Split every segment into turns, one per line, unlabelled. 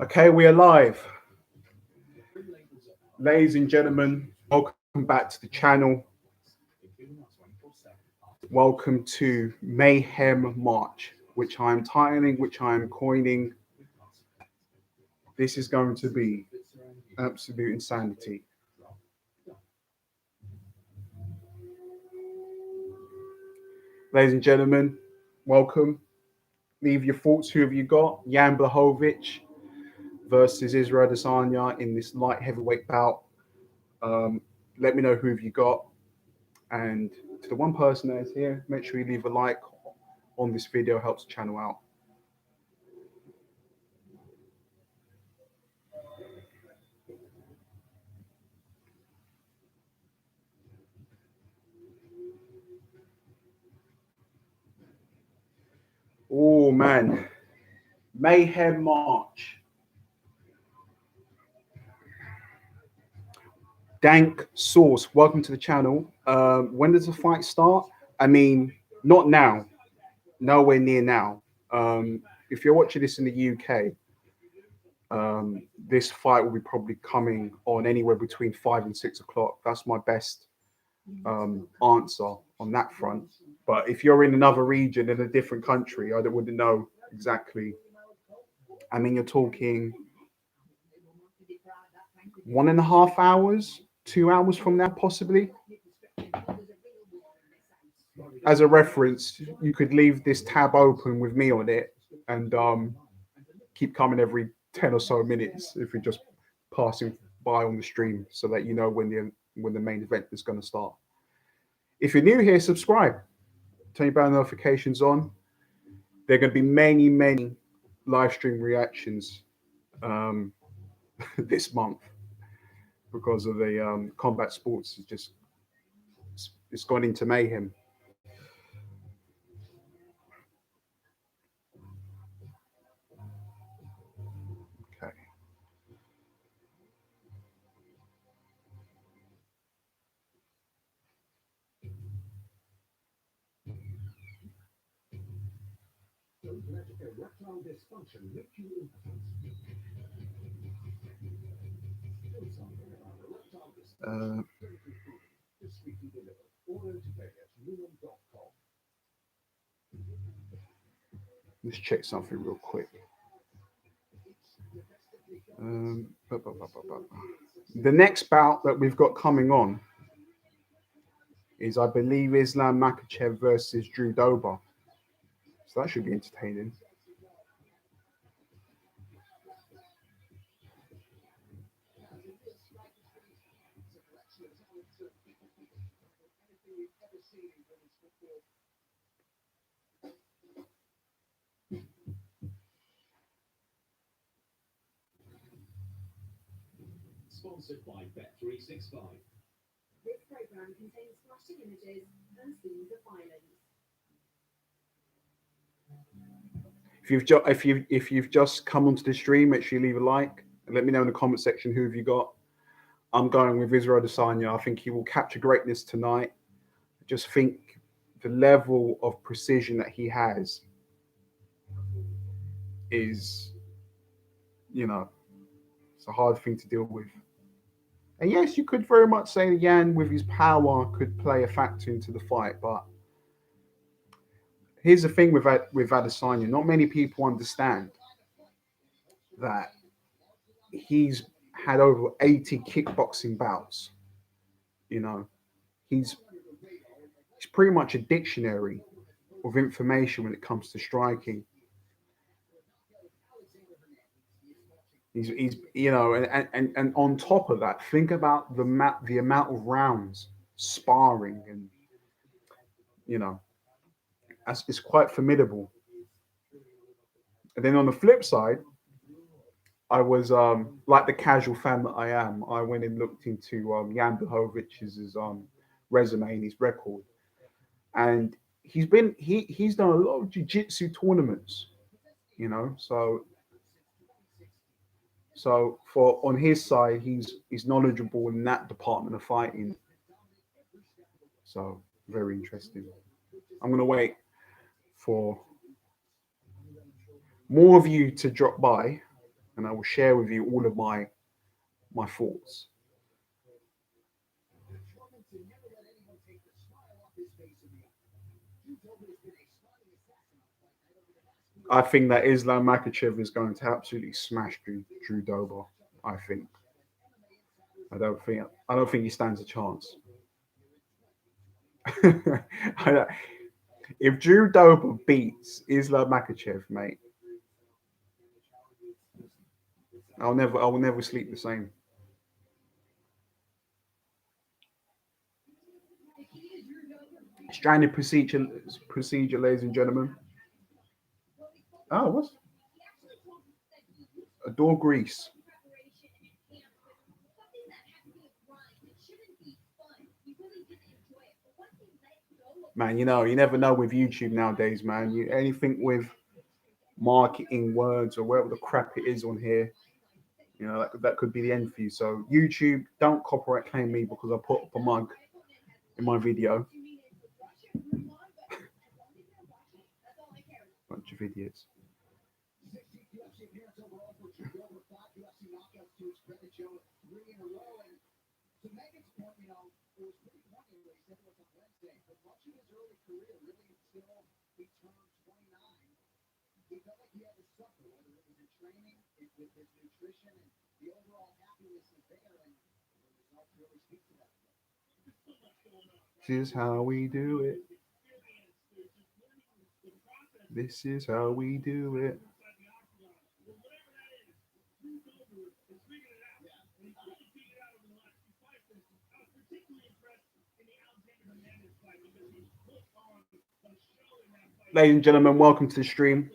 Okay, we are live. Ladies and gentlemen, welcome back to the channel. Welcome to Mayhem March, which I am titling, which I am coining. This is going to be absolute insanity. Ladies and gentlemen, welcome. Leave your thoughts. Who have you got? Jan Blachowicz versus Israel Adesanya in this light heavyweight bout. Let me know who have you got. And to the one person that is here, make sure you leave a like on this video. Helps the channel out. Oh man, Mayhem March. Dank Sauce, welcome to the channel. When does the fight start? I mean, not now, nowhere near now. If you're watching this in the UK, this fight will be probably coming on anywhere between 5 and 6 o'clock. That's my best answer on that front. But if you're in another region in a different country, I wouldn't know exactly. I mean, you're talking 1.5 hours, 2 hours from now, possibly. As a reference, you could leave this tab open with me on it and keep coming every 10 or so minutes if you're just passing by on the stream, so that you know when the main event is going to start. If you're new here, subscribe, turn your bell notifications on. There are going to be many live stream reactions this month because of the combat sports. It's gone into mayhem. Okay. Let's check something real quick. The next bout that we've got coming on is, I believe, Islam Makhachev versus Drew Dober. So that should be entertaining.
Sponsored by Bet365. This program contains flashing images and scenes of violence.
If you've just come onto the stream, make sure you leave a like and let me know in the comment section who have you got. I'm going with Israel Adesanya. I think he will capture greatness tonight. I just think the level of precision that he has is, it's a hard thing to deal with. And yes, you could very much say Jan, with his power, could play a factor into the fight. But here's the thing with Adesanya. Not many people understand that he's had over 80 kickboxing bouts. He's pretty much a dictionary of information when it comes to striking. He's and on top of that, think about the amount of rounds sparring, and it's quite formidable. And then on the flip side, I was like the casual fan that I am. I went and looked into Jan Blachowicz's resume and his record, and he's done a lot of jiu-jitsu tournaments. So for on his side, he's knowledgeable in that department of fighting. So very interesting. I'm gonna wait for more of you to drop by, and I will share with you all of my thoughts. I think that Islam Makachev is going to absolutely smash Drew Dober. I think. I don't think he stands a chance. If Drew Dober beats Islam Makachev, mate, I will never sleep the same. Stranded procedure, ladies and gentlemen. Oh, what's Adore Greece? Man, you never know with YouTube nowadays, man. Anything with marketing words or whatever the crap it is on here, that could be the end for you. So YouTube, don't copyright claim me because I put up a mug in my video. Bunch of idiots. This is how we do it. This is how we do it. Ladies and gentlemen, welcome to the stream.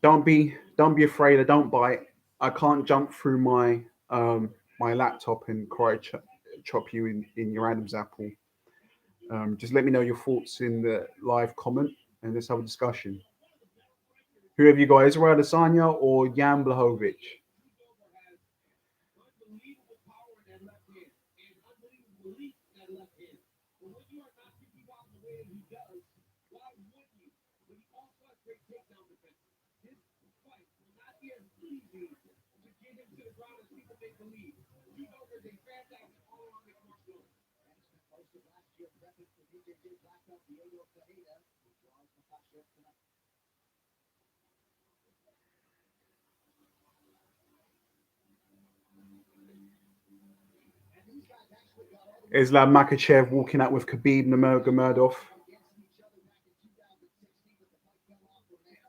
Don't be afraid. I don't bite. I can't jump through my laptop and chop you in your Adam's apple. Just let me know your thoughts in the live comment and let's have a discussion. Who have you got, Israel Adesanya or Jan Blachowicz? Islam Makachev walking out with Khabib Nurmagomedov.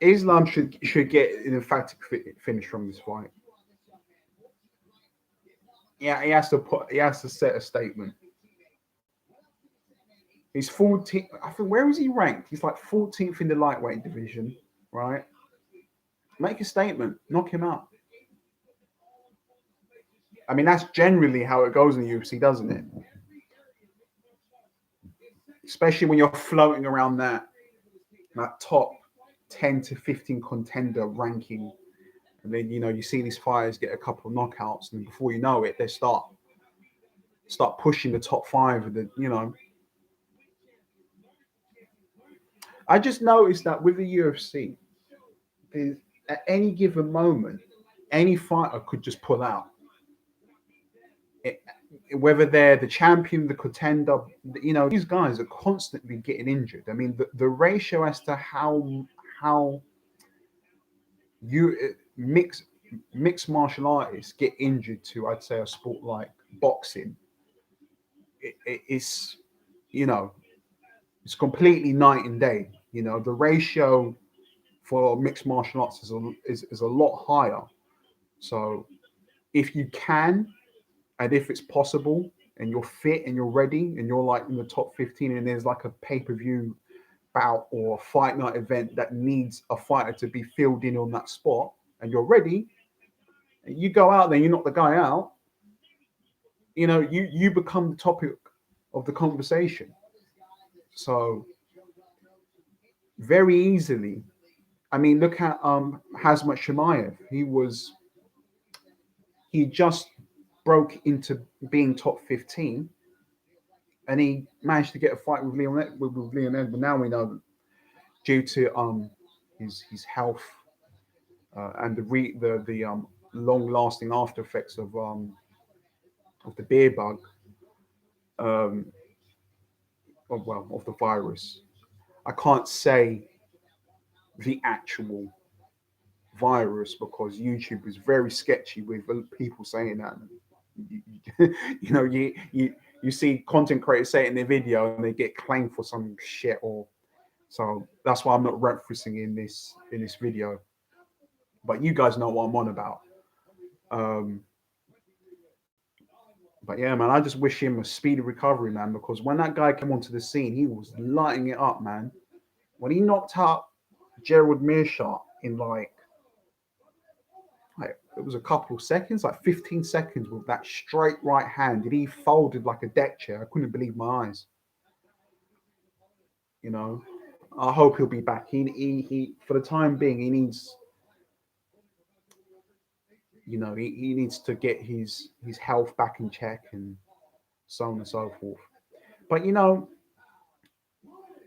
Islam should get an emphatic finish from this fight. Yeah, he has to set a statement. He's 14th. I think where is he ranked? He's like 14th in the lightweight division, right? Make a statement, knock him out. I mean, that's generally how it goes in the UFC, doesn't it? Especially when you're floating around that top 10 to 15 contender ranking. And then, you see these fighters get a couple of knockouts, and before you know it, they start pushing the top 5 of the. I just noticed that with the UFC, at any given moment, any fighter could just pull out. Whether they're the champion, the contender, these guys are constantly getting injured. I mean, the ratio as to how you mixed martial artists get injured to, I'd say, a sport like boxing, it's completely night and day. The ratio for mixed martial arts is a lot higher. So if you can, and if it's possible, and you're fit and you're ready, and you're like in the top 15, and there's like a pay-per-view bout or a fight night event that needs a fighter to be filled in on that spot, and you're ready, and you go out there, you knock the guy out, you become the topic of the conversation. So very easily, I mean, look at Hazmat Shemaev. He just broke into being top 15, and he managed to get a fight with Leon Edwards. But now we know, due to his health, and the long lasting after effects of the beer bug, um, of the virus. I can't say the actual virus because YouTube is very sketchy with people saying that. You know, you see content creators say it in their video and they get claimed for some shit, or so that's why I'm not referencing in this video. But you guys know what I'm on about. Um, but yeah, man, I just wish him a speedy recovery, man, because when that guy came onto the scene, he was lighting it up, man. When he knocked out Gerald Mearshart in like it was a couple of seconds, like 15 seconds with that straight right hand, and he folded like a deck chair. I couldn't believe my eyes. You know, I hope he'll be back. He for the time being, he needs, you know, he needs to get his health back in check and so on and so forth. But you know,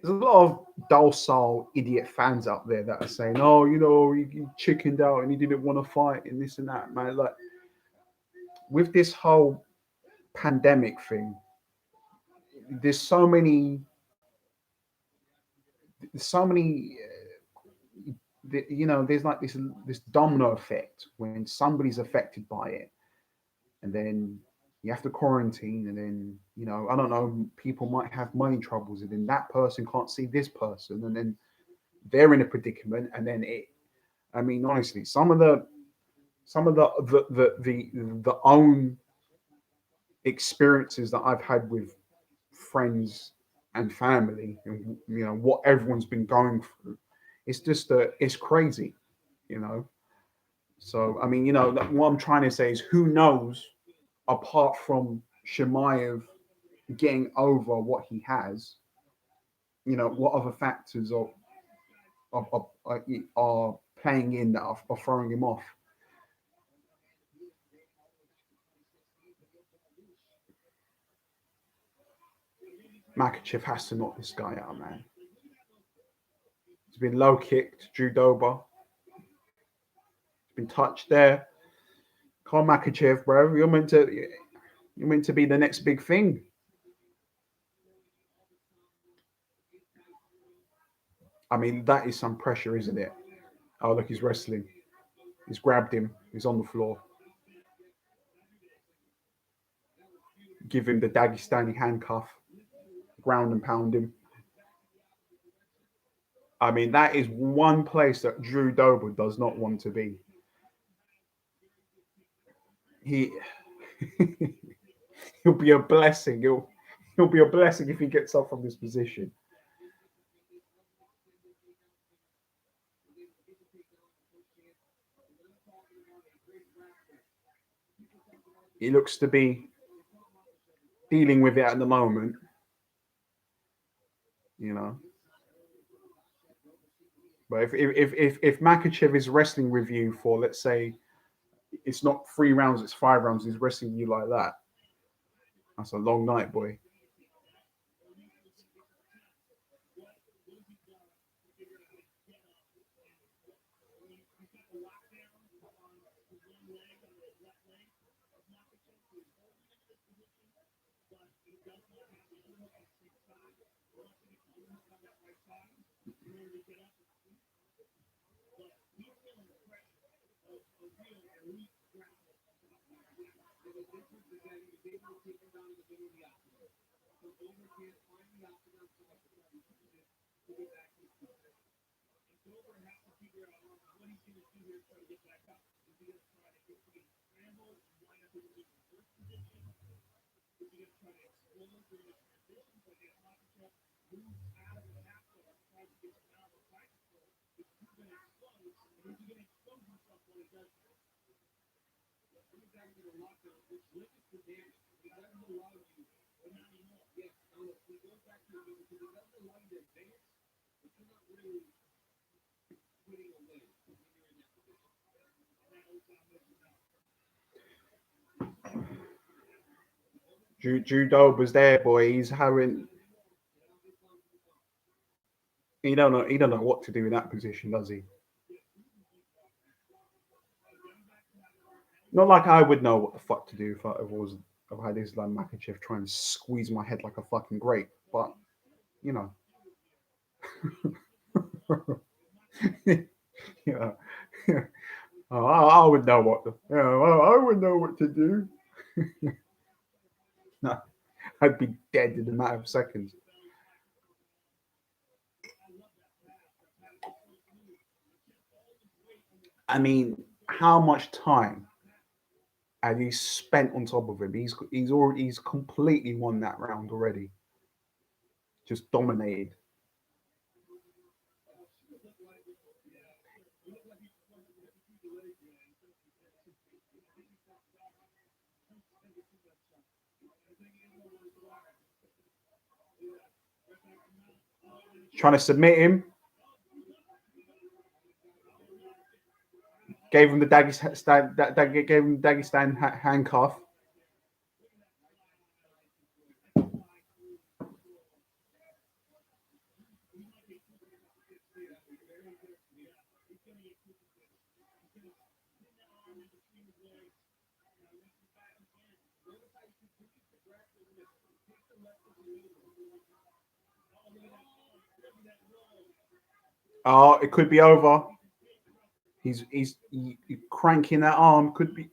there's a lot of docile idiot fans out there that are saying, "Oh, you know, he chickened out and he didn't want to fight and this and that." Man, like with this whole pandemic thing, there's so many, so many. You know, there's like this domino effect when somebody's affected by it, and then you have to quarantine, and then you know, I don't know, people might have money troubles, and then that person can't see this person, and then they're in a predicament, and then it. I mean, honestly, some of the own experiences that I've had with friends and family, and you know what everyone's been going through, it's just it's crazy, you know. So I mean, you know, what I'm trying to say is, who knows, apart from Shemaev getting over what he has, you know, what other factors are playing in that are throwing him off. Makachev has to knock this guy out, man. He's been low kicked, Drew Dober. He's been touched there. Come on, Makachev, bro. You're meant to be the next big thing. I mean, that is some pressure, isn't it? Oh, look, he's wrestling. He's grabbed him. He's on the floor. Give him the Dagestani handcuff. Ground and pound him. I mean, that is one place that Drew Dober does not want to be. He he'll be a blessing. He'll be a blessing if he gets up from this position. He looks to be dealing with it at the moment, you know. But if Makachev is wrestling with you for, let's say, it's not 3 rounds, it's 5 rounds, he's wrestling you like that. That's a long night, boy. Drew Dober's there, boy. He's having. He don't know. He don't know what to do in that position, does he? Not like I would know what the fuck to do if I had Islam Makachev try and squeeze my head like a fucking grape. But you know, you know, I would know what the, I would know what to do. No, I'd be dead in a matter of seconds. I mean, how much time has he spent on top of him? He's completely won that round already. Just dominated. Trying to submit him. Gave him the Dagestan, gave him the Dagestan handcuff. Oh, it could be over. He's cranking that arm. Could be.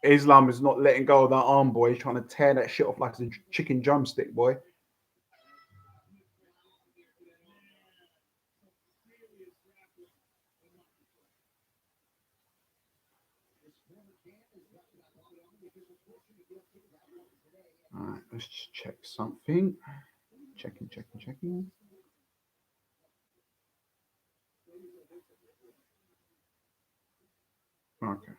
Islam is not letting go of that arm, boy. He's trying to tear that shit off like a chicken drumstick, boy. All right, let's just check something. Checking. Okay.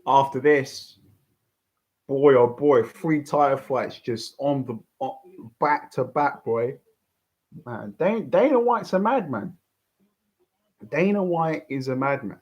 After this, boy oh boy, 3 title fights just on the back to back, boy. Man, Dana White's a madman. Dana White is a madman.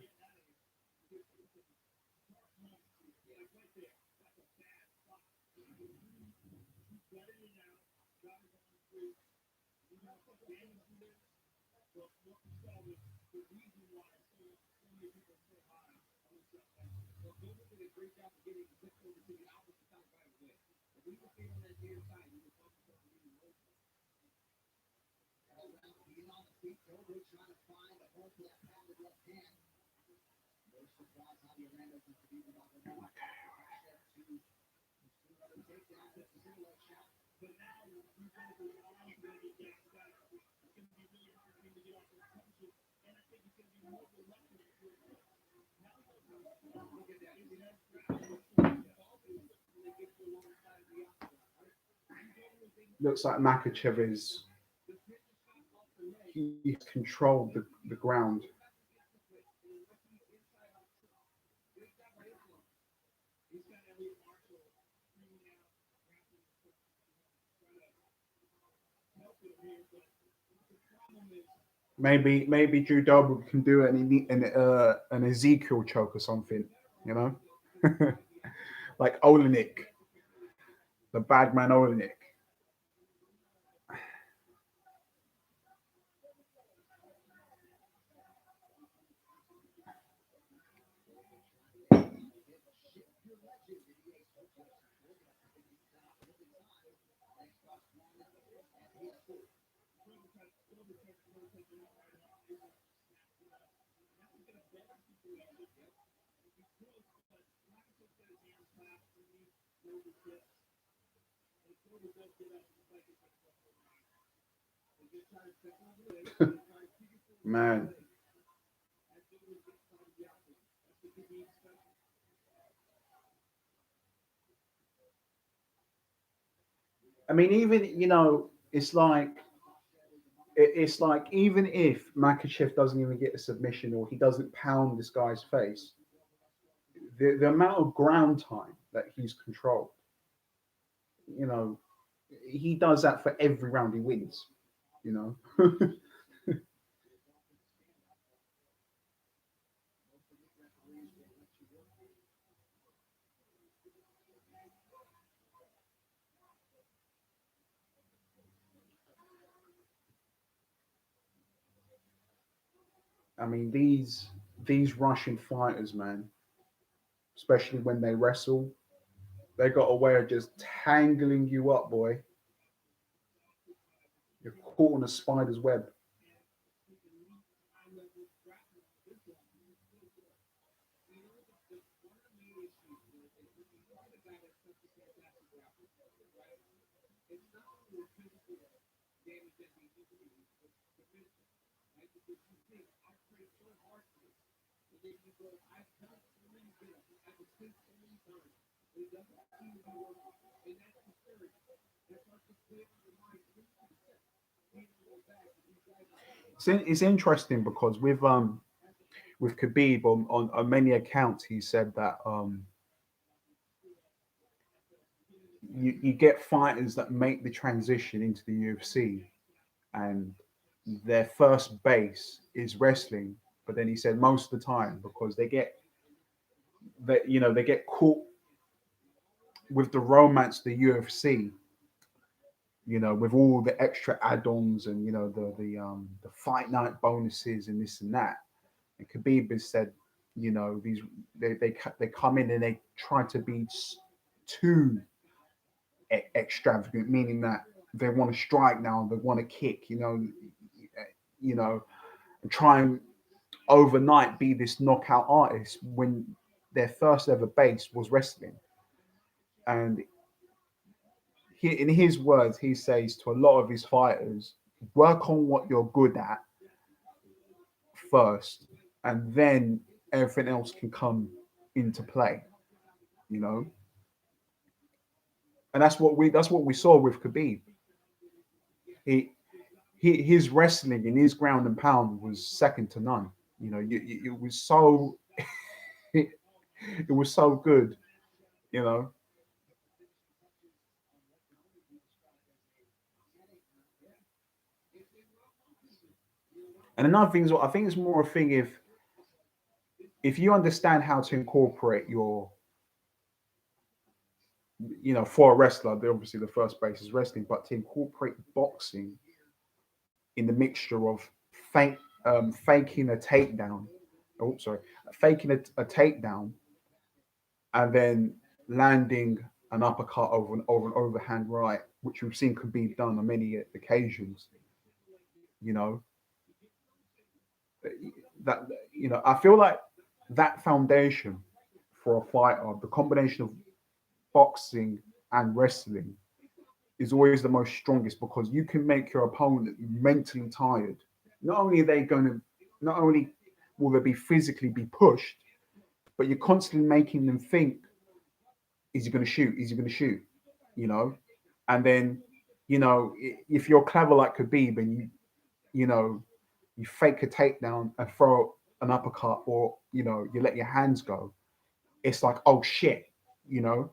Looks like Makachev is he's controlled the ground. Maybe Drew Dober can do an Ezekiel choke or something, you know, like Olenek, the bad man Olenek. Man, I mean, even it's like it's like even if Makachev doesn't even get a submission or he doesn't pound this guy's face, the amount of ground time that he's controlled, you know, he does that for every round he wins, you know. I mean, these Russian fighters, man, especially when they wrestle, they got a way of just tangling you up, boy. You're caught on a spider's web. It's interesting because with Khabib on many accounts he said that you get fighters that make the transition into the UFC and their first base is wrestling, but then he said most of the time because they get caught with the romance of the UFC, with all the extra add-ons and the fight night bonuses and this and that. And Khabib has said, these they come in and they try to be too extravagant, meaning that they want to strike now, they want to kick, and try and overnight be this knockout artist when their first ever base was wrestling. And in his words, he says to a lot of his fighters, work on what you're good at first, and then everything else can come into play, you know. And that's what we saw with Khabib. He, his wrestling and his ground and pound was second to none. It was so it was so good, you know. And another thing is, I think it's more a thing if you understand how to incorporate for a wrestler, obviously the first base is wrestling, but to incorporate boxing in the mixture of fake, faking a takedown, oh sorry, faking a takedown, and then landing an uppercut over an overhand right, which we've seen can be done on many occasions. You know that I feel like that foundation for a fighter, the combination of boxing and wrestling, is always the most strongest because you can make your opponent mentally tired. Not only are they going to, not only will they be physically be pushed, but you're constantly making them think, is he going to shoot? Is he going to shoot? You know, and then if you're clever like Khabib and you know you fake a takedown and throw an uppercut, or you let your hands go, it's like, oh shit, you know.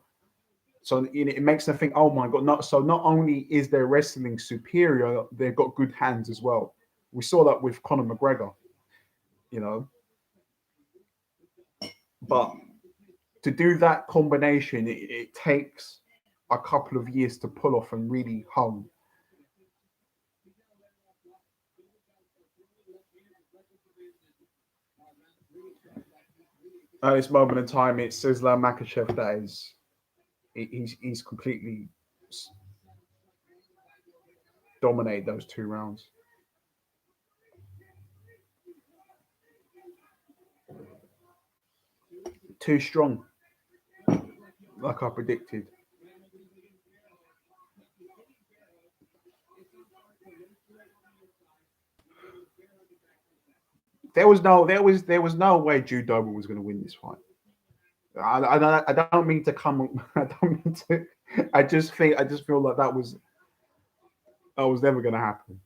So it makes them think, oh my god, not only is their wrestling superior, they've got good hands as well. We saw that with Conor McGregor, you know. But to do that combination, it takes a couple of years to pull off and really hone. At this moment in time, it's Islam Makachev that is he's completely dominated those 2 rounds. Too strong, like I predicted. There was no way Jude Dober was going to win this fight. I don't mean to come. I don't mean to. I just feel like that was That was never going to happen.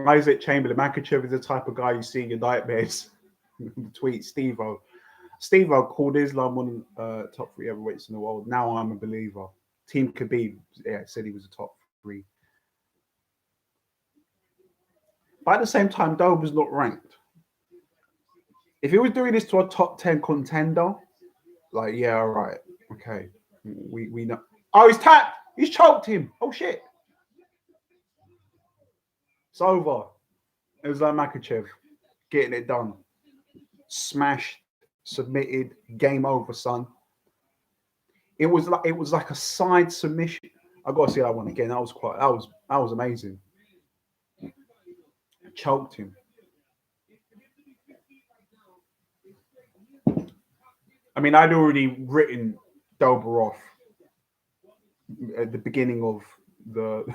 Isaac Chamberlain, Makachev is the type of guy you see in your nightmares. Tweet Steve-O. Steve-O called Islam one top three heavyweights in the world. Now I'm a believer. Team Khabib, yeah, said he was a top three. But at the same time, Doe was not ranked. If he was doing this to a top 10 contender, like, yeah, all right, okay. We know. Oh, he's tapped. He's choked him. Oh, shit. It's over. Islam Makachev getting it done. Smashed, submitted, game over, son. It was like a side submission. I gotta see that one again. That was amazing. Choked him. I mean, I'd already written Dober off at the beginning of the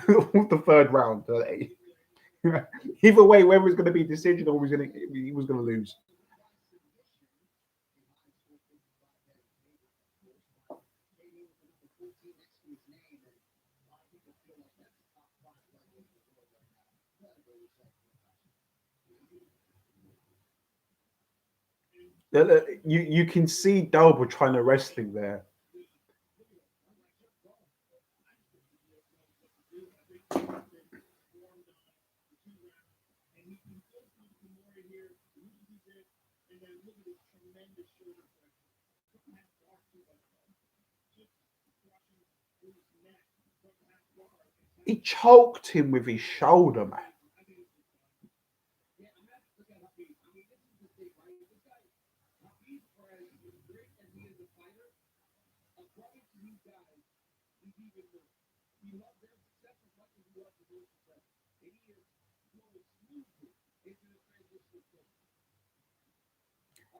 the third round. Either way, whether it's going to be decision or he was going to lose. You can see Dober trying to wrestling there. He choked him with his shoulder, man.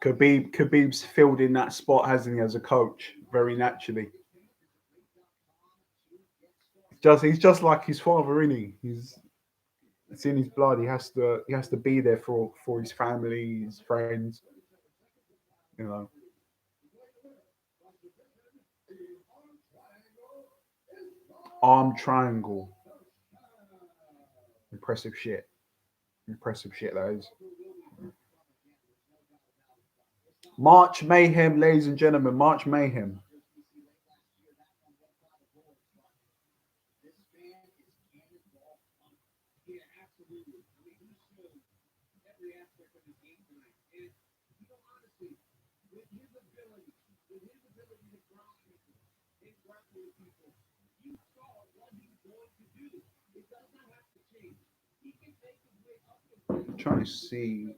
Khabib's filled in that spot, hasn't he, as a coach, very naturally. He's just like his father, isn't he? It's in his blood. He has to be there for his family, his friends. You know, arm triangle, impressive shit. Impressive shit that is. March Mayhem, ladies and gentlemen. March Mayhem. I'm trying to see.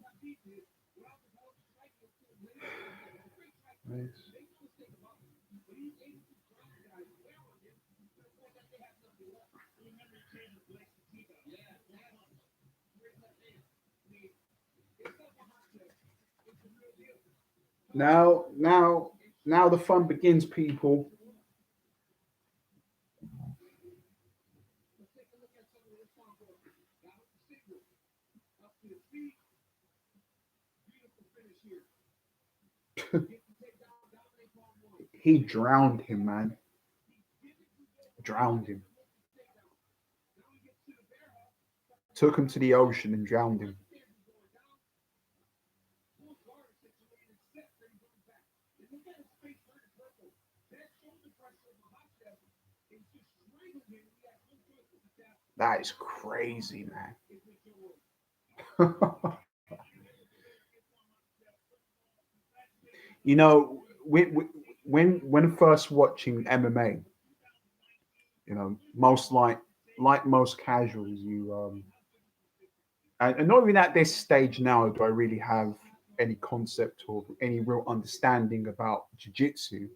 Now the fun begins, people. He drowned him, man. Drowned him. Took him to the ocean and drowned him. That is crazy, man. You know, when first watching MMA, most like most casuals, and not even at this stage now do I really have any concept or any real understanding about jiu-jitsu.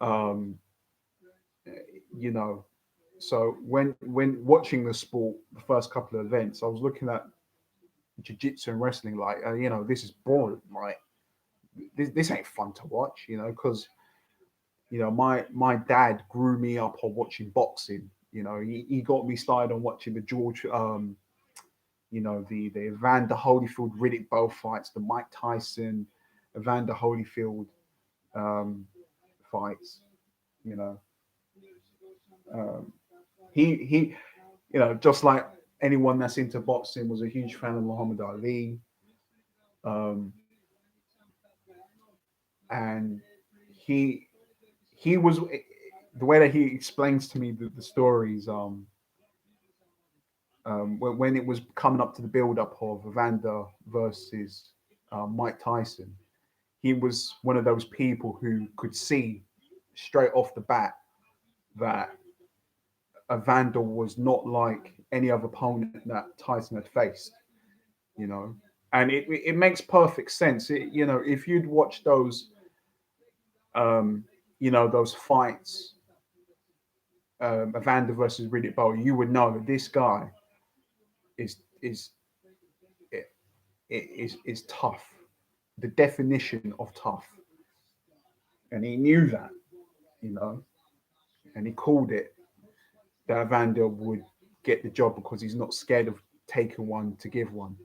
Um, you know, so when watching the sport, the first couple of events, I was looking at jiu-jitsu and wrestling like, this is boring, right? this ain't fun to watch, because my dad grew me up on watching boxing. He got me started on watching the George, the Evander Holyfield Riddick Bowe fights, the Mike Tyson, Evander Holyfield fights. You know, um, he just like anyone that's into boxing was a huge fan of Muhammad Ali. Um, and he he was the way that he explains to me the stories. When it was coming up to the build up of Evander versus Mike Tyson, he was one of those people who could see straight off the bat that Evander was not like any other opponent that Tyson had faced, you know. And it makes perfect sense. If you'd watch those, um, those fights, Evander versus Riddick Bowe, you would know that this guy is is tough, the definition of tough, and he knew that, you know, and he called it that Evander would get the job because he's not scared of taking one to give one.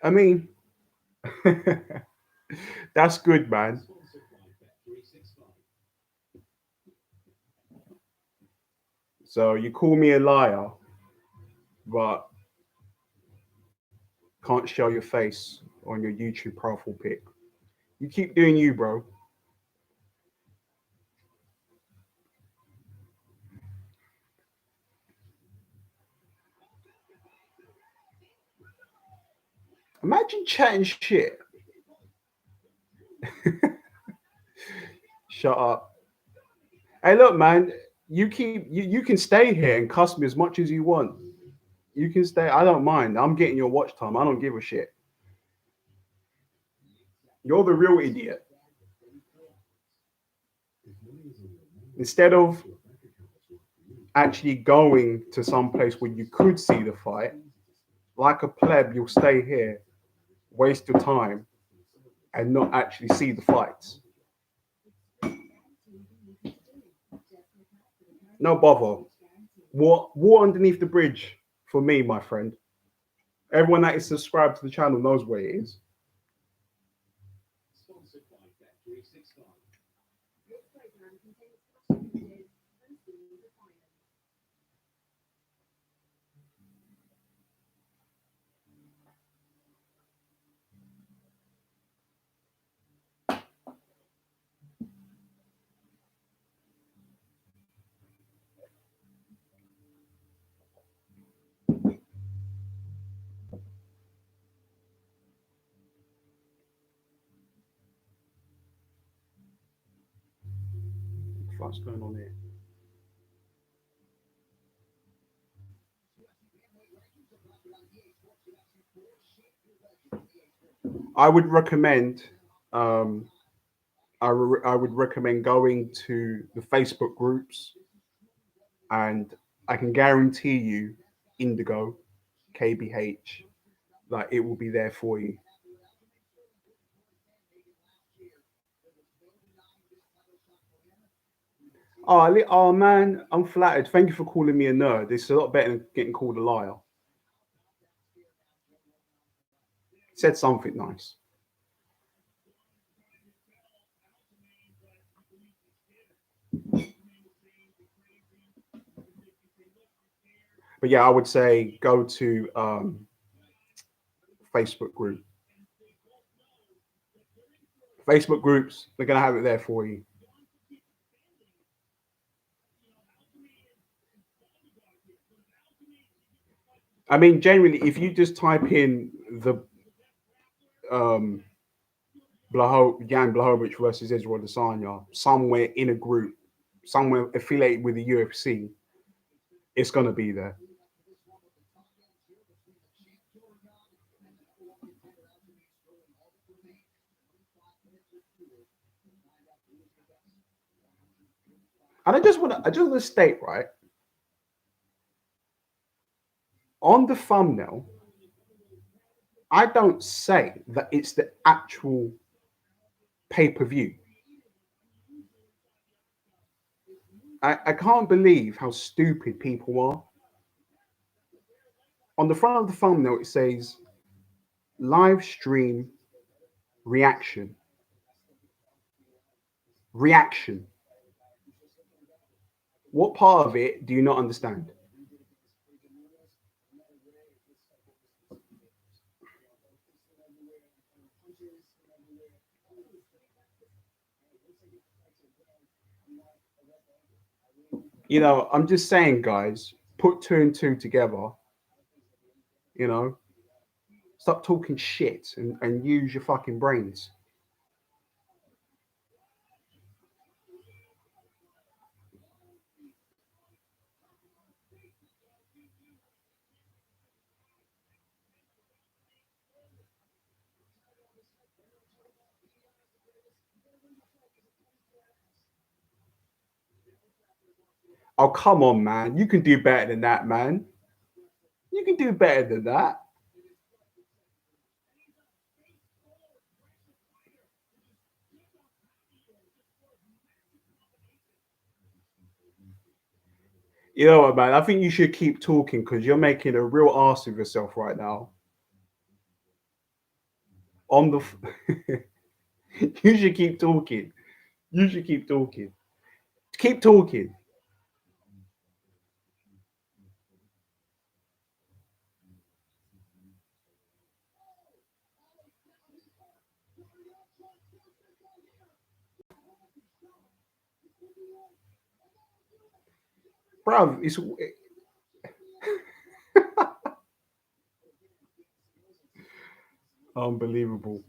I mean, that's good, man. So you call me a liar, but can't show your face on your YouTube profile pic. You keep doing you, bro. Imagine chatting shit. Shut up. Hey, look, man. You can stay here and cuss me as much as you want. You can stay. I don't mind. I'm getting your watch time. I don't give a shit. You're the real idiot. Instead of actually going to some place where you could see the fight, like a pleb, you'll stay here, waste your time, and not actually see the fights. No bother. War underneath the bridge for me, my friend. Everyone that is subscribed to the channel knows where it is. What's going on here? I would recommend. Um, I would recommend going to the Facebook groups, and I can guarantee you, Indigo, KBH, like it will be there for you. Oh man, I'm flattered. Thank you for calling me a nerd. It's a lot better than getting called a liar. Said something nice. But yeah, I would say go to Facebook group. Facebook groups, they're gonna have it there for you. I mean, generally, if you just type in the um, Jan Blachowicz versus Israel Adesanya somewhere in a group, somewhere affiliated with the UFC, it's gonna be there. And I just want to state, right, on the thumbnail, I don't say that it's the actual pay-per-view. I can't believe how stupid people are. On the front of the thumbnail, it says live stream reaction. Reaction. What part of it do you not understand? I'm just saying, guys, put two and two together, you know, stop talking shit and use your fucking brains. Oh, come on, man. You can do better than that, man. You can do better than that. You know what, man? I think you should keep talking because you're making a real ass of yourself right now. On the, you should keep talking. You should keep talking. Keep talking, bruv. It's unbelievable.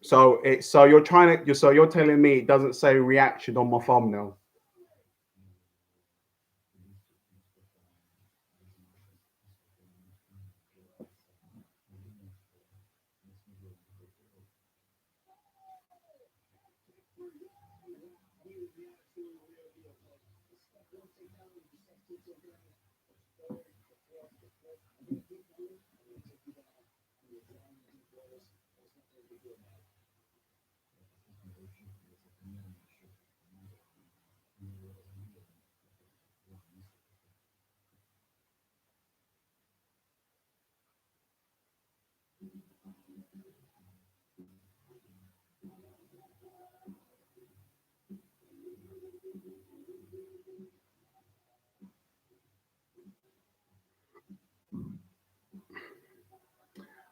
So you're telling me it doesn't say reaction on my thumbnail.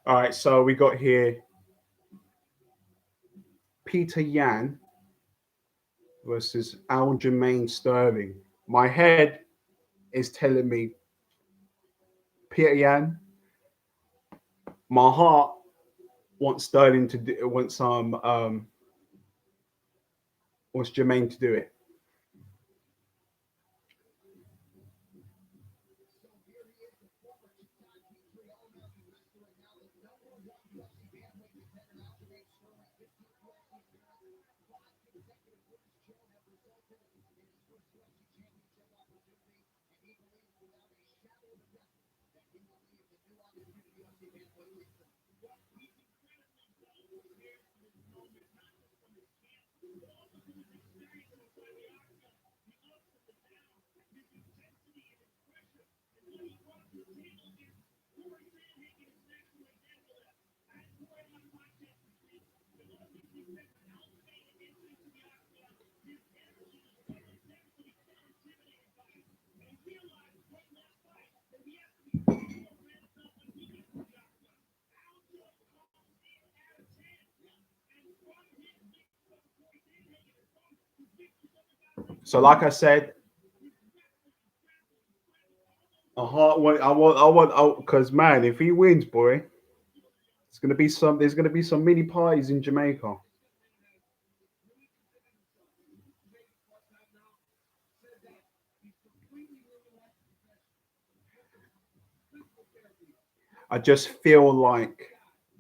All right, so we got here Peter Yan versus Aljamain Sterling. My head is telling me Peter Yan. My heart wants Sterling to do, wants Jermaine to do it. So, like I said, a heart. Because man, if he wins, boy, it's gonna be some. There's gonna be some mini parties in Jamaica. I just feel like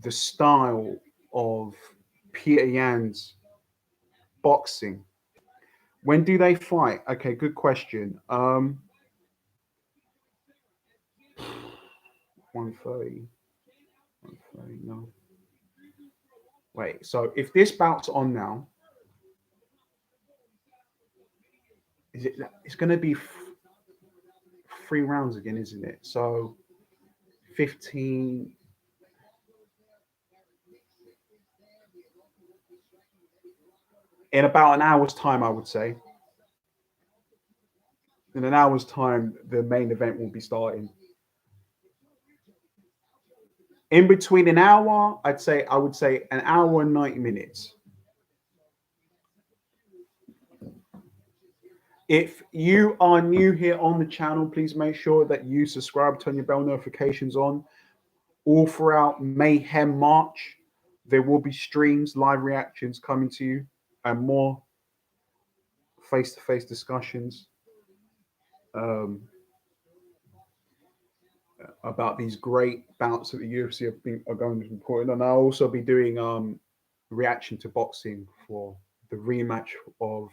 the style of Peter Yan's boxing. When do they fight? Okay, good question. 1:30. 1:30, no. Wait, so if this bout's on now, is it? It's going to be 3 rounds again, isn't it? So 15. In about an hour's time, I would say. In an hour's time, the main event will be starting. In between an hour, I would say an hour and 90 minutes. If you are new here on the channel, please make sure that you subscribe, turn your bell notifications on. All throughout Mayhem March, there will be streams, live reactions coming to you, and more face-to-face discussions about these great bouts that the UFC are going to be putting on. I'll also be doing reaction to boxing for the rematch of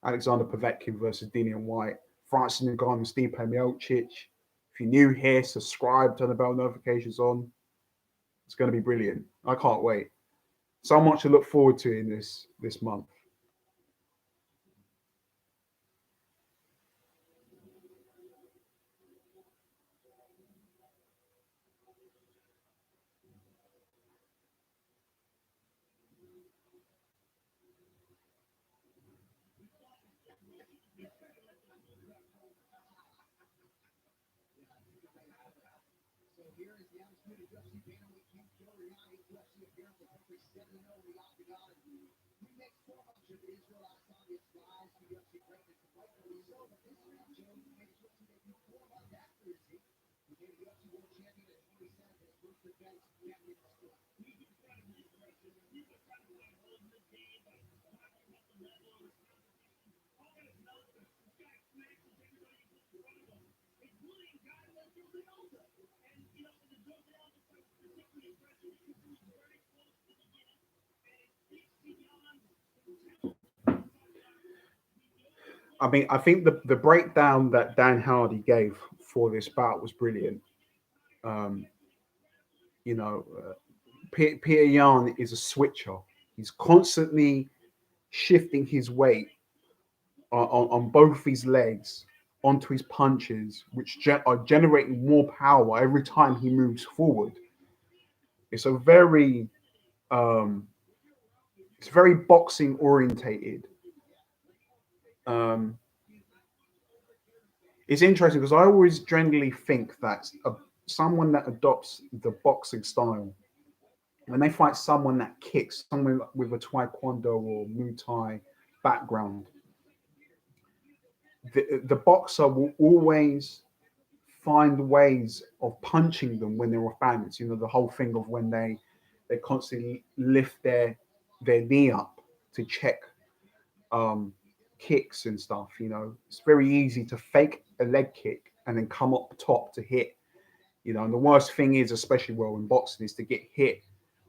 Alexander Povetkin versus Dinian White, Francis Ngannou, Stipe Miocic. If you're new here, subscribe, turn the bell notifications on. It's going to be brilliant. I can't wait. So much to look forward to in this month. I mean, I think the breakdown that Dan Hardy gave for this bout was brilliant. Um, you know, Peter Yan is a switcher. He's constantly shifting his weight on both his legs onto his punches, which are generating more power every time he moves forward. It's a um, it's very boxing orientated. Um, it's interesting because I always generally think that someone that adopts the boxing style, when they fight someone that kicks, someone with a taekwondo or Muay Thai background, the boxer will always find ways of punching them when they're off balance. You know, the whole thing of when they constantly lift their knee up to check um, kicks and stuff. You know, it's very easy to fake a leg kick and then come up top to hit. You know, and the worst thing is, especially well in boxing, is to get hit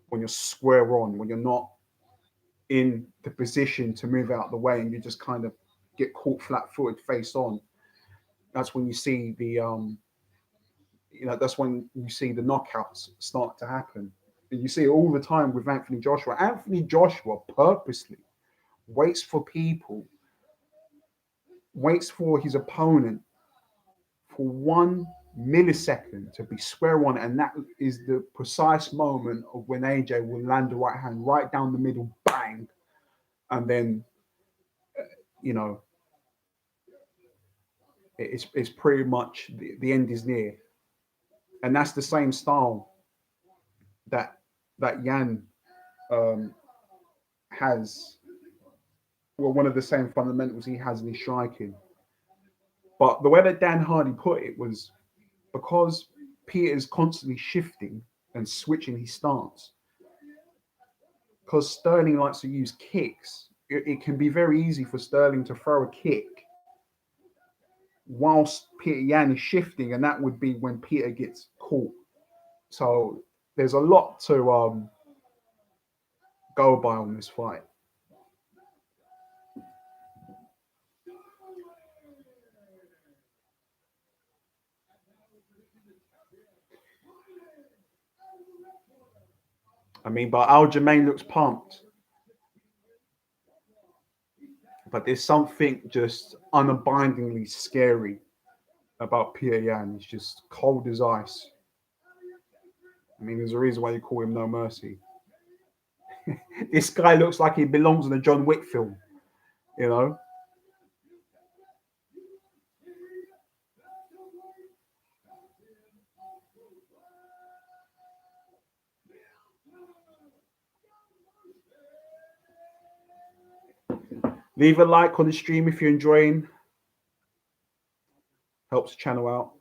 when you're square on, when you're not in the position to move out of the way, and you just kind of get caught flat-footed, face on. That's when you see that's when you see the knockouts start to happen. And you see it all the time with Anthony Joshua. Anthony Joshua purposely waits for people, waits for his opponent for 1 millisecond to be square on, and that is the precise moment of when AJ will land the right hand right down the middle, bang, and then you know it's pretty much the end is near, and that's the same style that Yan um, has. Well, one of the same fundamentals he has in his striking. But the way that Dan Hardy put it was because Peter's constantly shifting and switching his stance. Because Sterling likes to use kicks, it can be very easy for Sterling to throw a kick whilst Peter Yan is shifting, and that would be when Peter gets caught So there's a lot to go by on this fight. I mean, but Aljamain looks pumped. But there's something just unabidingly scary about Peter Yan. He's just cold as ice. I mean, there's a reason why you call him No Mercy. This guy looks like he belongs in a John Wick film, you know? Leave a like on the stream if you're enjoying. Helps the channel out.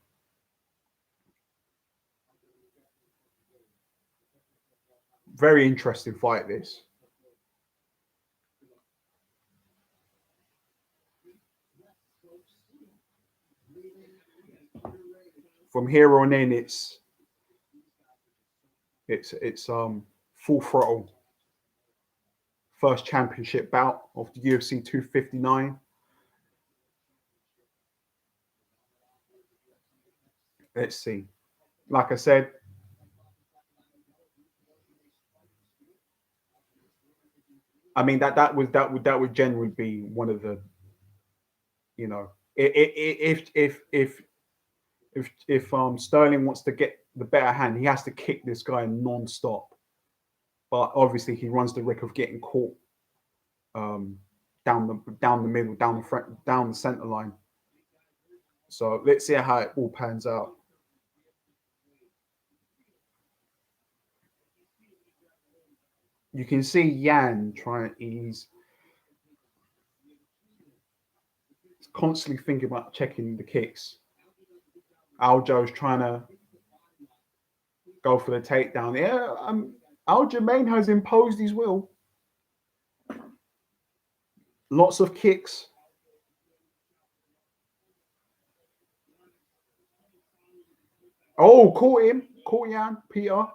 Very interesting fight, this. From here on in, it's full throttle. First championship bout of the UFC 259. Let's see. Like I said, I mean that would generally be one of the, you know, if Sterling wants to get the better hand, he has to kick this guy non-stop. But obviously he runs the risk of getting caught down the middle, down the front, down the center line. So let's see how it all pans out. You can see Yan trying. He's constantly thinking about checking the kicks. Aljo's trying to go for the takedown. Yeah, Aljamain has imposed his will. Lots of kicks. Oh, caught him. Caught Yan, Peter.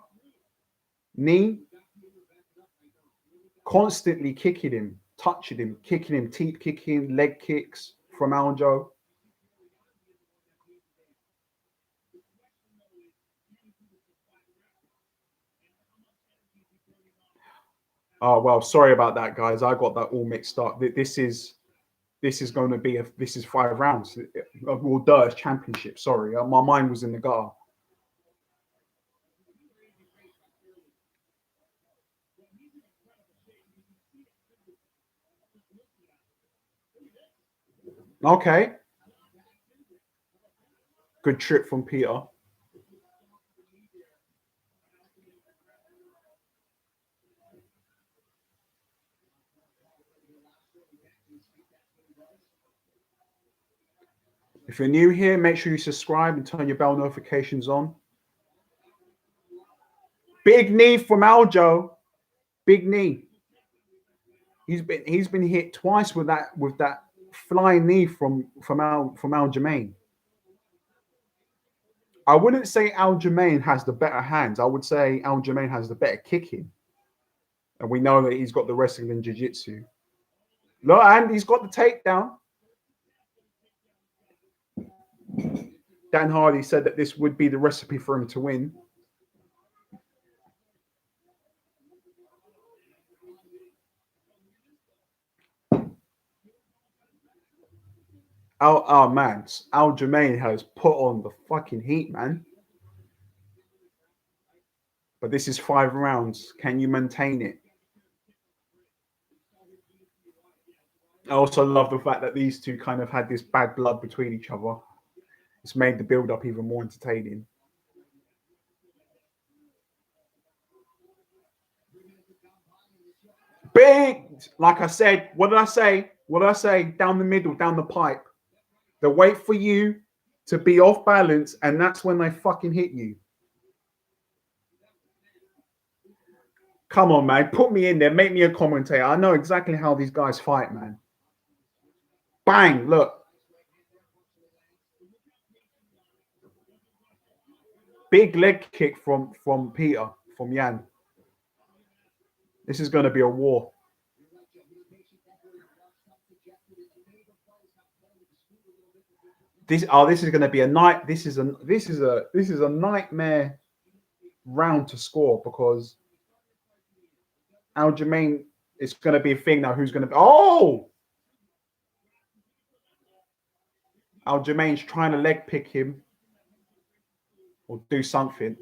Knee. Constantly kicking him, touching him, kicking him, teep kicking, leg kicks from Aljo. Oh well, sorry about that, guys. I got that all mixed up. This is going to be this is 5 rounds. Well, duh, it's championship. Sorry, my mind was in the gutter. Okay, good trip from Peter. If you're new here, make sure you subscribe and turn your bell notifications on. Big knee from Aljo. Big knee. He's been hit twice with that flying knee from Aljamain. I wouldn't say Aljamain has the better hands. I would say Aljamain has the better kicking. And we know that he's got the wrestling and jiu-jitsu. Look, and he's got the takedown. Dan Hardy said that this would be the recipe for him to win. Oh man, Aljamain has put on the fucking heat, man. But this is 5 rounds. Can you maintain it? I also love the fact that these two kind of had this bad blood between each other. It's made the build-up even more entertaining. Big, like I said, what did I say? What did I say? Down the middle, down the pipe. They wait for you to be off balance, and that's when they fucking hit you. Come on, man. Put me in there. Make me a commentator. I know exactly how these guys fight, man. Bang, look. Big leg kick from Jan. This is going to be a war. This is going to be a night. This is a nightmare round to score because Aljamain, it's going to be a thing now. Who's going to be? Oh, Aljamain's trying to leg pick him or do something.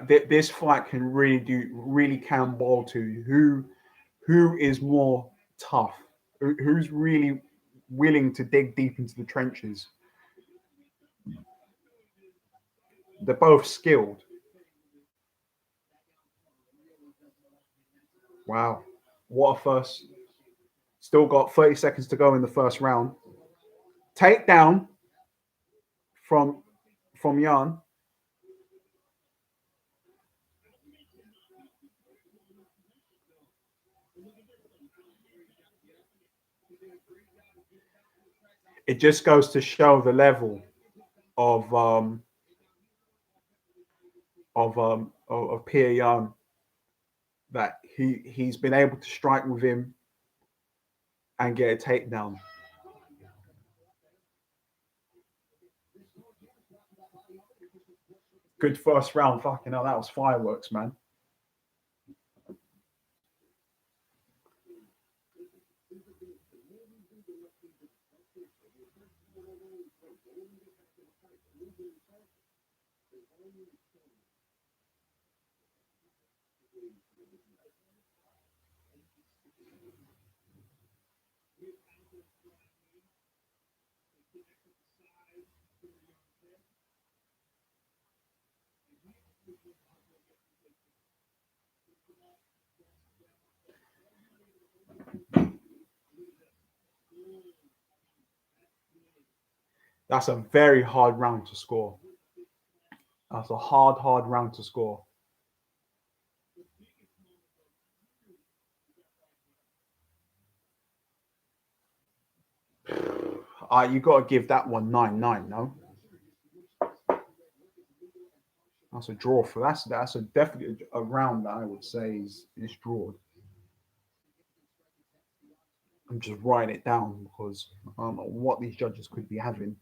This fight can really can boil to who is more tough, who's really willing to dig deep into the trenches. They're both skilled. Wow, what a first! Still got 30 seconds to go in the first round. Takedown from Jan. It just goes to show the level of Pierre Jan, that he's been able to strike with him and get a takedown. Good first round. Fucking hell, that was fireworks, man. That's a very hard round to score. That's a hard round to score. You got to give that one 9-9, no? That's a draw for that's a definitely a round that I would say is drawn. I'm just writing it down because I don't know what these judges could be having.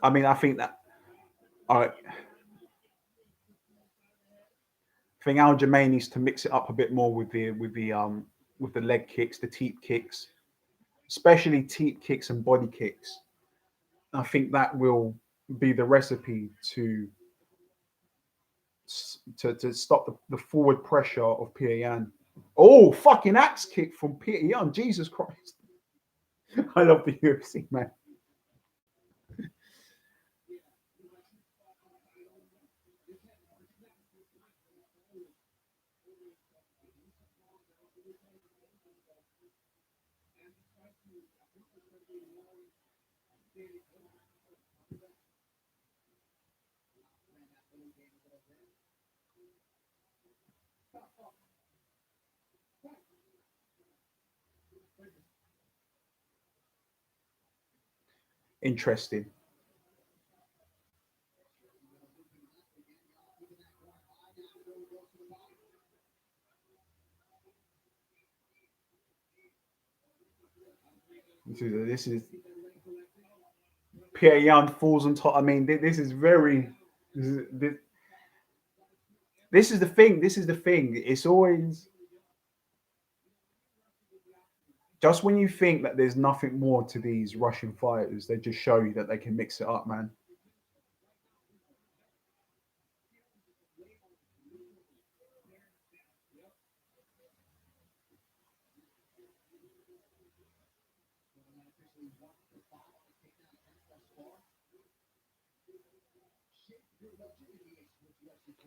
I mean, I think that I think Aljamain needs to mix it up a bit more with the leg kicks, the teep kicks, especially teep kicks and body kicks. I think that will be the recipe to stop the forward pressure of Pierre Jan. Oh, fucking axe kick from Pierre Jan. Jesus Christ. I love the UFC, man. Interesting. This is Pierre Jan falls on top. I mean, this is very. This is the thing. This is the thing. It's always just when you think that there's nothing more to these Russian fighters, they just show you that they can mix it up, man.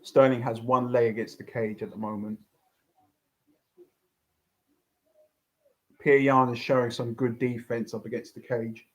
Sterling has one leg against the cage at the moment. Pierre Jan is showing some good defense up against the cage.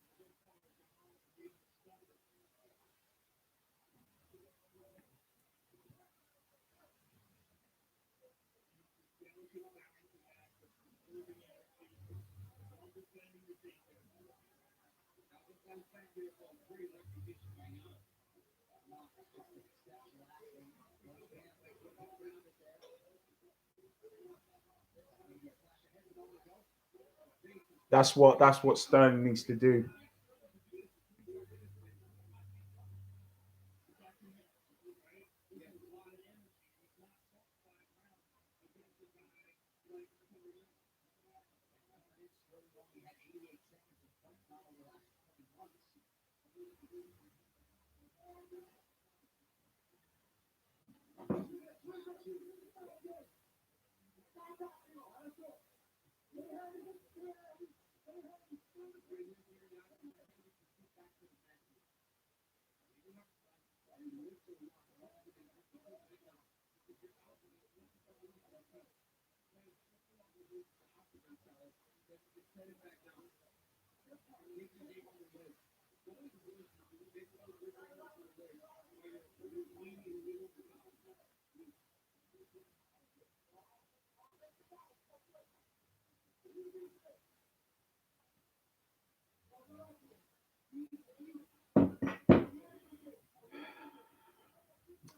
That's what Sterling needs to do.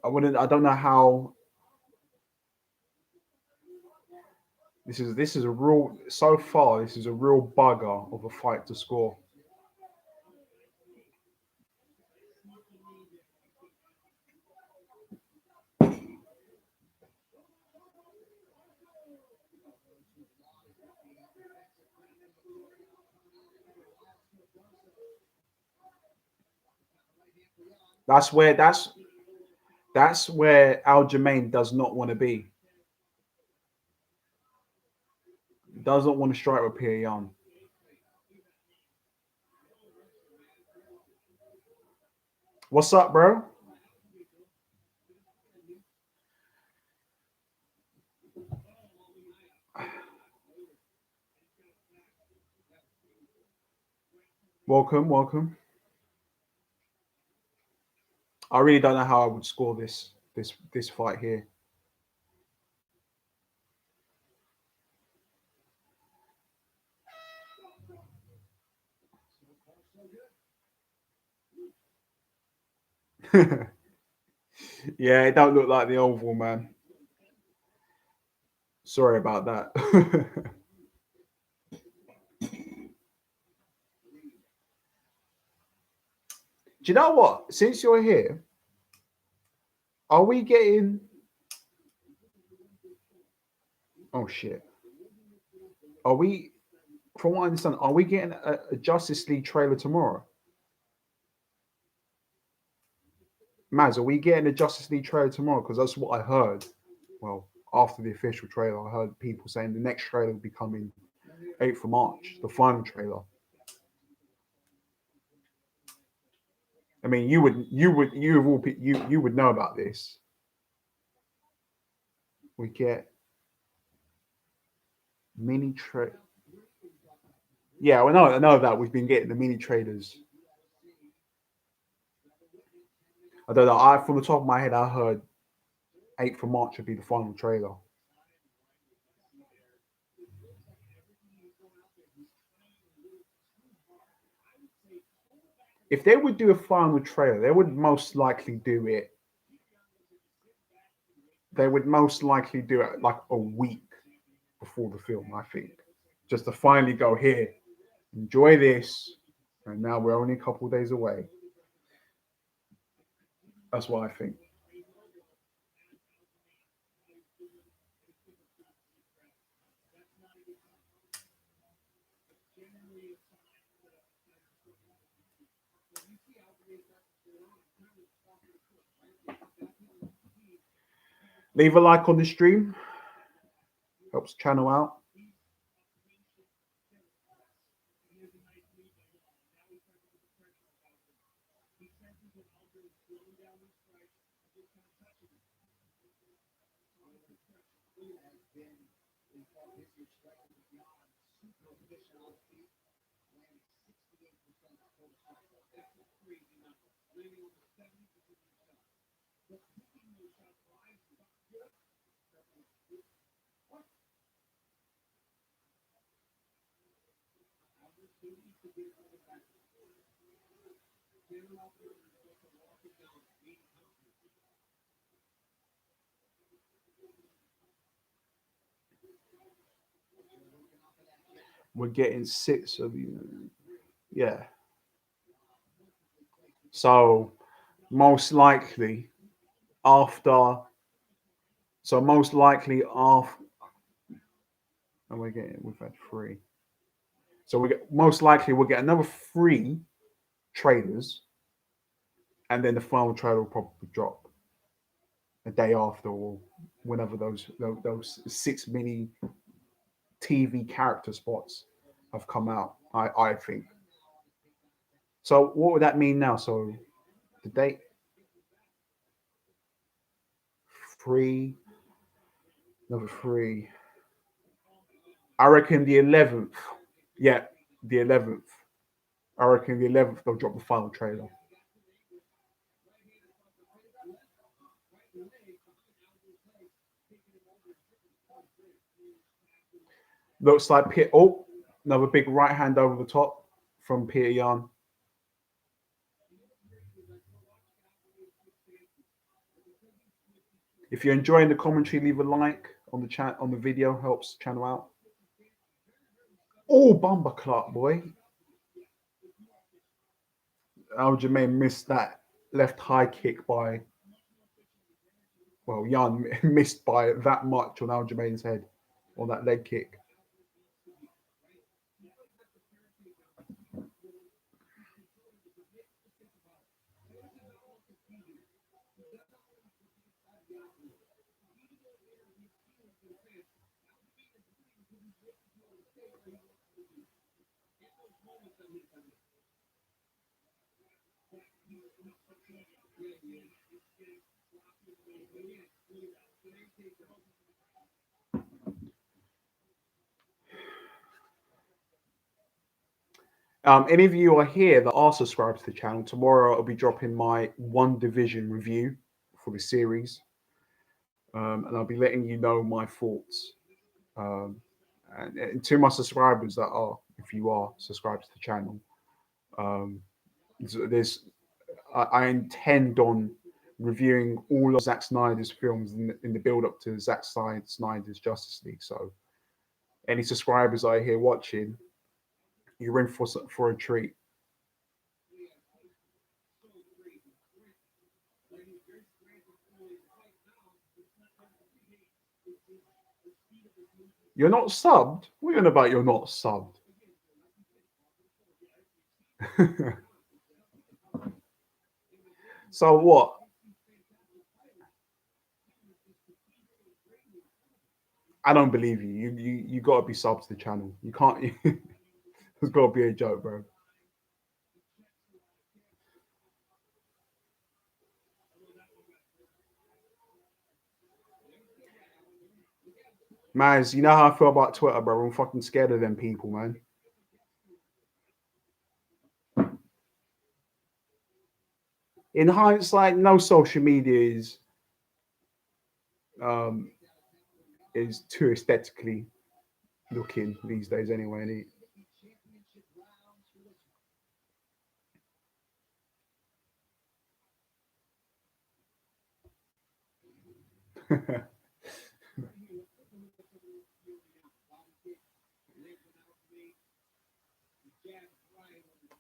I don't know how this is a real so far. This is a real bugger of a fight to score. That's where Aljamain does not want to be. Doesn't want to strike with Pierre Young. What's up, bro? Welcome, welcome. I really don't know how I would score this fight here. Yeah, it don't look like the oval, man. Sorry about that. Do you know what? Since you're here, are we getting? Oh shit! Are we? From what I understand, are we getting a Justice League trailer tomorrow? Maz, are we getting a Justice League trailer tomorrow? Because that's what I heard. Well, after the official trailer, I heard people saying the next trailer will be coming 8th of March, the final trailer. I mean, you would know about this. We get mini trade. Yeah, I know that we've been getting the mini traders. I don't know. From the top of my head, I heard 8th of March would be the final trailer. If they would do a final trailer, they would most likely do it. They would most likely do it like a week before the film, I think, just to finally go here, enjoy this, and now we're only a couple of days away. That's what I think. Leave a like on the stream, helps channel out. We're getting six of you. Yeah. So most likely after. So most likely after. And we've had three. So we get most likely we'll get another three trailers, and then the final trailer will probably drop a day after or whenever those six mini TV character spots have come out. I think. So what would that mean now? So the date three, another three. I reckon the 11th. Yeah, the 11th. I reckon the 11th they'll drop the final trailer. Looks like Peter. Oh, another big right hand over the top from Peter Yan. If you're enjoying the commentary, leave a like on the chat on the video. Helps the channel out. Oh, bumper clock, boy. Aljamain missed that left high kick by. Well, Yan missed by that much on Aljamain's head on that leg kick. Any of you are here that are subscribed to the channel, tomorrow I'll be dropping my One Division review for the series. And I'll be letting you know my thoughts. And to my subscribers that are, if you are subscribed to the channel, um, there's I intend on reviewing all of Zack Snyder's films in the build up to Zack Snyder's Justice League. So any subscribers I hear watching, you're in for a treat. You're not subbed? What are you on about? You're not subbed. So what? I don't believe you. You got to be subbed to the channel. You can't. There's got to be a joke, bro. Maz, you know how I feel about Twitter, bro. I'm fucking scared of them people, man. In hindsight, no social media um, is too aesthetically looking these days, anyway.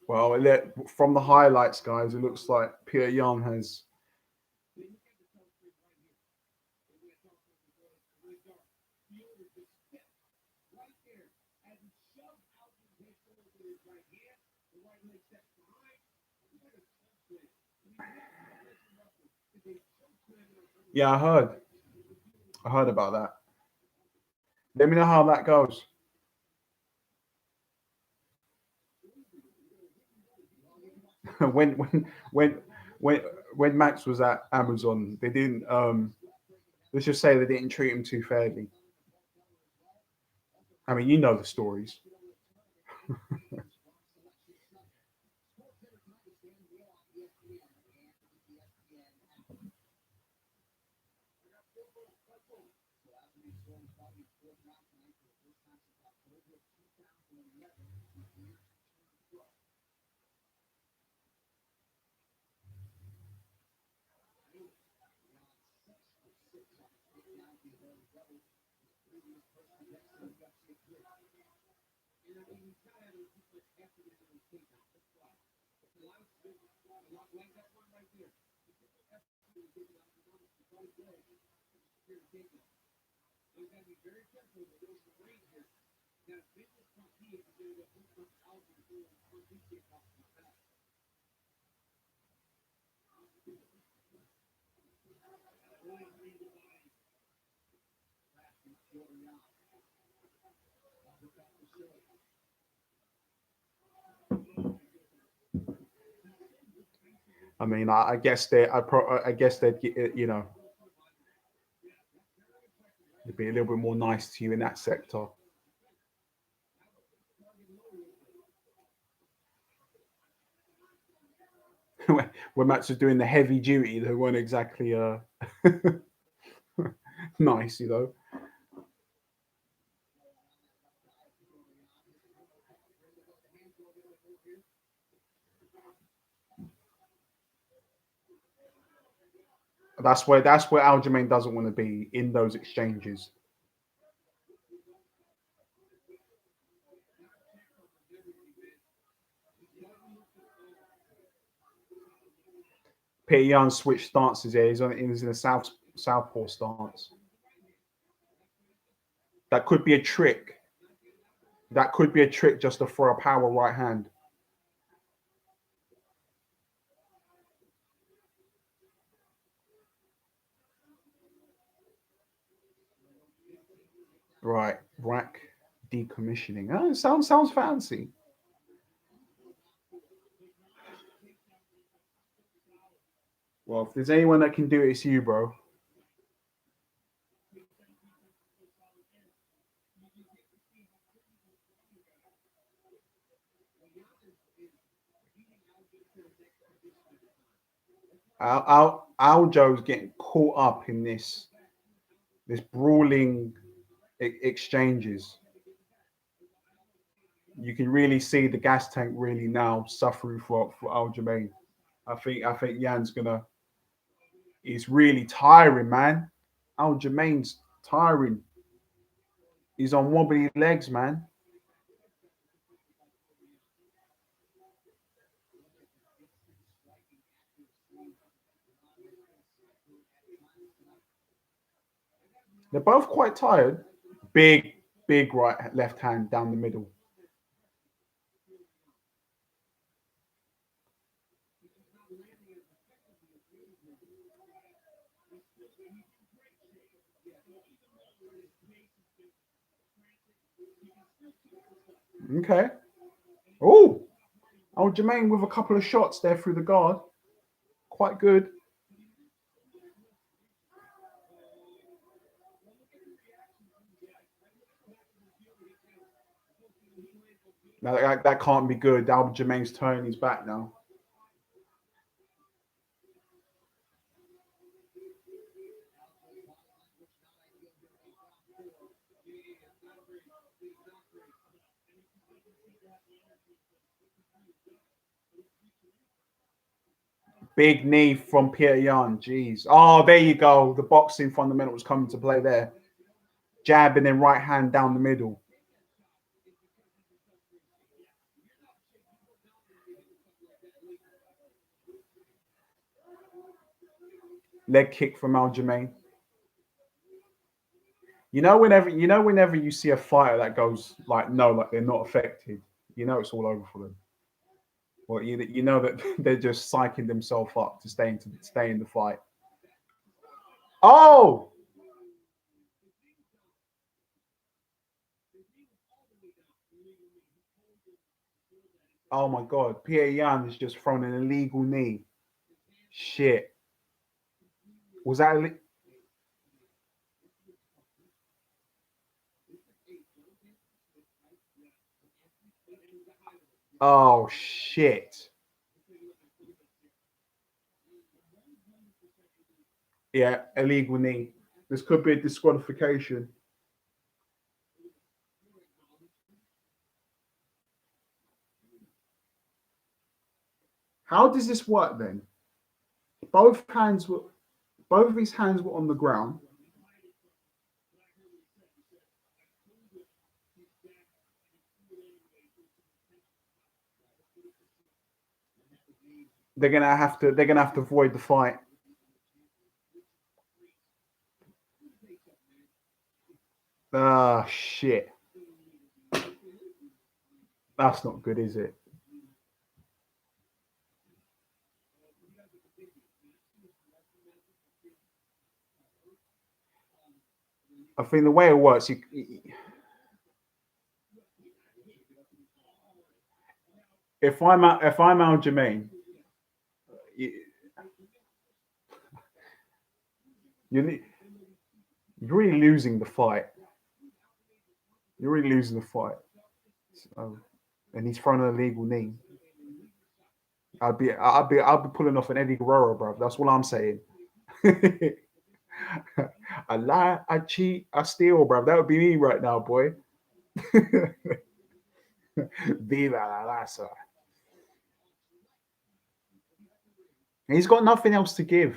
Well, from the highlights, guys, it looks like Peter Young has. Yeah, I heard about that. Let me know how that goes. when when Max was at Amazon, they didn't. Let's just say they didn't treat him too fairly. I mean, you know the stories. I mean, I guess I guess they'd you know, they'd be a little bit more nice to you in that sector. When Mats was doing the heavy duty, they weren't exactly nice, you know. That's where Aljamain doesn't want to be in those exchanges. Peter Yan switched stances here. He's in a southpaw stance. That could be a trick. That could be a trick just to throw a power right hand. Right, rack decommissioning. Oh, it sounds fancy. Well, if there's anyone that can do it, it's you, bro. Aljo's getting caught up in this brawling exchanges. You can really see the gas tank really now suffering for Aljamain. I think Yan's gonna. He's really tiring, man. Aljamain's tiring. He's on wobbly legs, man. They're both quite tired. Big, big right left hand down the middle. Okay. Oh, Aljamain with a couple of shots there through the guard. Quite good. Now that can't be good. Aljamain's turning his back now. Big knee from Peter Yan. Jeez. Oh, there you go. The boxing fundamentals coming to play there. Jab and then right hand down the middle. Leg kick from Aljamain. Whenever you see a fighter that goes like no, like they're not affected, you know it's all over for them. Well, you know that they're just psyching themselves up to stay in the fight. Oh, oh my God! Pierre Yan has just thrown an illegal knee. Shit, was that? Oh shit! Yeah, illegal knee. This could be a disqualification. How does this work then? Both hands were, both of his hands were on the ground. they're gonna have to void the fight. Ah, shit. That's not good, is it? I think the way it works, if I'm Aljamain, you're really losing the fight. You're really losing the fight. So, and he's thrown an illegal knee. I'd be pulling off an Eddie Guerrero, bro. That's what I'm saying. I lie, I cheat, I steal, bro. That would be me right now, boy. Viva la raza. He's got nothing else to give.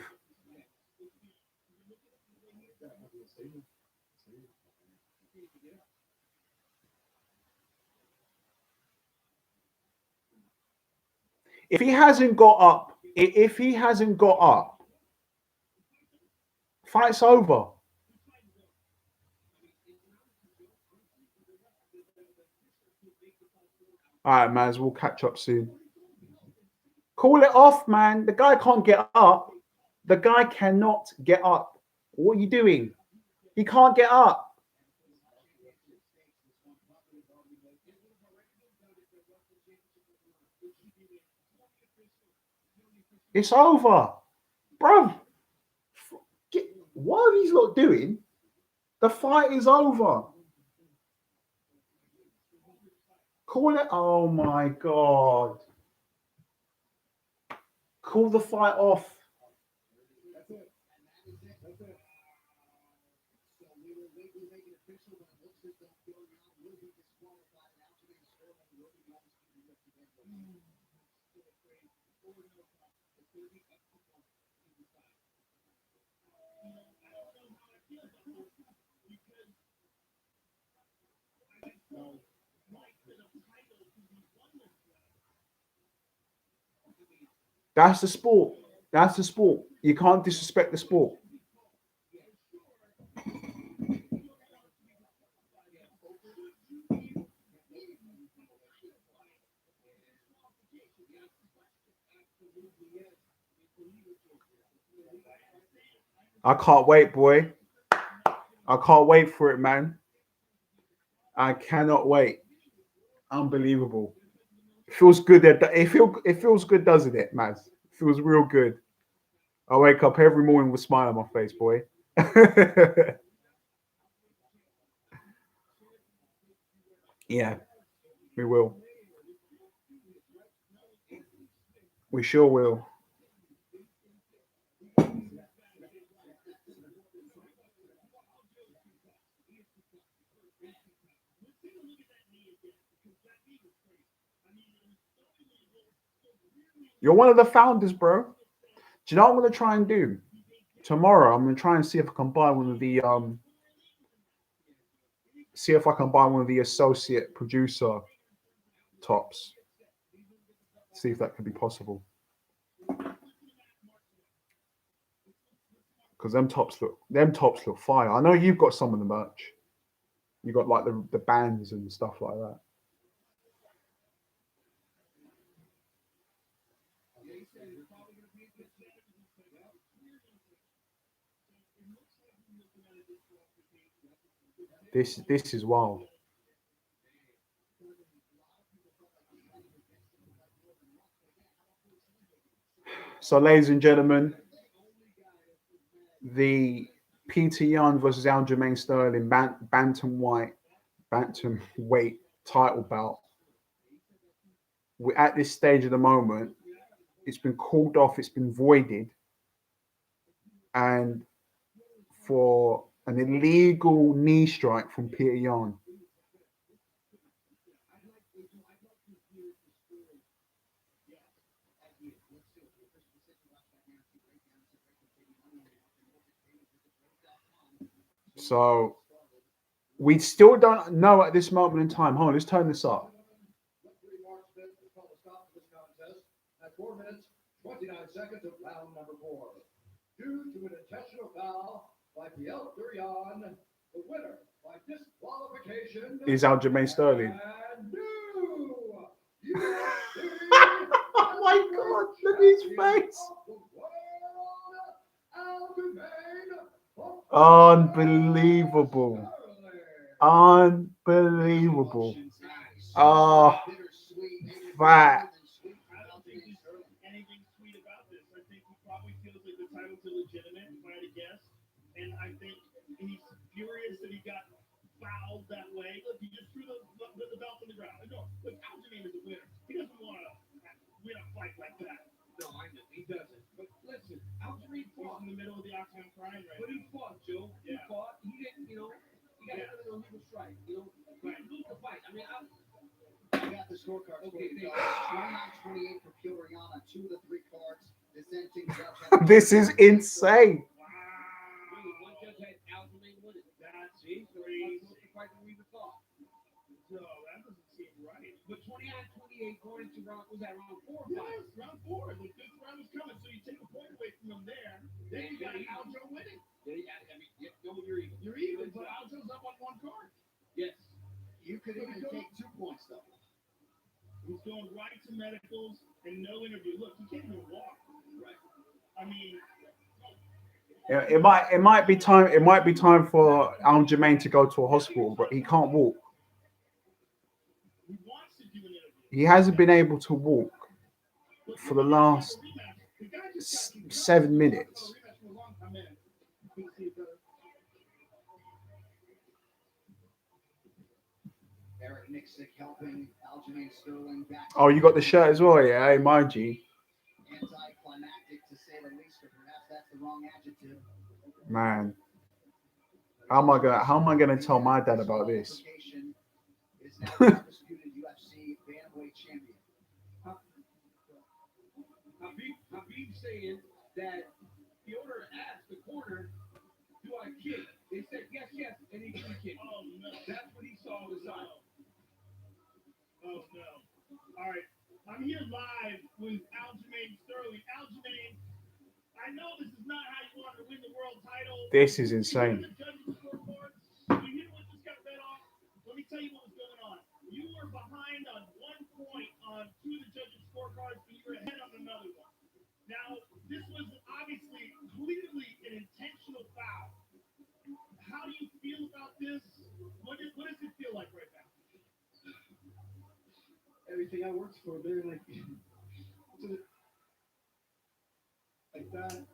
If he hasn't got up, fight's over. All right, man. We'll catch up soon. Call it off, man. The guy can't get up. The guy cannot get up. What are you doing? He can't get up. It's over, bro. What are these lot doing? The fight is over. Call it. Oh my god. Call the fight off. That's the sport. That's the sport. You can't disrespect the sport. I can't wait, boy. I can't wait for it, man. I cannot wait. Unbelievable. It feels good. It feels good, doesn't it, man? It feels real good. I wake up every morning with a smile on my face, boy. Yeah, we will. We sure will. You're one of the founders, bro. Do you know what I'm gonna try and do? Tomorrow I'm gonna try and see if I can buy one of the associate producer tops. See if that could be possible. Because them tops look fire. I know you've got some of the merch. You got like the bands and stuff like that. This is wild. So, ladies and gentlemen, the Peter Yan versus Aljamain Sterling bantamweight title bout. We're at this stage of the moment. It's been called off. It's been voided, and for an illegal knee strike from Peter Yan. So we still don't know at this moment in time. Hold on, let's turn this up.
at 4 minutes, 29 seconds of round number 4. Due to an intentional foul by Piel Durian, the winner by disqualification
Is Aljamain Sterling.
and new UFC
Oh my God, look at his face. Unbelievable. Unbelievable. Oh, that.
I don't think there's anything sweet about this. I think he probably feels like the title's illegitimate, if I had to guess. And I think he's furious that he got fouled that way. Look, he just threw the belt on the ground. No, look, Aljamain is a winner. He doesn't want to win a fight like that.
No, I know he doesn't. But listen, Aljamain fought.
He's in the middle of the octagon crying right
But
now.
he fought, Joe. He fought. He didn't, you know, he got another illegal strike. You know, he didn't lose the fight. I mean,
I got the scorecard.
Okay,
29-28 for Piotr on 2 of the 3 cards. Dissenting judge.
This is insane.
Wow.
one judge had Aljamain winning.
That's
See, so
crazy.
it's not the fight that we even thought.
No, that doesn't seem right.
But 29-28 going into round, was that round 4 or 5?
Yes, round 4. The fifth round is coming, so you take a point away from him there. Then you got Aljo winning.
I mean, you're even.
You're even, but Aljo's up on 1 card.
Yes.
You could even take 2 points, though.
He's going right to medicals and no interview. Look, he can't even walk.
Right.
I mean,
Yeah, it might be time for Aljamain to go to a hospital, but he can't walk.
he wants to do an interview.
He hasn't been able to walk
But
for the last
the guy just got
7 minutes.
rematch for a long time. Man, couldn't see it better.
Eric Nixick helping Aljamain Sterling back.
Oh, you got the shirt as well, yeah, emoji.
Anticlimactic, to say the least, or perhaps that's the wrong adjective.
Man, how am I gonna tell my dad about this?
Is now the undisputed UFC bantamweight champion.
Habib saying that Piotr asked the corner, do I kick? They said yes, yes, and he didn't kick.
Oh, no.
That's what he saw on the side.
Oh, no. All right. I'm here live with Aljamain Sterling. Aljamain, I know this is not how you wanted to win the world title.
This is insane.
You hear the judges' scorecards? You hear what just got read off? Let me tell you what was going on. You were behind on 1 point on 2 of the judges' scorecards, and you were ahead on another one. Now, this was obviously clearly an intentional foul. How do you feel about this? What does it feel like right now?
Everything I worked for, they're like that.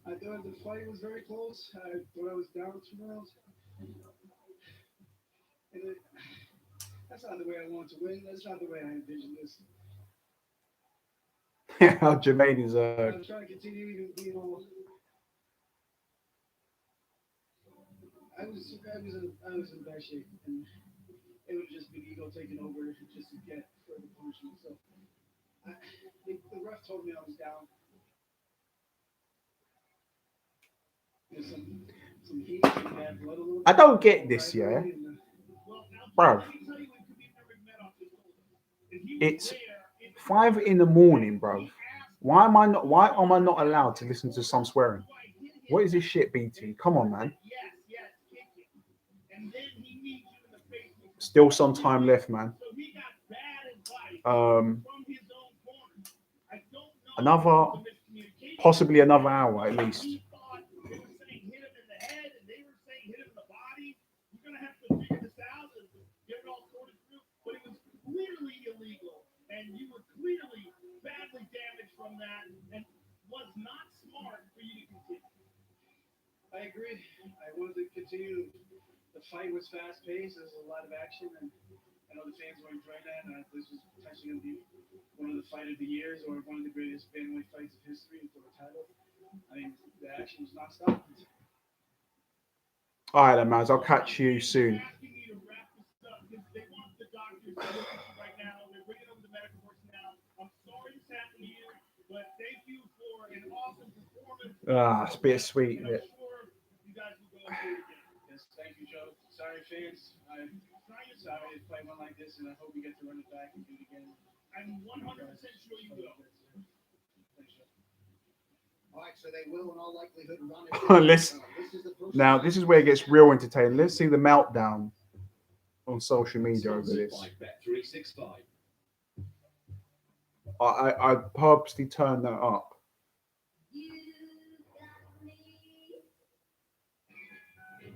I thought the fight was very close. I thought I was down 2 rounds. And that's not the way I want to win. That's not the way I envisioned this.
Aljamain is
I'm trying to continue, you know. I was in bad shape, and it would just be ego taking over just to get further punishment. So the ref told me I was down. There's some heat, some bad blood a little bit.
I don't get this, yeah. Bro, it's 5 in the morning, bro. Why am I not allowed to listen to some swearing? What is this shit, BT? Come on, man. Still some time left, man. Possibly another hour at least.
Clearly illegal, and you were clearly badly damaged from that, and was not smart for you to continue.
I agree. I wanted to continue. The fight was fast paced. There was a lot of action, and I know the fans were enjoying that. And this was potentially going to be one of the fight of the years, or one of the greatest bantamweight fights of history for the title. I mean, the action was not stopped.
All right, then, Maz. I'll catch you soon.
Asking me to wrap this up because they want the doctors to look at you right now. They're bringing over the medical personnel. I'm sorry this happened to you, but thank you for an awesome performance.
It's bittersweet,
And
isn't
I'm
it?
sure you guys will go and do it again.
Yes, thank you, Joe. Sorry, fans. I'm sorry a fight went like this, and I hope we get to run it back and do it again.
I I'm 100% sure you will.
All right, so they will in all likelihood run it.
Let's-
This is the first
Now, this is where it gets real entertaining. Let's see the meltdown on social media over this.
Bet365.
I purposely turned that up.
You got me.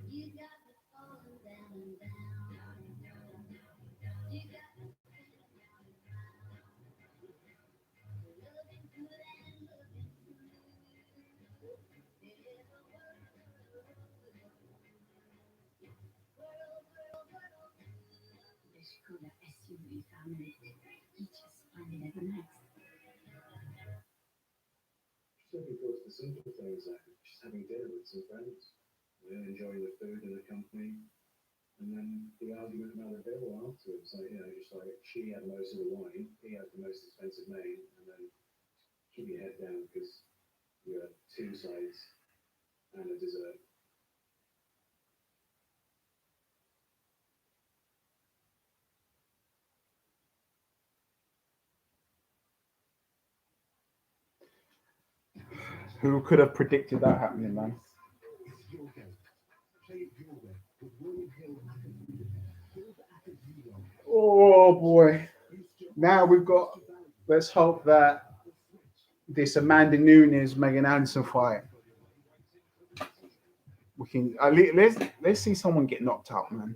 You got me falling down and down. You got me down and down. Loving good and loving true. There's a world. This could have SUV family. He just find it ever nice.
Looking forward to the simple things like just having dinner with some friends, enjoying the food and the company, and then the argument about the bill afterwards. Like, just like she had most of the wine, he had the most expensive main, and then keep your head down because you had two sides and a dessert.
Who could have predicted that happening, man? Oh boy. Now we've got, let's hope that this Amanda Nunes Megan Anderson fight, we can let's see someone get knocked out, man.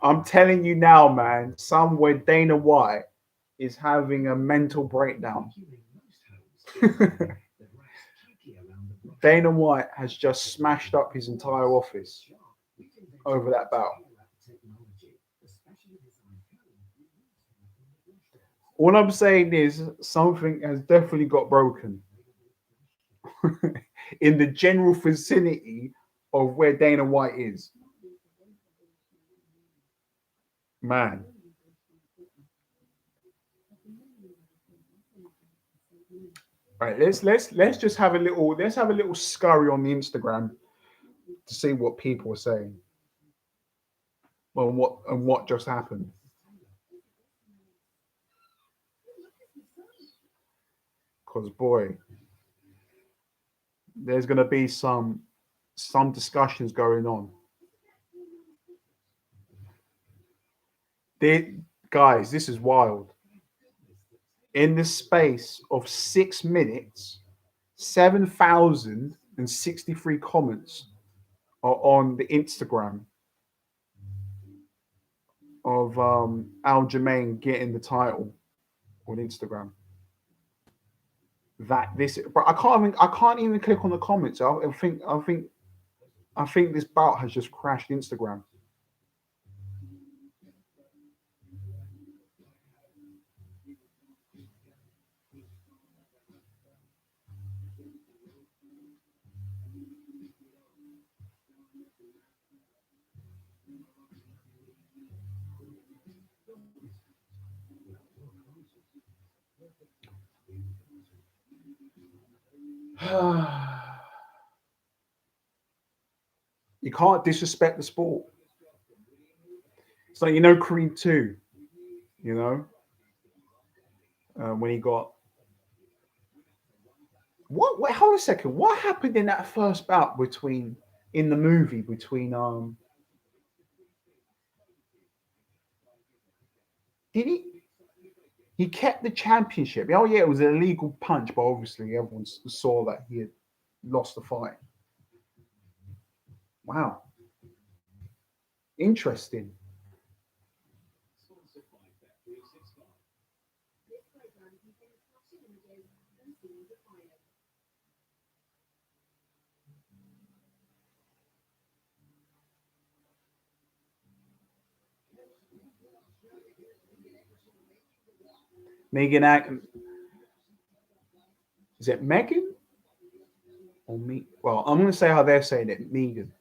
I'm telling you now, man, somewhere Dana White is having a mental breakdown. Dana White has just smashed up his entire office over that bout. All I'm saying is something has definitely got broken in the general vicinity of where Dana White is. Man. Right, let's just have a little scurry on the Instagram to see what people are saying. Well, what just happened. Because boy, there's gonna be some discussions going on. Guys, this is wild. In the space of 6 minutes, 7,063 comments are on the Instagram of Aljamain getting the title on Instagram. But I can't even click on the comments. I think this bout has just crashed Instagram. You can't disrespect the sport. It's like, Creed 2, when he got... What? Wait, hold a second. What happened in that first bout in the movie between... Did he kept the championship? Oh yeah, it was an illegal punch, but obviously everyone saw that he had lost the fight. Wow. Interesting.
This program contains flashing images and scenes of violence.
Megan, is it Megan or me? Well, I'm going to say how they're saying it, Megan.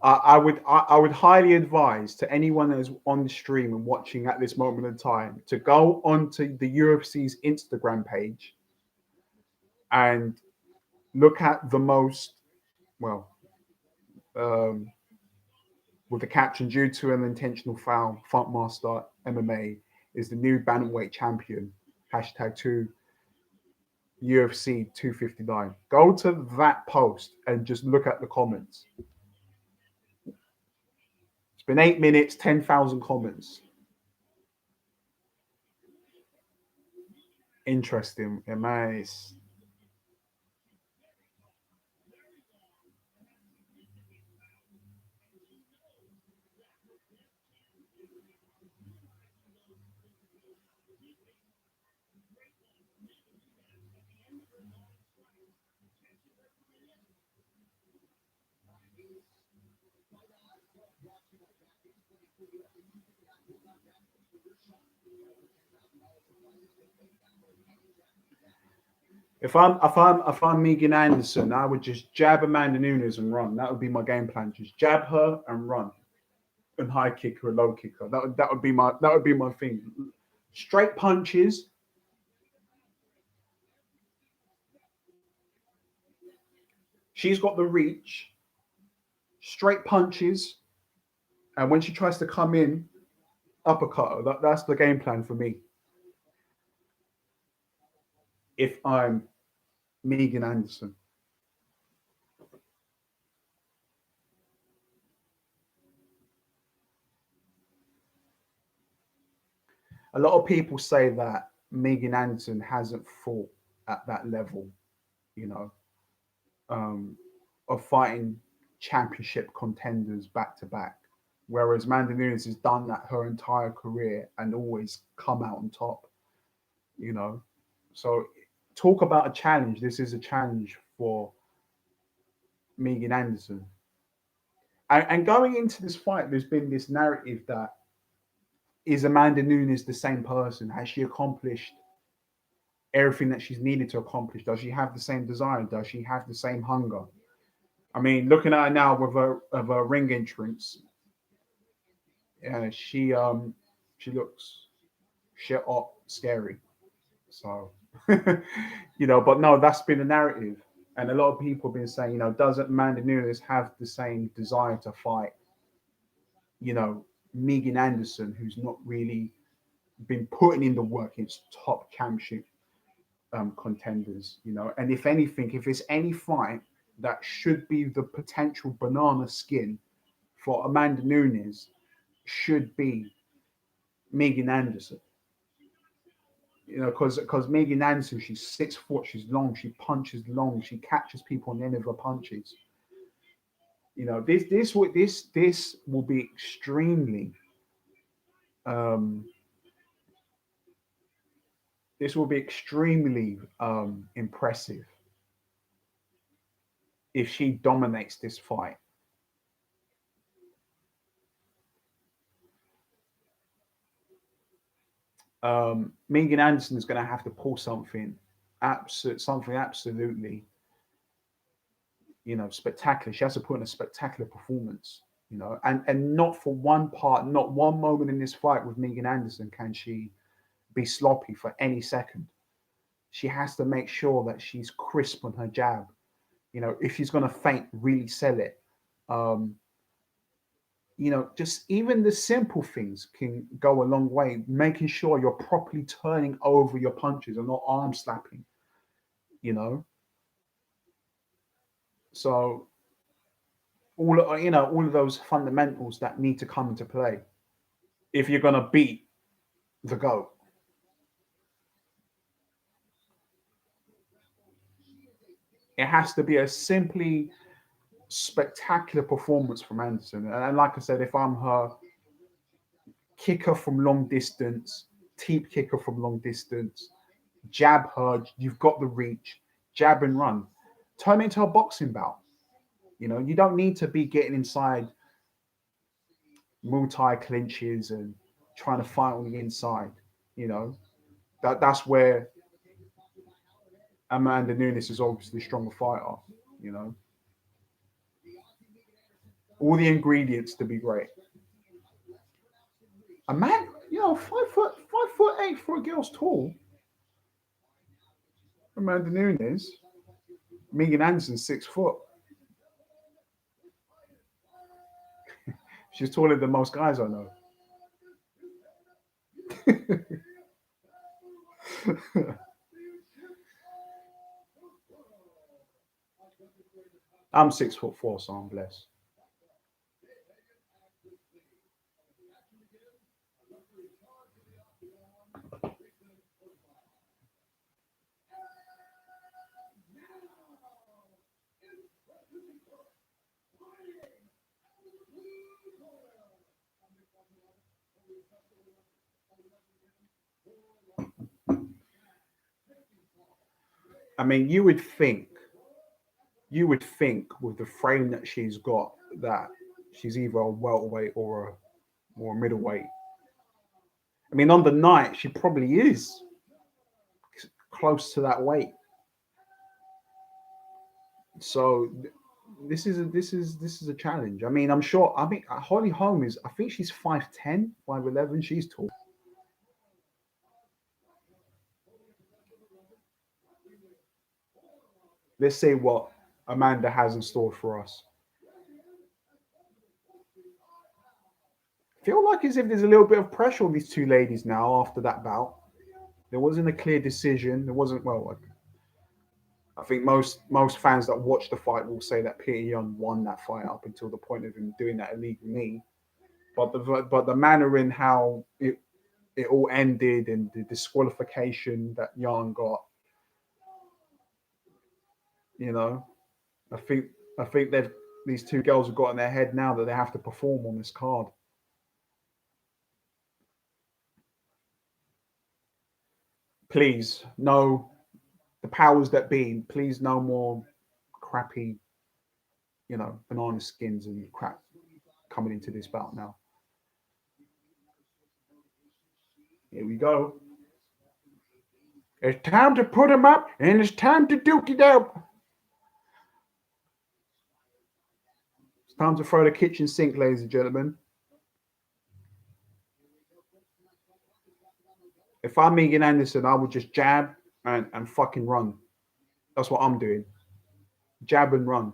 I would highly advise to anyone that's on the stream and watching at this moment in time to go onto the UFC's Instagram page and look at the most, well, um, with the caption due to an intentional foul, Funkmaster MMA is the new bantamweight champion. Hashtag 2 UFC 259. Go to that post and just look at the comments. It's been 8 minutes, 10,000 comments. Interesting. Yeah, man, if I'm Megan Anderson, I would just jab Amanda Nunes and run. That would be my game plan. Just jab her and run, and high kick her, low kick her. That would be my thing. Straight punches. She's got the reach. Straight punches, and when she tries to come in, uppercut her. That's the game plan for me. If I'm Megan Anderson. A lot of people say that Megan Anderson hasn't fought at that level, you know, um, of fighting championship contenders back to back. Whereas Amanda Nunes has done that her entire career and always come out on top, you know. So talk about a challenge. This is a challenge for Megan Anderson. And going into this fight, there's been this narrative that is Amanda Nunes the same person? Has she accomplished everything that she's needed to accomplish? Does she have the same desire? Does she have the same hunger? I mean, looking at her now with her ring entrance, yeah, she looks shit up scary. So but no, that's been a narrative. And a lot of people have been saying, doesn't Amanda Nunes have the same desire to fight, Megan Anderson, who's not really been putting in the work in top championship contenders, and if anything, if it's any fight that should be the potential banana skin for Amanda Nunes, should be Megan Anderson. Because Megan Anderson, she's 6 foot, she's long, she punches long, she catches people on the end of her punches. This will be extremely um, impressive if she dominates this fight. Megan Anderson is going to have to pull something absolutely, spectacular. She has to put in a spectacular performance, and not for one part, not one moment in this fight with Megan Anderson can she be sloppy for any second. She has to make sure that she's crisp on her jab. If she's going to feint, really sell it. Just even the simple things can go a long way. Making sure you're properly turning over your punches and not arm slapping. So all of those fundamentals that need to come into play if you're going to beat the GOAT. It has to be a simply spectacular performance from Anderson. And like I said, if I'm her, kicker from long distance, teep kicker from long distance, jab her, you've got the reach, jab and run. Turn it into a boxing bout. You don't need to be getting inside multi clinches and trying to fight on the inside. You know, that's where Amanda Nunes is obviously a stronger fighter. You know, all the ingredients to be great. A man, you know, 5'8" for a girl's tall. Amanda Nunes, Megan Anderson 6 foot. She's taller than most guys I know. I'm 6'4", so I'm blessed. I mean, you would think with the frame that she's got that she's either a welterweight or a middleweight. I mean, on the night she probably is close to that weight. So this is a challenge. I mean, I'm sure. I mean, Holly Holm is. I think she's 5'10", 5'11". She's tall. Let's see what Amanda has in store for us. Feel like as if there's a little bit of pressure on these two ladies now after that bout. There wasn't a clear decision. There wasn't I think most fans that watch the fight will say that Peter Young won that fight up until the point of him doing that illegal knee. But the manner in how it all ended and the disqualification that Young got, you know, I think these two girls have got in their head now that they have to perform on this card. Please, no, the powers that be, please no more crappy, you know, banana skins and crap coming into this bout now. Here we go. It's time to put them up and it's time to duke it out. It's time to throw the kitchen sink, ladies and gentlemen. If I'm Megan Anderson, I would just jab and fucking run. That's what I'm doing. Jab and run.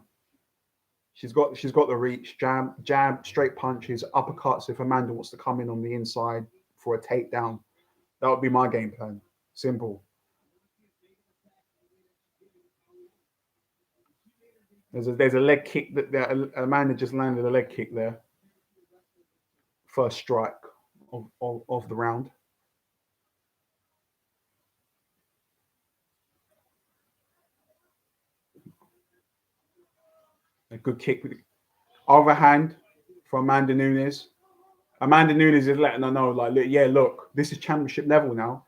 She's got the reach. Jab, straight punches, uppercuts. If Amanda wants to come in on the inside for a takedown, that would be my game plan. Simple. There's a leg kick that Amanda just landed a leg kick there. First strike of the round. A good kick with the other hand for Amanda Nunes. Amanda Nunes is letting her know, like, yeah, look, this is championship level now.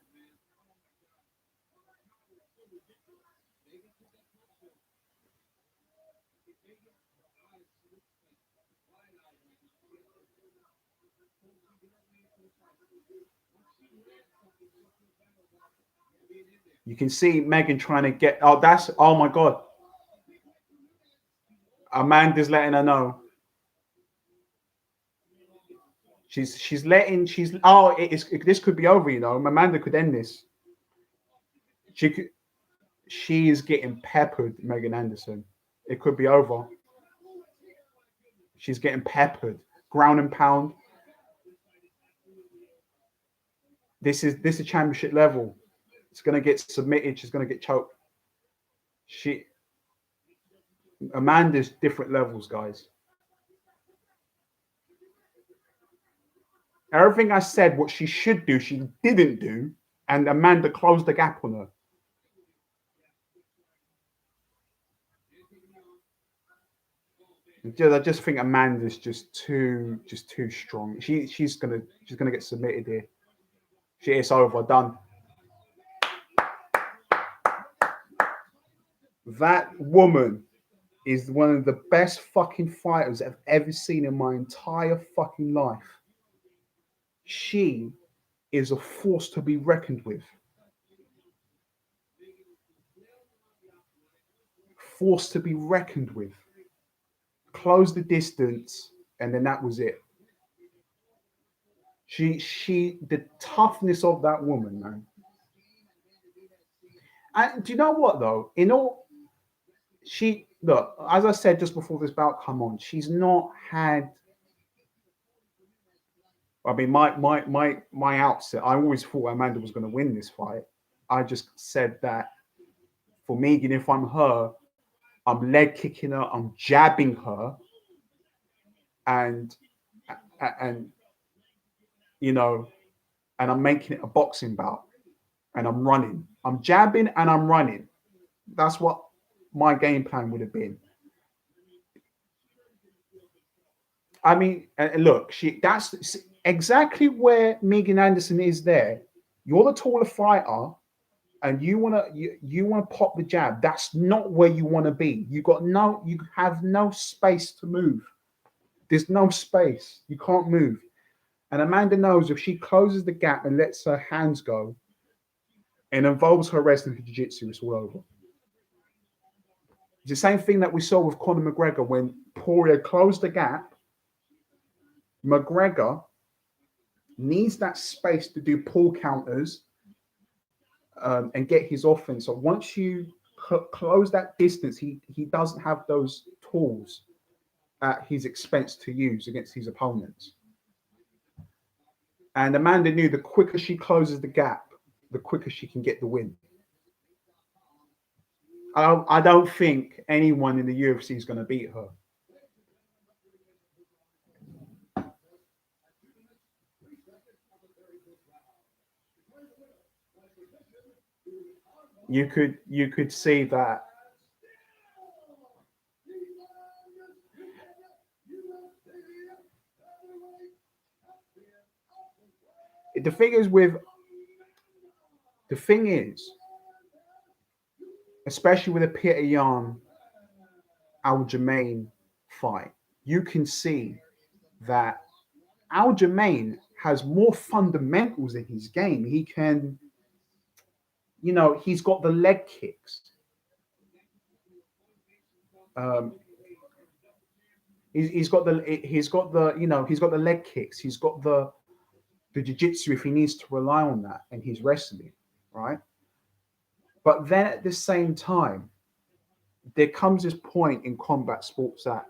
You can see Megan trying to get. Oh my God. Amanda's letting her know. This could be over, you know. Amanda could end this. She is getting peppered, Megan Anderson. It could be over. She's getting peppered. Ground and pound. This is championship level. It's gonna get submitted. She's gonna get choked. Amanda's different levels, guys. Everything I said, what she should do, she didn't do, and Amanda closed the gap on her. I just think Amanda's just too strong. She's gonna get submitted here. It's over, done. That woman is one of the best fucking fighters I've ever seen in my entire fucking life. She is a force to be reckoned with. Force to be reckoned with. Close the distance, and then that was it. The toughness of that woman, man. And do you know what though? Look, as I said just before this bout come on, she's not had. I mean, my outset, I always thought Amanda was going to win this fight. I just said that for Megan, if I'm her, I'm leg kicking her, I'm jabbing her, and you know, and I'm making it a boxing bout, and I'm running. I'm jabbing and I'm running. That's what my game plan would have been. I mean, look, that's exactly where Megan Anderson is there. You're the taller fighter, and you wanna pop the jab. That's not where you want to be. You have no space to move. There's no space. You can't move. And Amanda knows if she closes the gap and lets her hands go and involves her wrestling and jiu-jitsu, it's all over. It's the same thing that we saw with Conor McGregor when Poirier closed the gap. McGregor needs that space to do pull counters and get his offense. So once you close that distance, he doesn't have those tools at his expense to use against his opponents. And Amanda knew the quicker she closes the gap, the quicker she can get the win. I don't think anyone in the UFC is going to beat her. You could see that. The thing is, especially with a Peter Yan Aljamain fight, you can see that Aljamain has more fundamentals in his game. He can, he's got the leg kicks. He's got the leg kicks. He's got the jiu-jitsu if he needs to rely on that, and he's wrestling, right? But then at the same time, there comes this point in combat sports that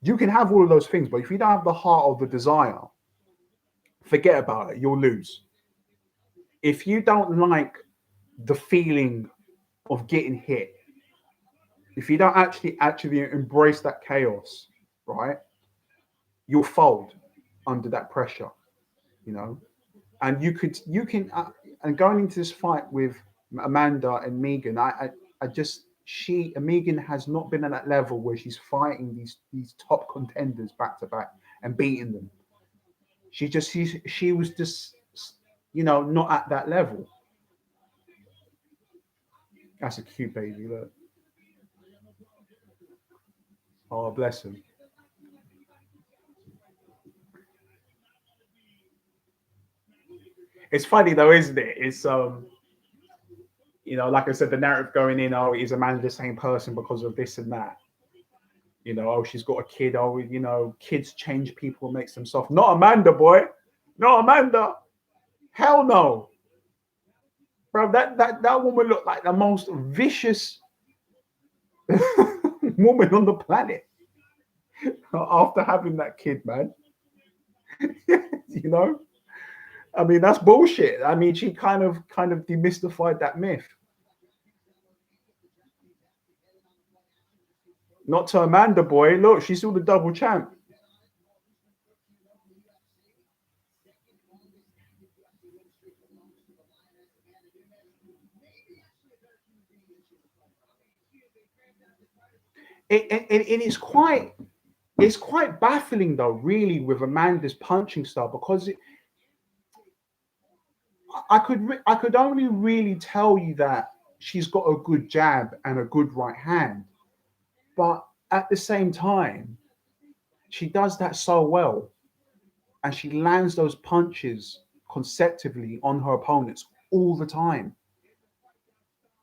you can have all of those things, but if you don't have the heart or the desire, forget about it. You'll lose. If you don't like the feeling of getting hit, if you don't actually embrace that chaos, right, you'll fold under that pressure, And and going into this fight with Amanda and Megan, Megan has not been at that level where she's fighting these top contenders back to back and beating them. She was just not at that level. That's a cute baby, look. Oh, bless him. It's funny though, isn't it? It's like I said, the narrative going in, oh, is Amanda the same person because of this and that? Oh, she's got a kid. Oh, kids change people and makes them soft. Not Amanda, boy. Not Amanda. Hell no. Bro, that woman looked like the most vicious woman on the planet after having that kid, man. I mean, that's bullshit. I mean, she kind of demystified that myth. Not to Amanda, boy. Look, she's still the double champ. It's quite baffling though, really, with Amanda's punching style, because I could only really tell you that she's got a good jab and a good right hand, but at the same time, she does that so well, and she lands those punches consecutively on her opponents all the time.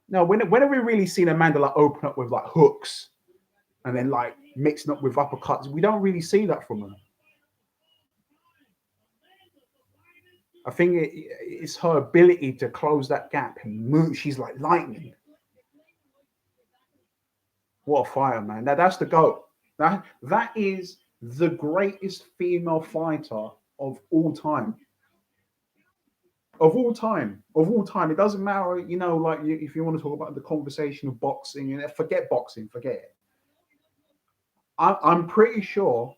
Now, when have we really seen Amanda like open up with like hooks and then like mixing up with uppercuts? We don't really see that from her. I think it's her ability to close that gap and move. She's like lightning. What a fighter, man! That's the GOAT. That is the greatest female fighter of all time. Of all time, of all time. It doesn't matter, like if you want to talk about the conversation of boxing, forget boxing, forget it. I'm pretty sure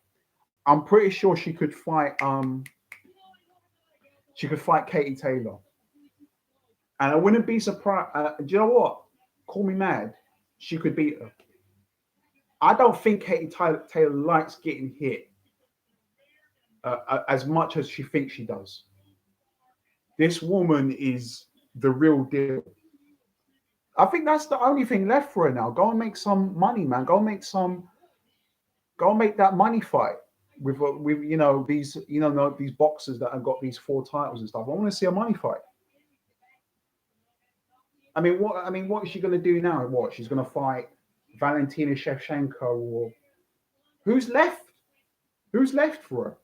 she could fight. She could fight Katie Taylor, and I wouldn't be surprised. Do you know what? Call me mad. She could beat her. I don't think Katie Taylor likes getting hit as much as she thinks she does. This woman is the real deal. I think that's the only thing left for her now. Go and make some money, man. Go and make that money fight with these boxers that have got these 4 titles and stuff. I want to see a money fight. I mean, what is she going to do now? What, she's going to fight Valentina Shevchenko, or who's left? Who's left for her?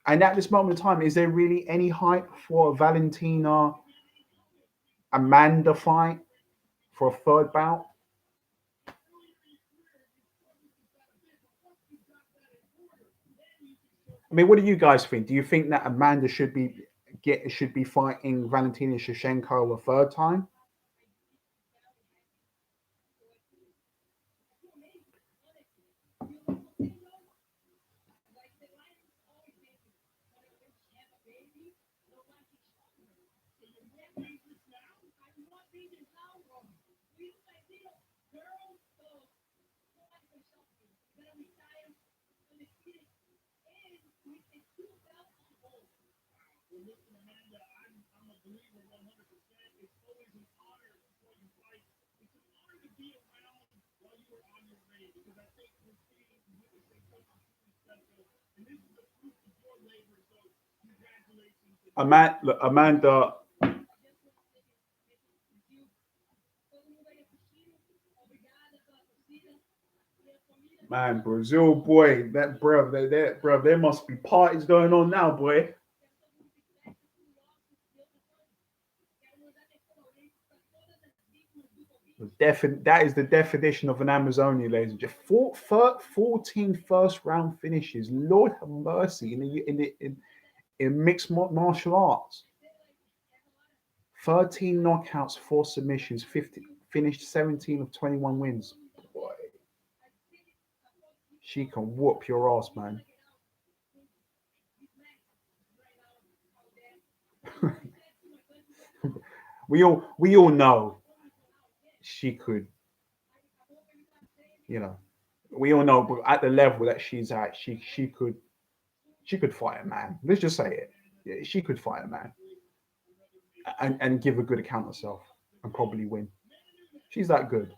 And at this moment in time, is there really any hype for a Valentina Amanda fight for a third bout? I mean, what do you guys think? Do you think that Amanda should be fighting Valentina Shevchenko a third time?
Listen, Amanda, I'm a believer 100%. It's always an honor before you fight. It's an honor to be around while you were on your way, because I think we're seeing you witnessing something truly special. And this is the fruit of your labor. So congratulations.
Amanda. Man, Brazil boy, that bro, there must be parties going on now, boy. That is the definition of an Amazonian, ladies and gentlemen. 14 first round finishes. Lord have mercy in mixed martial arts. 13 knockouts, 4 submissions, finished 17 of 21 wins. Boy, she can whoop your ass, man. we all know she could, we all know, but at the level that she's at, she could fight a man. Let's just say it. Yeah, she could fight a man and give a good account of herself and probably win. She's that good.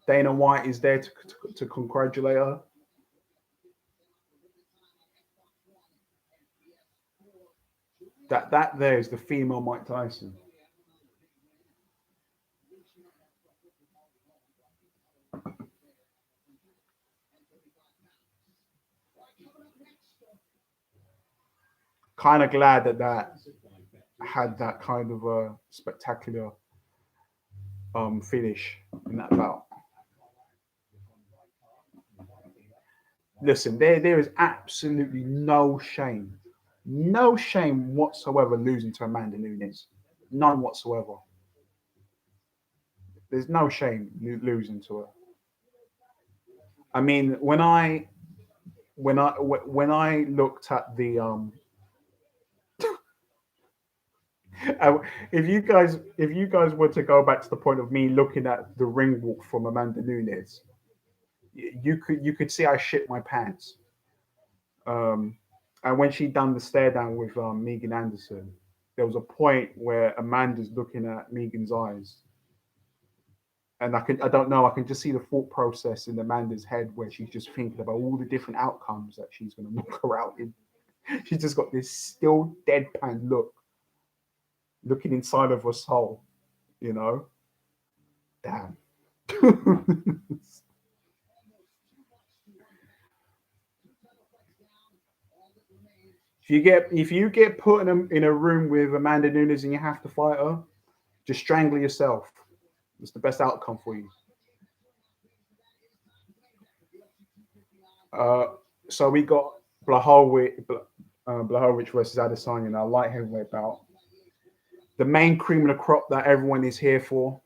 Dana White is there to congratulate her. That there is the female Mike Tyson. Kind of glad that had that kind of a spectacular finish in that bout. Listen, there is absolutely no shame whatsoever losing to Amanda Nunes. None whatsoever. There's no shame losing to her. I mean, when I looked at the if you guys were to go back to the point of me looking at the ring walk from Amanda Nunes, you could see I shit my pants. And when she done the stare down with Megan Anderson, there was a point where Amanda's looking at Megan's eyes, and I don't know, I can just see the thought process in Amanda's head where she's just thinking about all the different outcomes that she's going to knock her out in. She's just got this still deadpan look, looking inside of her soul, you know. Damn. If you get put in a room with Amanda Nunes and you have to fight her, just strangle yourself. It's the best outcome for you. Uh, so we got Blachowicz versus Adesanya in our light heavyweight bout. The main cream of the crop that everyone is here for.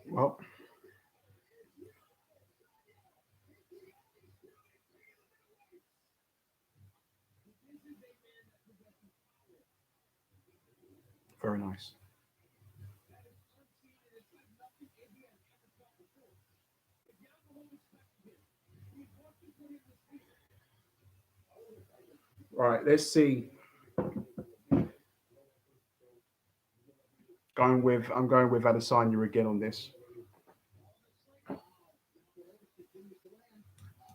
Well, very nice. All right, let's see. I'm going with Adesanya again on this.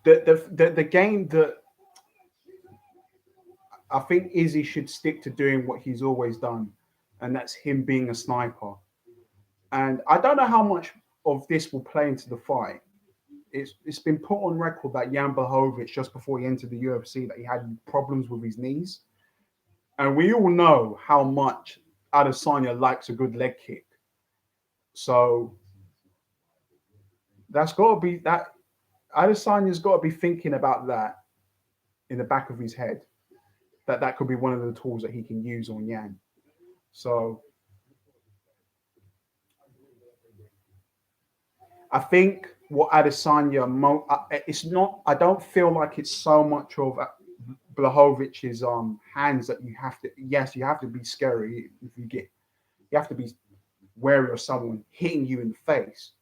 The game that I think Izzy should stick to doing what he's always done, and that's him being a sniper. And I don't know how much of this will play into the fight. It's been put on record that Jan Blachowicz, just before he entered the UFC, that he had problems with his knees, and we all know how much Adesanya likes a good leg kick. So that's got to be that. Adesanya's got to be thinking about that in the back of his head. That could be one of the tools that he can use on Yan. So I think what Adesanya, it's not. I don't feel like it's so much of Blachowicz's hands that you have to. Yes, you have to be scary if you get. You have to be wary of someone hitting you in the face.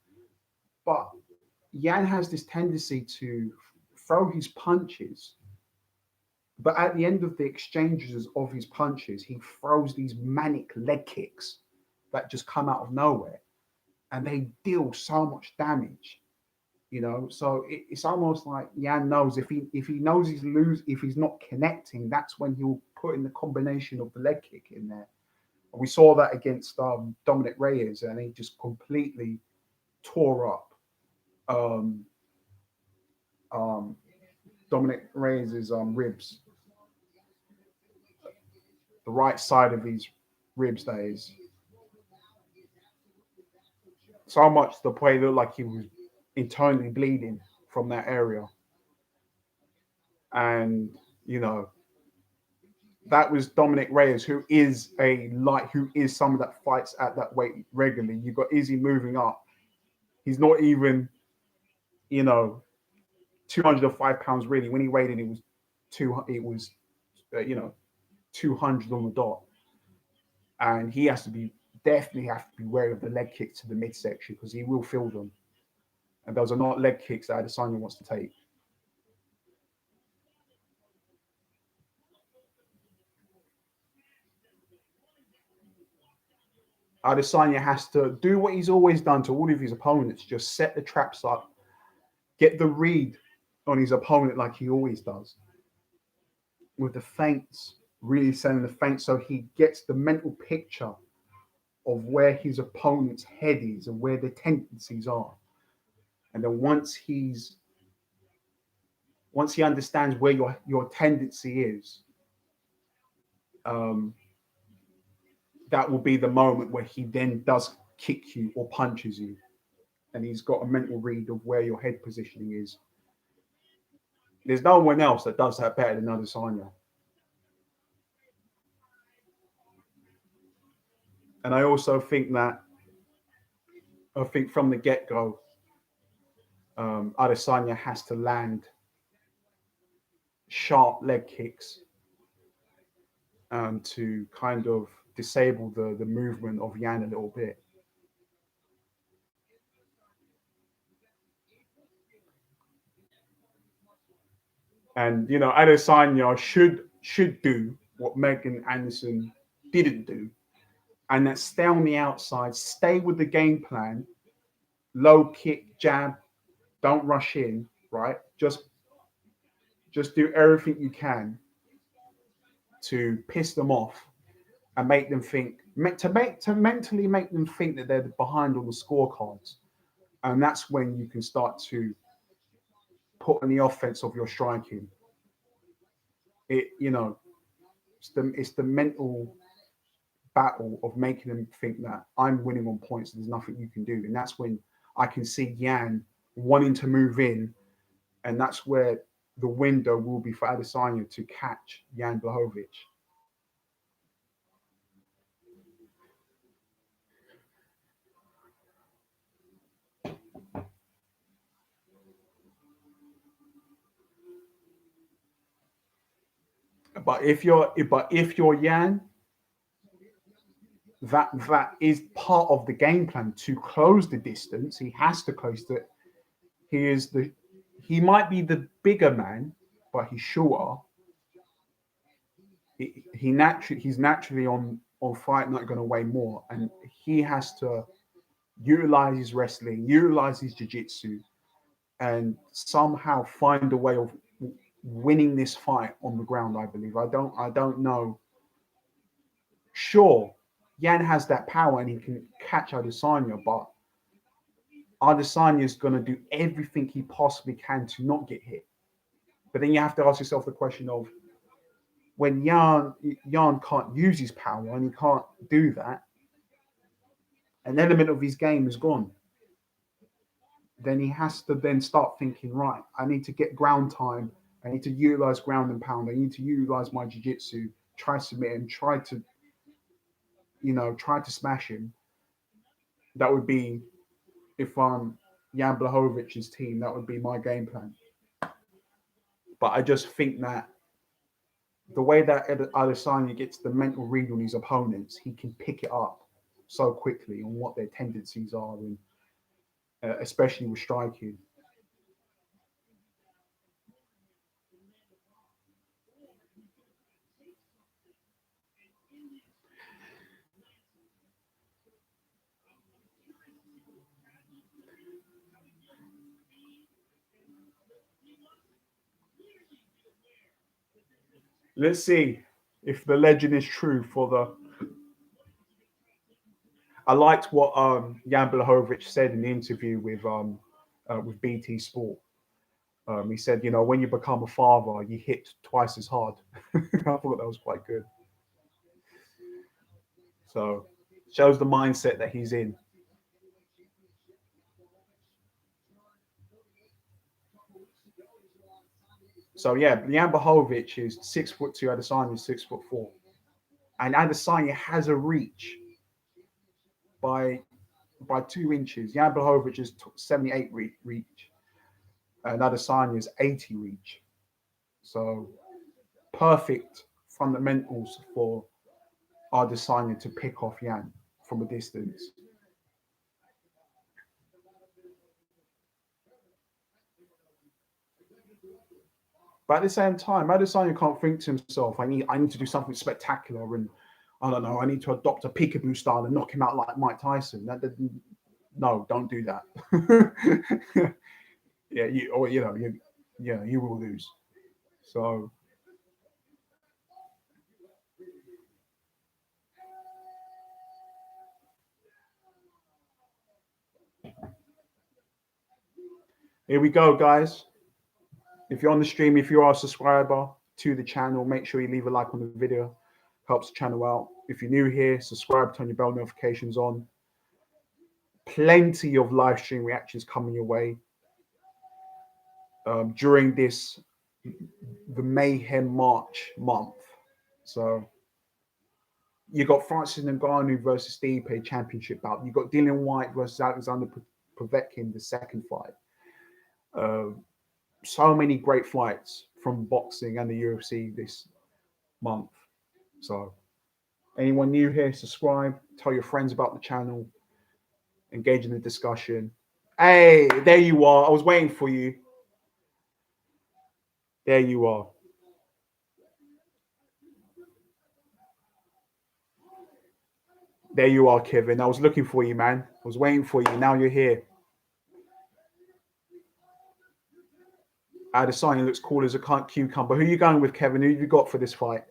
But Yan has this tendency to throw his punches, but at the end of the exchanges of his punches, he throws these manic leg kicks that just come out of nowhere, and they deal so much damage. So it's almost like Yan knows if he knows if he's not connecting, that's when he'll put in the combination of the leg kick in there. And we saw that against Dominic Reyes, and he just completely tore up um, um, Dominic Reyes's ribs, the right side of his ribs. That is so much the way it looked like he was internally bleeding from that area. And, That was Dominic Reyes, who is someone that fights at that weight regularly. You've got Izzy moving up. He's not even, 205 pounds really. When he weighed in, it was 200 on the dot, and he has to be definitely have to be wary of the leg kicks to the midsection because he will feel them, and those are not leg kicks that Adesanya wants to take. Adesanya has to do what he's always done to all of his opponents: just set the traps up, get the read on his opponent like he always does, with the feints, really selling the feints so he gets the mental picture of where his opponent's head is and where the tendencies are. And then once he understands where your tendency is, that will be the moment where he then does kick you or punches you, and he's got a mental read of where your head positioning is. There's no one else that does that better than Adesanya. And I also think from the get-go, Adesanya has to land sharp leg kicks to kind of disable the movement of Yan a little bit. And Adesanya should do what Megan Anderson didn't do, and that's stay on the outside, stay with the game plan, low kick, jab, don't rush in, right? Just do everything you can to piss them off and make them think to mentally make them think that they're behind on the scorecards, and that's when you can start to put on the offense of your striking. It's the mental battle of making them think that I'm winning on points. There's nothing you can do, and that's when I can see Yan wanting to move in, and that's where the window will be for Adesanya to catch Jan Blachowicz. But if you're Yan, that is part of the game plan to close the distance. He has to close it. He might be the bigger man, but he's shorter. He's naturally on Fight Night going to weigh more, and he has to utilize his wrestling, utilize his jiu-jitsu, and somehow find a way of winning this fight on the ground. I believe. I don't know. Sure, Yan has that power and he can catch Adesanya, but Adesanya is going to do everything he possibly can to not get hit. But then you have to ask yourself the question of, when Yan can't use his power and he can't do that, an element of his game is gone. Then he has to then start thinking, right, I need to get ground time. I need to utilize ground and pound. I need to utilize my jiu-jitsu, try to submit him, try to smash him. That would be, if I'm Jan Blachowicz's team, that would be my game plan. But I just think that the way that Adesanya gets the mental read on his opponents, he can pick it up so quickly on what their tendencies are, and especially with striking. Let's see if the legend is true for the. I liked what Jan Blachowicz said in the interview with BT Sport. He said, when you become a father, you hit twice as hard. I thought that was quite good. So shows the mindset that he's in. So yeah, Jan Blachowicz is 6'2", Adesanya is 6'4", and Adesanya has a reach by 2 inches. Jan Blachowicz is 78 reach, and Adesanya is 80 reach. So perfect fundamentals for Adesanya to pick off Jan from a distance. But at the same time, Adesanya can't think to himself, I need to do something spectacular, and I don't know, I need to adopt a peekaboo style and knock him out like Mike Tyson. No, don't do that. Yeah, you will lose. So here we go, guys. If you're on the stream, if you are a subscriber to the channel, make sure you leave a like on the video. Helps the channel out. If you're new here, subscribe, turn your bell notifications on. Plenty of live stream reactions coming your way during the Mayhem March month. So you got Francis Ngannou versus Stipe championship bout. You got Dillian White versus Alexander Povetkin, the second fight. So many great fights from boxing and the UFC this month. So anyone new here, subscribe, tell your friends about the channel, engage in the discussion. Hey, there you are. I was waiting for you. There you are. There you are, Kevin. I was looking for you, man. I was waiting for you. Now you're here. Adesanya looks cool as a cucumber. Who are you going with, Kevin? Who have you got for this fight?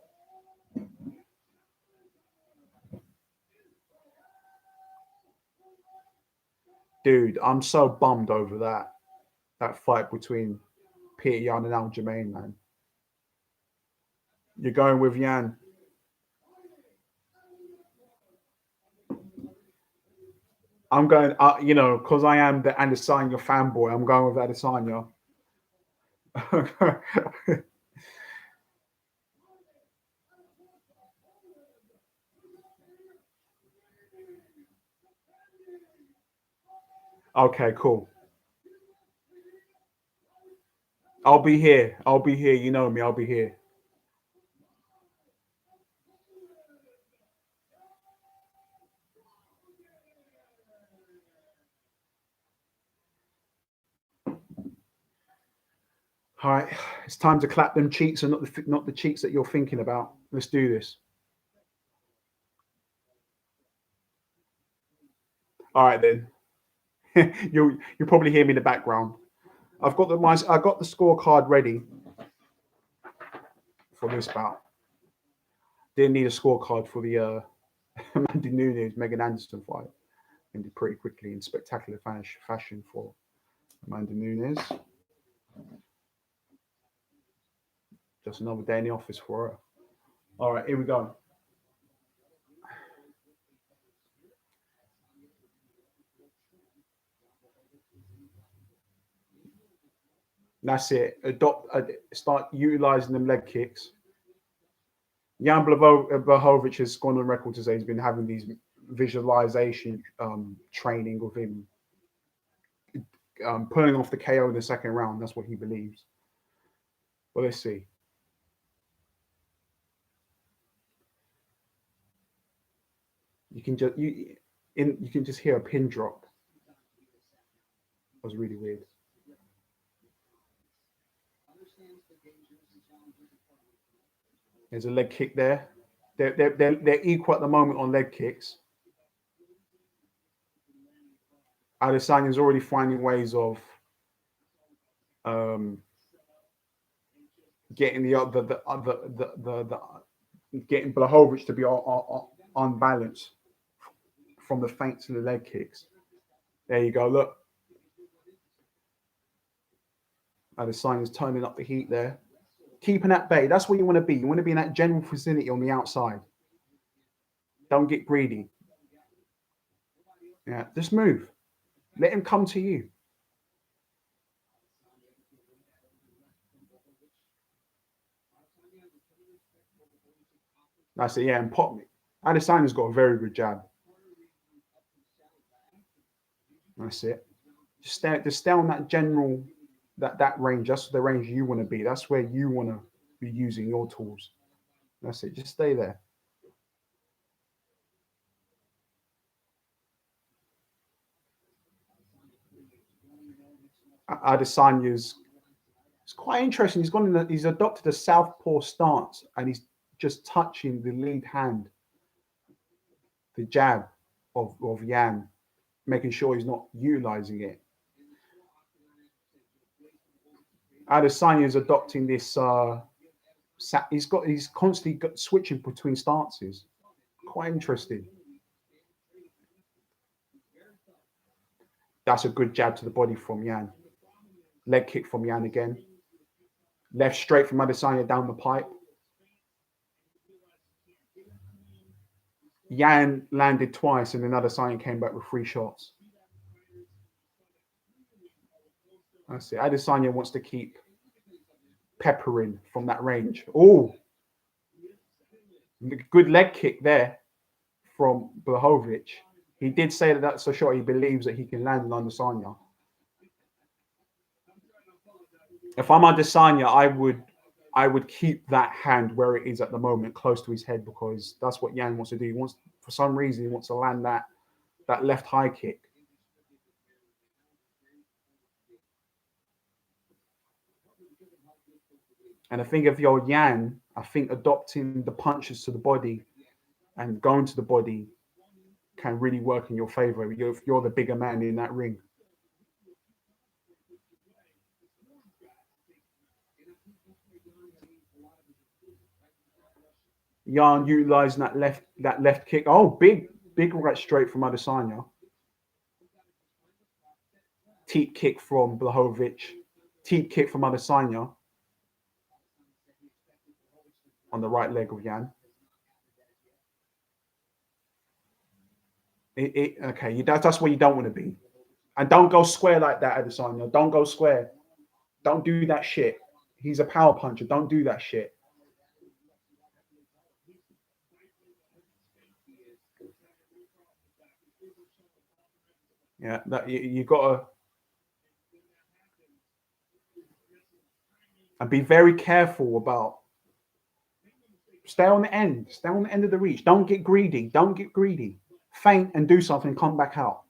Dude, I'm so bummed over that fight between Peter Yan and Aljamain, man. You're going with Yan. I'm going, because I am the Adesanya fanboy, I'm going with Adesanya. Okay, cool. I'll be here. You know me. I'll be here. All right, it's time to clap them cheeks and not the cheeks that you're thinking about. Let's do this. All right then. you'll probably hear me in the background. I got the scorecard ready for this bout. Didn't need a scorecard for the Amanda Nunes Megan Anderson fight. Ended pretty quickly in spectacular fashion for Amanda Nunes. Just another day in the office for her. All right, here we go. That's it. Start utilizing them leg kicks. Jan Blachowicz has gone on record to say he's been having these visualization training of him pulling off the KO in the second round. That's what he believes. Well, let's see. You can just hear a pin drop. That was really weird. There's a leg kick there. They're equal at the moment on leg kicks. Adesanya's already finding ways of getting getting Blachowicz to be unbalanced from the feints to the leg kicks. There you go. Look, Adesanya's turning up the heat there. Keeping at bay. That's what you want to be. You want to be in that general vicinity on the outside. Don't get greedy. Yeah, just move. Let him come to you. That's it. Yeah, and Adesanya's got a very good jab. That's it. Just stay on that general, that range. That's the range you want to be. That's where you want to be using your tools. That's it. Just stay there. Adesanya's, it's quite interesting. He's adopted a southpaw stance, and he's just touching the lead hand, the jab of Yan, making sure he's not utilizing it. Adesanya is adopting this. He's constantly switching between stances. Quite interesting. That's a good jab to the body from Yan. Leg kick from Yan again. Left straight from Adesanya down the pipe. Yan landed twice, and then Adesanya came back with 3 shots. That's it. Adesanya wants to keep peppering from that range. Oh, good leg kick there from Blachowicz. He did say that that's a shot he believes that he can land on Adesanya. If I'm Adesanya, I would keep that hand where it is at the moment, close to his head, because that's what Yan wants to do. He wants, for some reason, he wants to land that left high kick. And I think if you're Yan, I think adopting the punches to the body and going to the body can really work in your favor if you're the bigger man in that ring. Yan utilizing that left kick. Oh, big right straight from Adesanya. Teep kick from Blachowicz. Teep kick from Adesanya on the right leg of Yan. Okay, that's where you don't want to be. And don't go square like that, Adesanya. Don't go square. Don't do that shit. He's a power puncher. Don't do that shit. Yeah, that you gotta and be very careful about. Stay on the end. Stay on the end of the reach. Don't get greedy. Don't get greedy. Feint and do something. Come back out.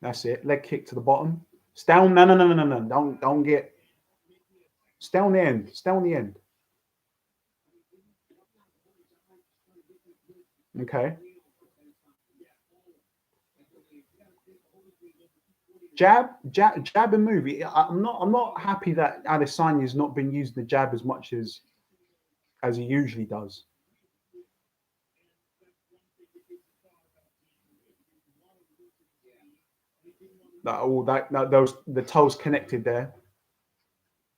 That's it. Leg kick to the bottom. Stay on. No. Don't get. Stay on the end. Stay on the end. Okay. Jab and move. I'm not happy that Adesanya has not been using the jab as much as he usually does. The toes connected there.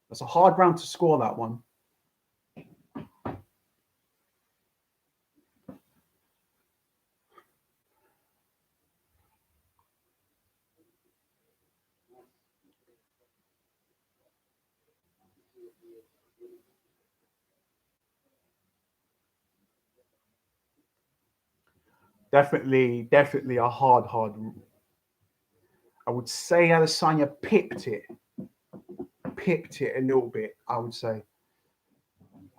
That's a hard round to score, that one. Definitely a hard. I would say Adesanya pipped it a little bit, I would say.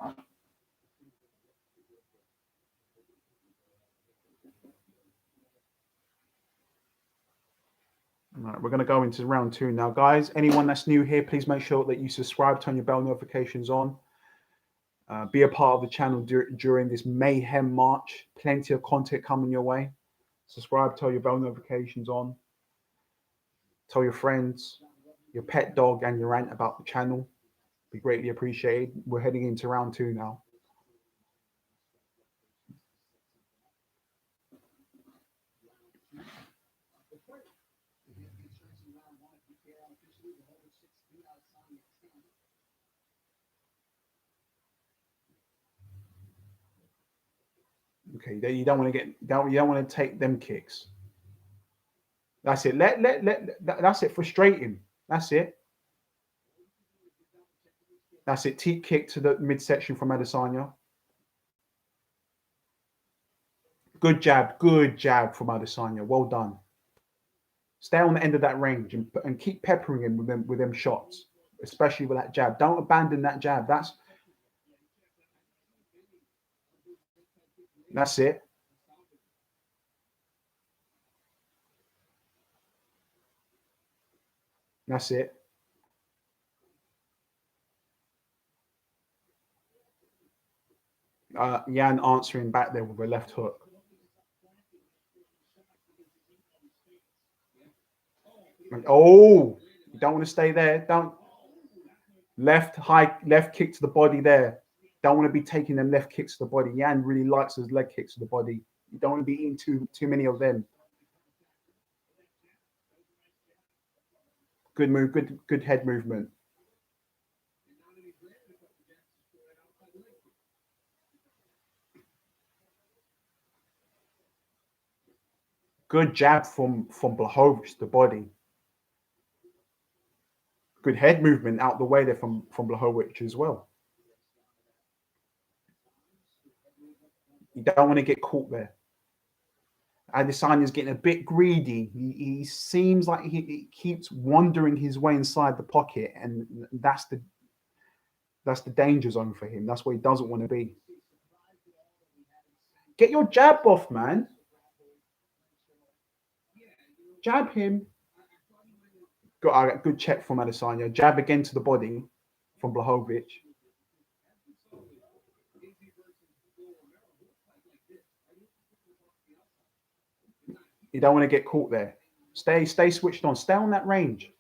All right, we're going to go into round 2 now, guys. Anyone that's new here, please make sure that you subscribe, turn your bell notifications on. Be a part of the channel during this mayhem march. Plenty of content coming your way. Subscribe, turn your bell notifications on. Tell your friends, your pet dog, and your aunt about the channel. Be greatly appreciated. We're heading into round 2 now. Okay, you don't want to take them kicks. That's it. That's it. Frustrate him. That's it. That's it. Teep kick to the midsection from Adesanya. Good jab from Adesanya. Well done. Stay on the end of that range and keep peppering him with them shots, especially with that jab. Don't abandon that jab. That's it. That's it. Yan answering back there with a left hook. Oh, you don't want to stay there. Don't. Left kick to the body there. Don't want to be taking them left kicks to the body. Yan really likes his leg kicks to the body. You don't want to be eating too many of them. Good move, good head movement. Good jab from Blachowicz to the body. Good head movement out the way there from Blachowicz as well. You don't want to get caught there. Adesanya's getting a bit greedy. He seems like he keeps wandering his way inside the pocket, and that's the danger zone for him. That's where he doesn't want to be. Get your jab off, man. Jab him. Good check from Adesanya. Jab again to the body from Blachowicz. You don't want to get caught there. Stay switched on. Stay on that range.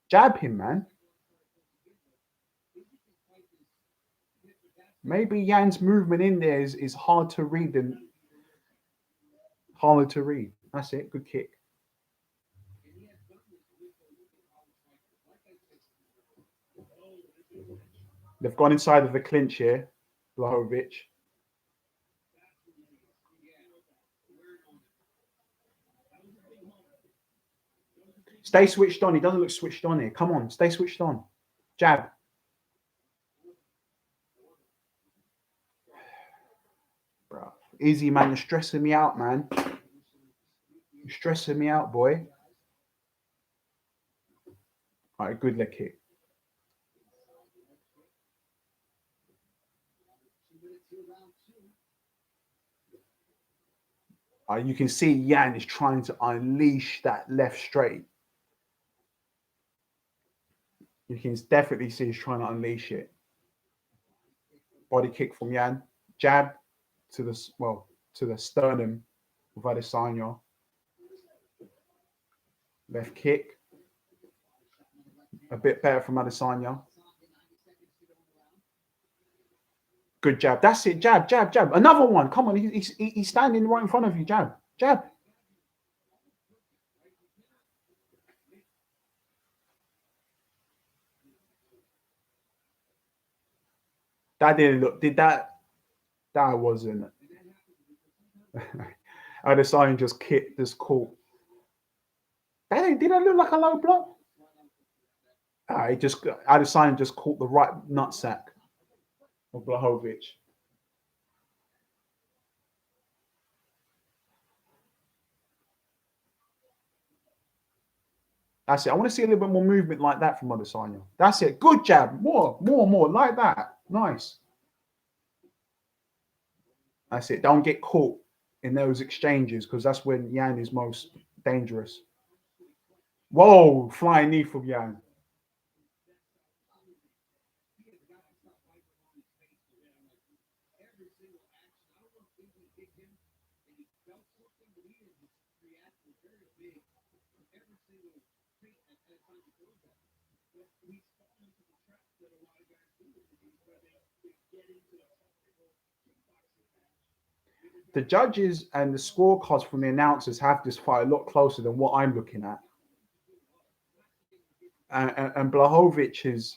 Jab him, man. Maybe Yan's movement in there is hard to read and harder to read. That's it. Good kick. They've gone inside of the clinch here, Blachowicz. Stay switched on. He doesn't look switched on here. Come on, stay switched on. Jab. Bro, easy, man. You're stressing me out, man. You're stressing me out, boy. All right, good leg kick. You can see Yan is trying to unleash that left straight. You can definitely see he's trying to unleash it. Body kick from Yan. Jab to the sternum of Adesanya. Left kick. A bit better from Adesanya. Good jab. That's it. Jab. Another one. Come on. He's standing right in front of you. Jab. That didn't look. Did that? That wasn't. Adesanya just kicked this caught. Did that look like a low block? Adesanya just caught the right nutsack of Blachowicz. That's it. I want to see a little bit more movement like that from Adesanya. That's it. Good jab. More like that. Nice. That's it. Don't get caught in those exchanges because that's when Yan is most dangerous. Whoa, flying knee from Yan. The judges and the scorecards from the announcers have this fight a lot closer than what I'm looking at. And Blachowicz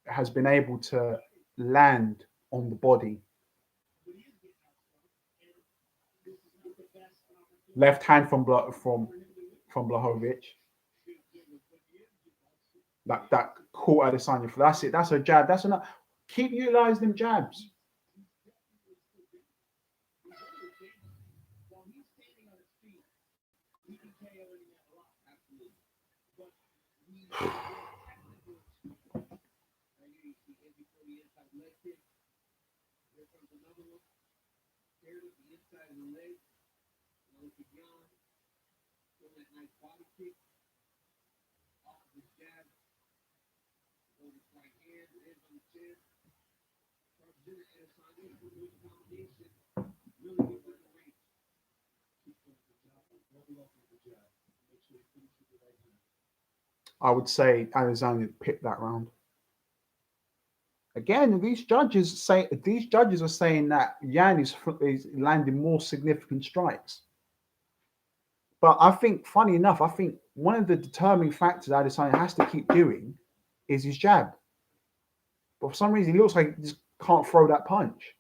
has been able to land on the body. Left hand from Blachowicz. That caught Adesanya for that's it. That's a jab. That's enough. Keep utilizing them jabs.
While he's standing on his feet, he can KO any man alive. Absolutely. But he technical. Right here, you see him before the inside leg kick. Here comes another one. Here to the inside of the leg. Now look at Jan. Doing that nice body kick. Off of his jab. Over his right hand. Hands on the chin. Charges in at Adesanya. With the combination. Really good for the range.
I would say Adesanya picked that round. Again, these judges are saying that Yan is landing more significant strikes. But I think, funny enough, I think one of the determining factors Adesanya has to keep doing is his jab. But for some reason, he looks like he just can't throw that punch.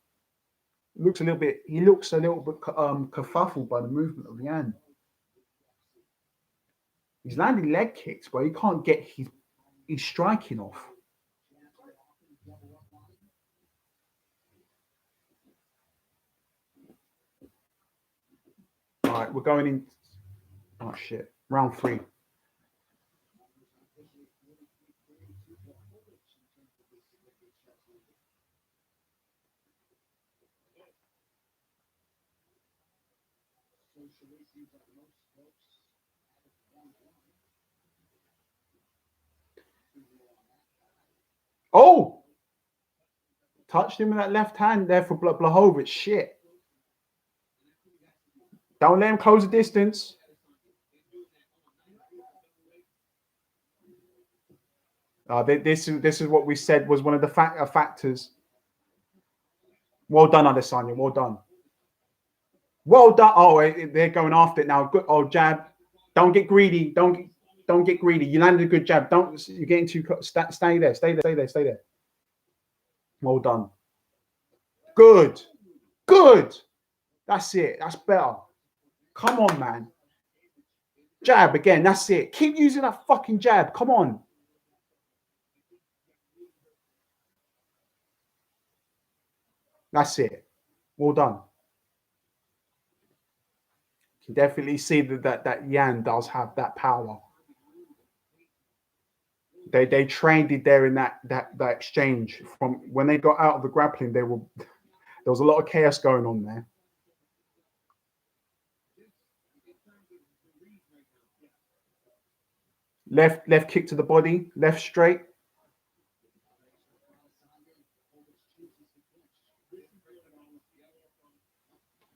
He looks a little bit kerfuffled by the movement of Yan. He's landing leg kicks, but he can't get his striking off. All right, we're going in. Oh shit! Round 3. Oh! Touched him with that left hand there for Blachowicz. Shit. Don't let him close the distance. This is what we said was one of the factors. Well done, Adesanya. Well done. Well done. Oh, they're going after it now. Good. Oh, jab. Don't get greedy. Don't get greedy. You landed a good jab. You're getting too close. Stay there. Stay there. Well done. Good. That's it. That's better. Come on, man. Jab again. That's it. Keep using that fucking jab. Come on. That's it. Well done. You can definitely see that Yan does have that power. They trained it there in that exchange. From when they got out of the grappling, there was a lot of chaos going on there. Left kick to the body, left straight.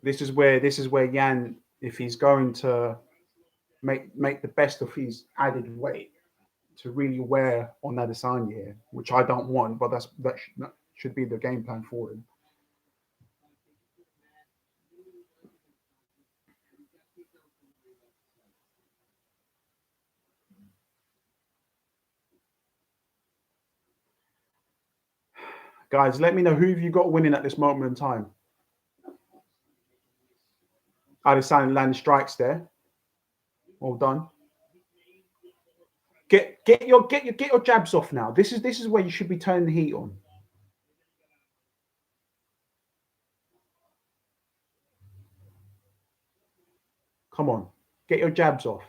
This is where Yan, if he's going to make the best of his added weight, to really wear on Adesanya here, which I don't want, but that should be the game plan for him. Guys, let me know who have you got winning at this moment in time. Adesanya landing strikes there. Well done. Get your jabs off now. This is where you should be turning the heat on. Come on, get your jabs off.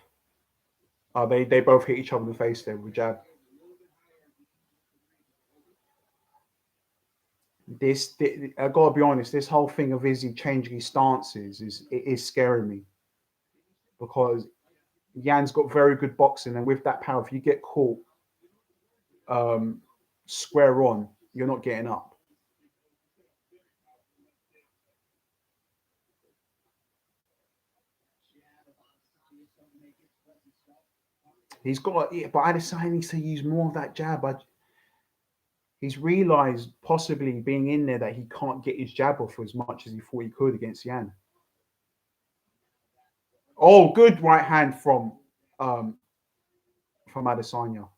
Oh, they both hit each other in the face there with a jab. I gotta be honest. This whole thing of Izzy changing his stances is scaring me, because Yan's got very good boxing, and with that power, if you get caught square on, you're not getting up. He's got, but Adesanya needs to use more of that jab. He's realised, possibly being in there, that he can't get his jab off as much as he thought he could against Yan. Oh, good right hand from Adesanya.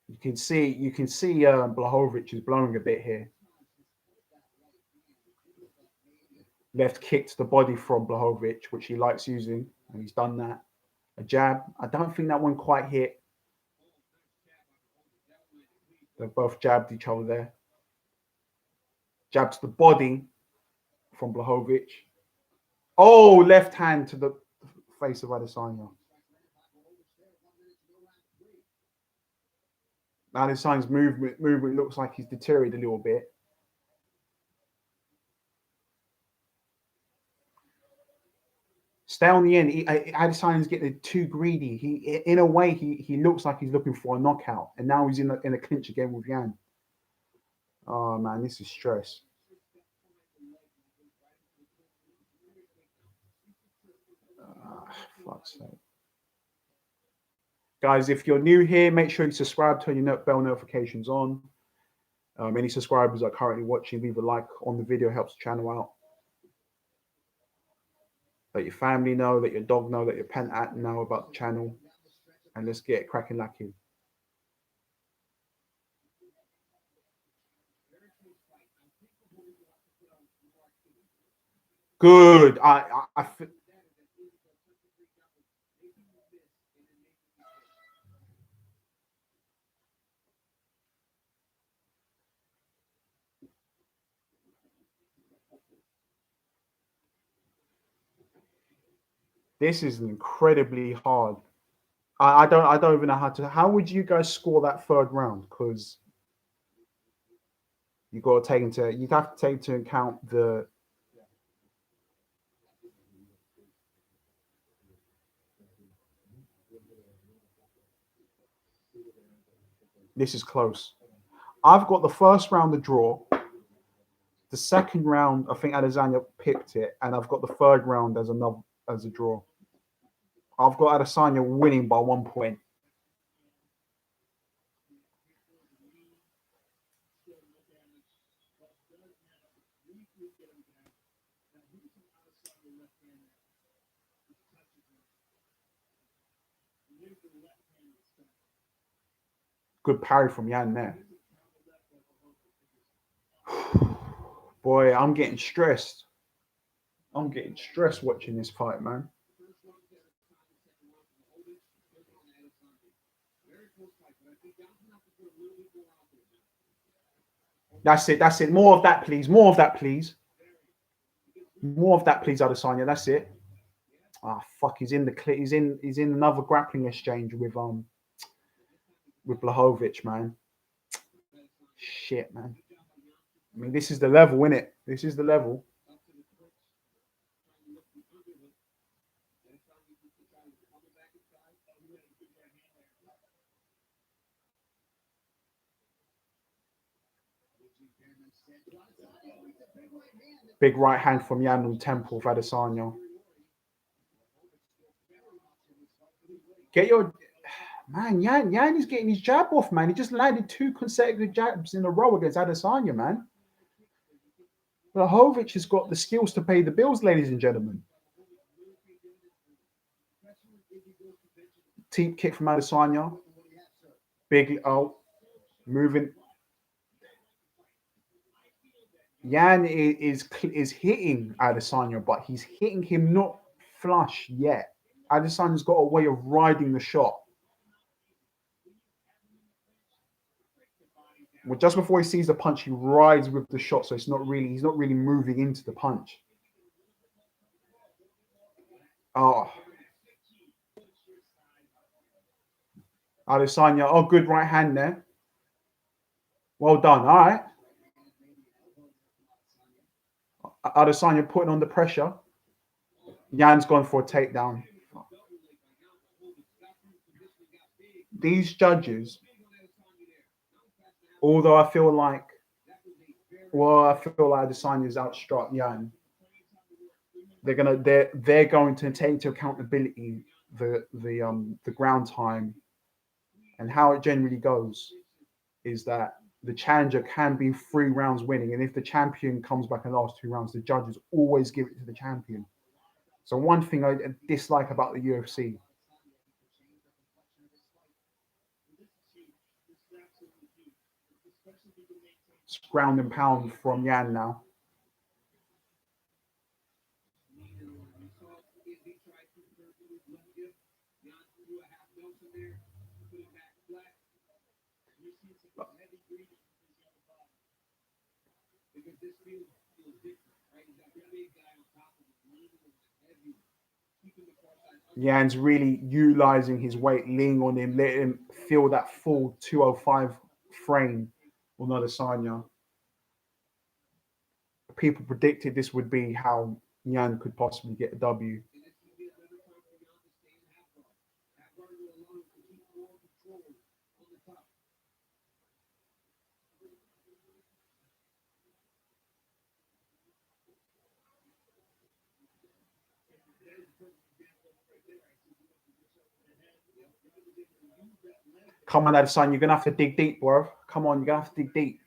You can see Blachowicz is blowing a bit here. Left kick to the body from Blachowicz, which he likes using, and he's done that. A jab. I don't think that one quite hit. They both jabbed each other there. Jab to the body from Blachowicz. Oh, left hand to the face of Adesanya. Now Adesanya's movement looks like he's deteriorated a little bit. Stay on the end. Adesanya's getting too greedy. In a way, he looks like he's looking for a knockout, and now he's in a clinch again with Yan. Oh man, this is stress. Fuck's sake. Guys, if you're new here, make sure you subscribe, turn your bell notifications on. Any subscribers are currently watching, leave a like on the video, helps the channel out. Let your family know, let your dog know, let your pet know about the channel. And let's get it cracking lacking. Good. This is incredibly hard. I don't even know how would you guys score that third round? Because you'd have to take into account the this is close. I've got the first round a draw. The second round, I think Adesanya picked it, and I've got the third round as a draw. I've got Adesanya winning by 1 point. Good parry from Yan there. Boy, I'm getting stressed. I'm getting stressed watching this fight, man. That's it. That's it. More of that, please. More of that, please. More of that, please, Adesanya. That's it. Ah, fuck. He's in the he's in another grappling exchange with Blachowicz, man. Shit, man. I mean, this is the level, isn't it? This is the level. Big right hand from Yan on the temple of Adesanya. Get your man, Yan is getting his jab off, man. He just landed 2 consecutive jabs in a row against Adesanya, man. Blachowicz has got the skills to pay the bills, ladies and gentlemen. Teep kick from Adesanya. Big moving. Yan is hitting Adesanya, but he's hitting him not flush yet. Adesanya's got a way of riding the shot. Well, just before he sees the punch, he rides with the shot, so he's not really moving into the punch. Oh. Adesanya, oh, good right hand there. Well done. All right. Adesanya putting on the pressure. Yan's gone for a takedown. These judges, although I feel like Adesanya's outstruck Yan, they're going to take into accountability the ground time, and how it generally goes is that the challenger can be 3 rounds winning, and if the champion comes back in the last 2 rounds, the judges always give it to the champion. So one thing I dislike about the UFC. It's ground and pound from Yan now.
You saw he tried to convert to his left hip. Jan threw a half Nelson there, put him back flat.
You're seeing some heavy breathing from his young body.
Because this feels different, right? He's got a big guy on top of him, leaning on heavy, keeping the far side.
Jan's really utilizing his weight, leaning on him, letting him feel that full 205 frame on Adesanya. People predicted this would be how Jan could possibly get a W.
And this would be another time for Jan to stay in half guard. Half guard will allow him to keep more control on the top.
Come on, Adesanya, you're gonna have to dig deep, bro. Come on, you're gonna have to dig deep.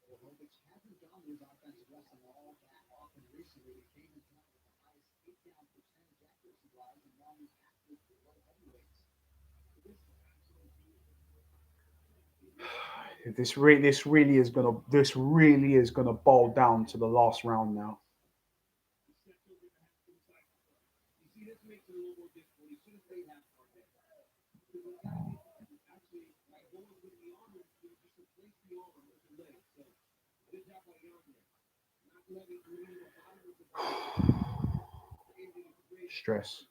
Blachowicz hasn't done his offensive wrestling all that often recently. He came in tonight with the highest takedown percentage accuracy-wise among active low heavyweights.
This really is gonna boil down to the last round now.
You see, this makes it a little more difficult. He should have stayed half guard there. Because actually, by going with the arm, you just replace the arm with the leg. So, good job by Jan there. Not letting him lean the bottom of the
Stress.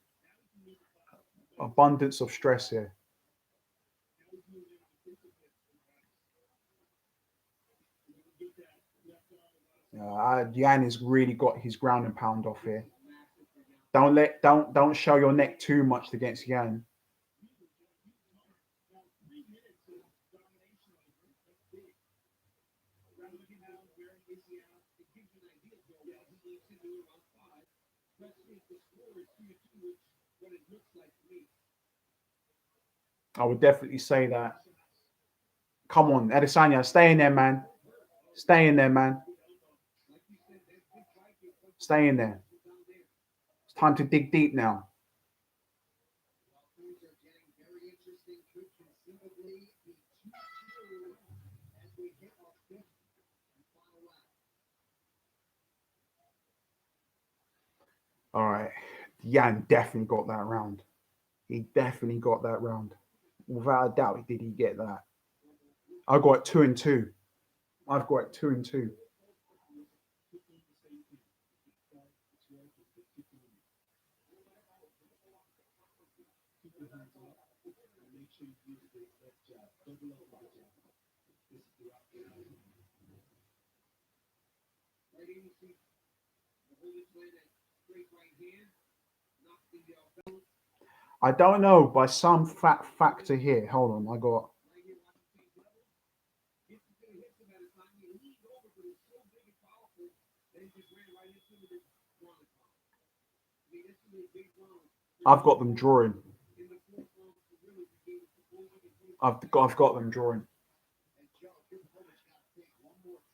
Abundance of stress here. Jan has really got his ground and pound off here. Don't show your neck too much against Jan. I would definitely say that. Come on, Adesanya, stay in there, man. Stay in there, man. Stay in there. It's time to dig deep now.
Things are getting very interesting. Could conceivably be 2-2 as we hit our fifth and final round.
All right. Jan definitely got that round. He definitely got that round. Without a doubt, did he get that? I got 2-2. I've got 2-2.
Right in, you see Blachowicz land that straight right hand, knock the belt
I don't know, by some factor here. Hold on, I got.
right here, watch the same level. Gets to hit him at a time. He leaned over, but it's so big and powerful that he just ran right into it and drawn it down. I mean, this is a big round.
I've got them drawing.
In the fourth round, to really begin with Blachowicz and put
I've got them drawing.
and Joe Blachowicz got to take one more.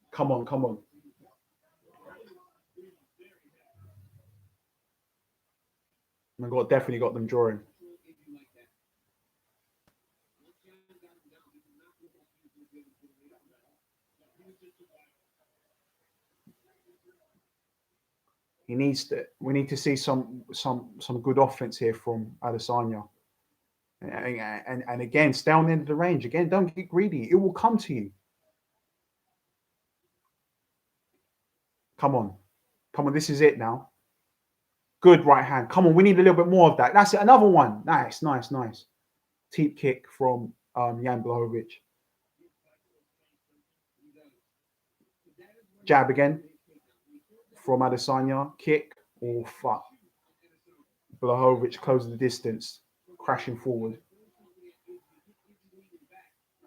Come on, come on. Definitely got them drawing. He needs to. We need to see some good offense here from Adesanya. And again, stay on the end of the range. Again, don't get greedy. It will come to you. Come on. Come on, this is it now. Good right hand. Come on, we need a little bit more of that. That's it. Another one. Nice, nice, nice. Teep kick from Jan Blachowicz. Jab again from Adesanya. Kick. Oh, fuck. Blachowicz closes the distance. Crashing forward.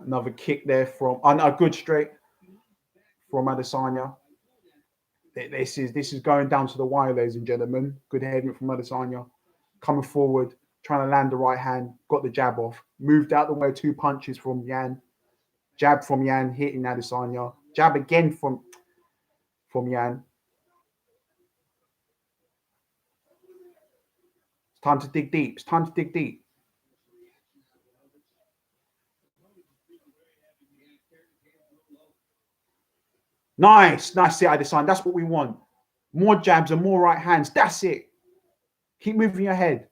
Another kick there from... a good straight from Adesanya. This is going down to the wire, ladies and gentlemen. Good heading from Adesanya. Coming forward, trying to land the right hand. Got the jab off. Moved out the way, 2 punches from Jan. Jab from Jan, hitting Adesanya. Jab again from Jan. It's time to dig deep. It's time to dig deep. Nice, nice, Adesanya. That's what we want. More jabs and more right hands. That's it. Keep moving your head.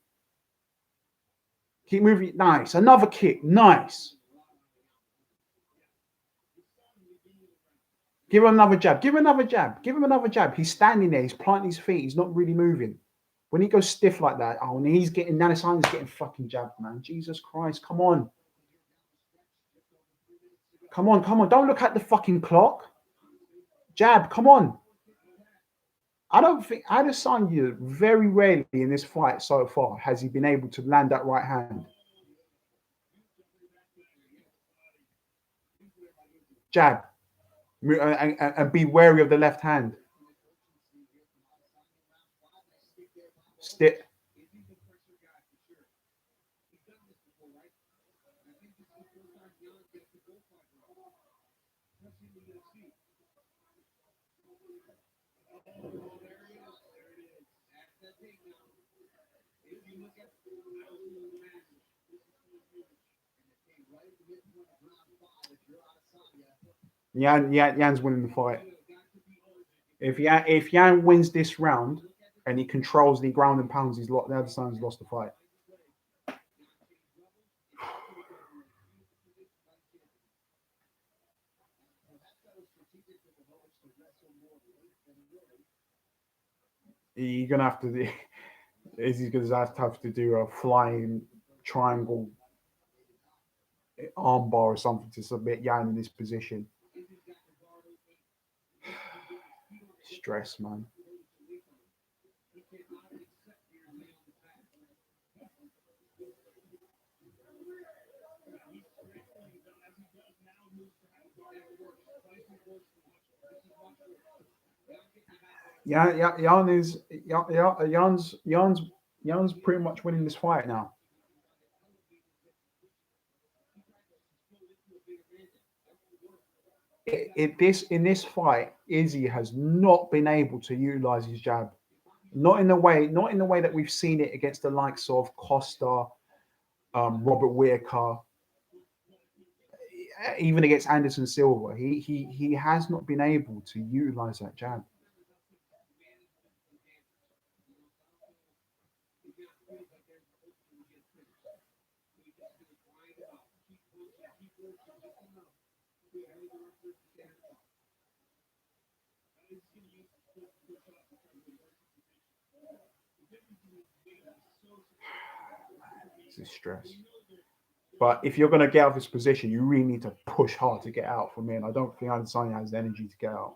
Keep moving. Nice. Another kick. Nice. Give him another jab. Give him another jab. Give him another jab. He's standing there. He's planting his feet. He's not really moving. When he goes stiff like that, oh, and he's getting, Adesanya's getting fucking jabbed, man. Jesus Christ. Come on. Come on, come on. Don't look at the fucking clock. Jab. Come on. I don't think Adesanya, very rarely in this fight so far has he been able to land that right hand. Jab. And be wary of the left hand. Stick. Yan's winning the fight. If Yan wins this round and he controls the ground and pounds, the other side's lost the fight. You're gonna have to do. He's gonna have to do a flying triangle armbar or something to submit Yan in this position. Stress, man. Jan's pretty much winning this fight now. In this fight, Izzy has not been able to utilize his jab, not in the way that we've seen it against the likes of Costa, Robert Whittaker, even against Anderson Silva. He has not been able to utilize that jab. This is stress. But if you're going to get out of this position, you really need to push hard to get out from in. I don't think Adesanya has the energy to get out.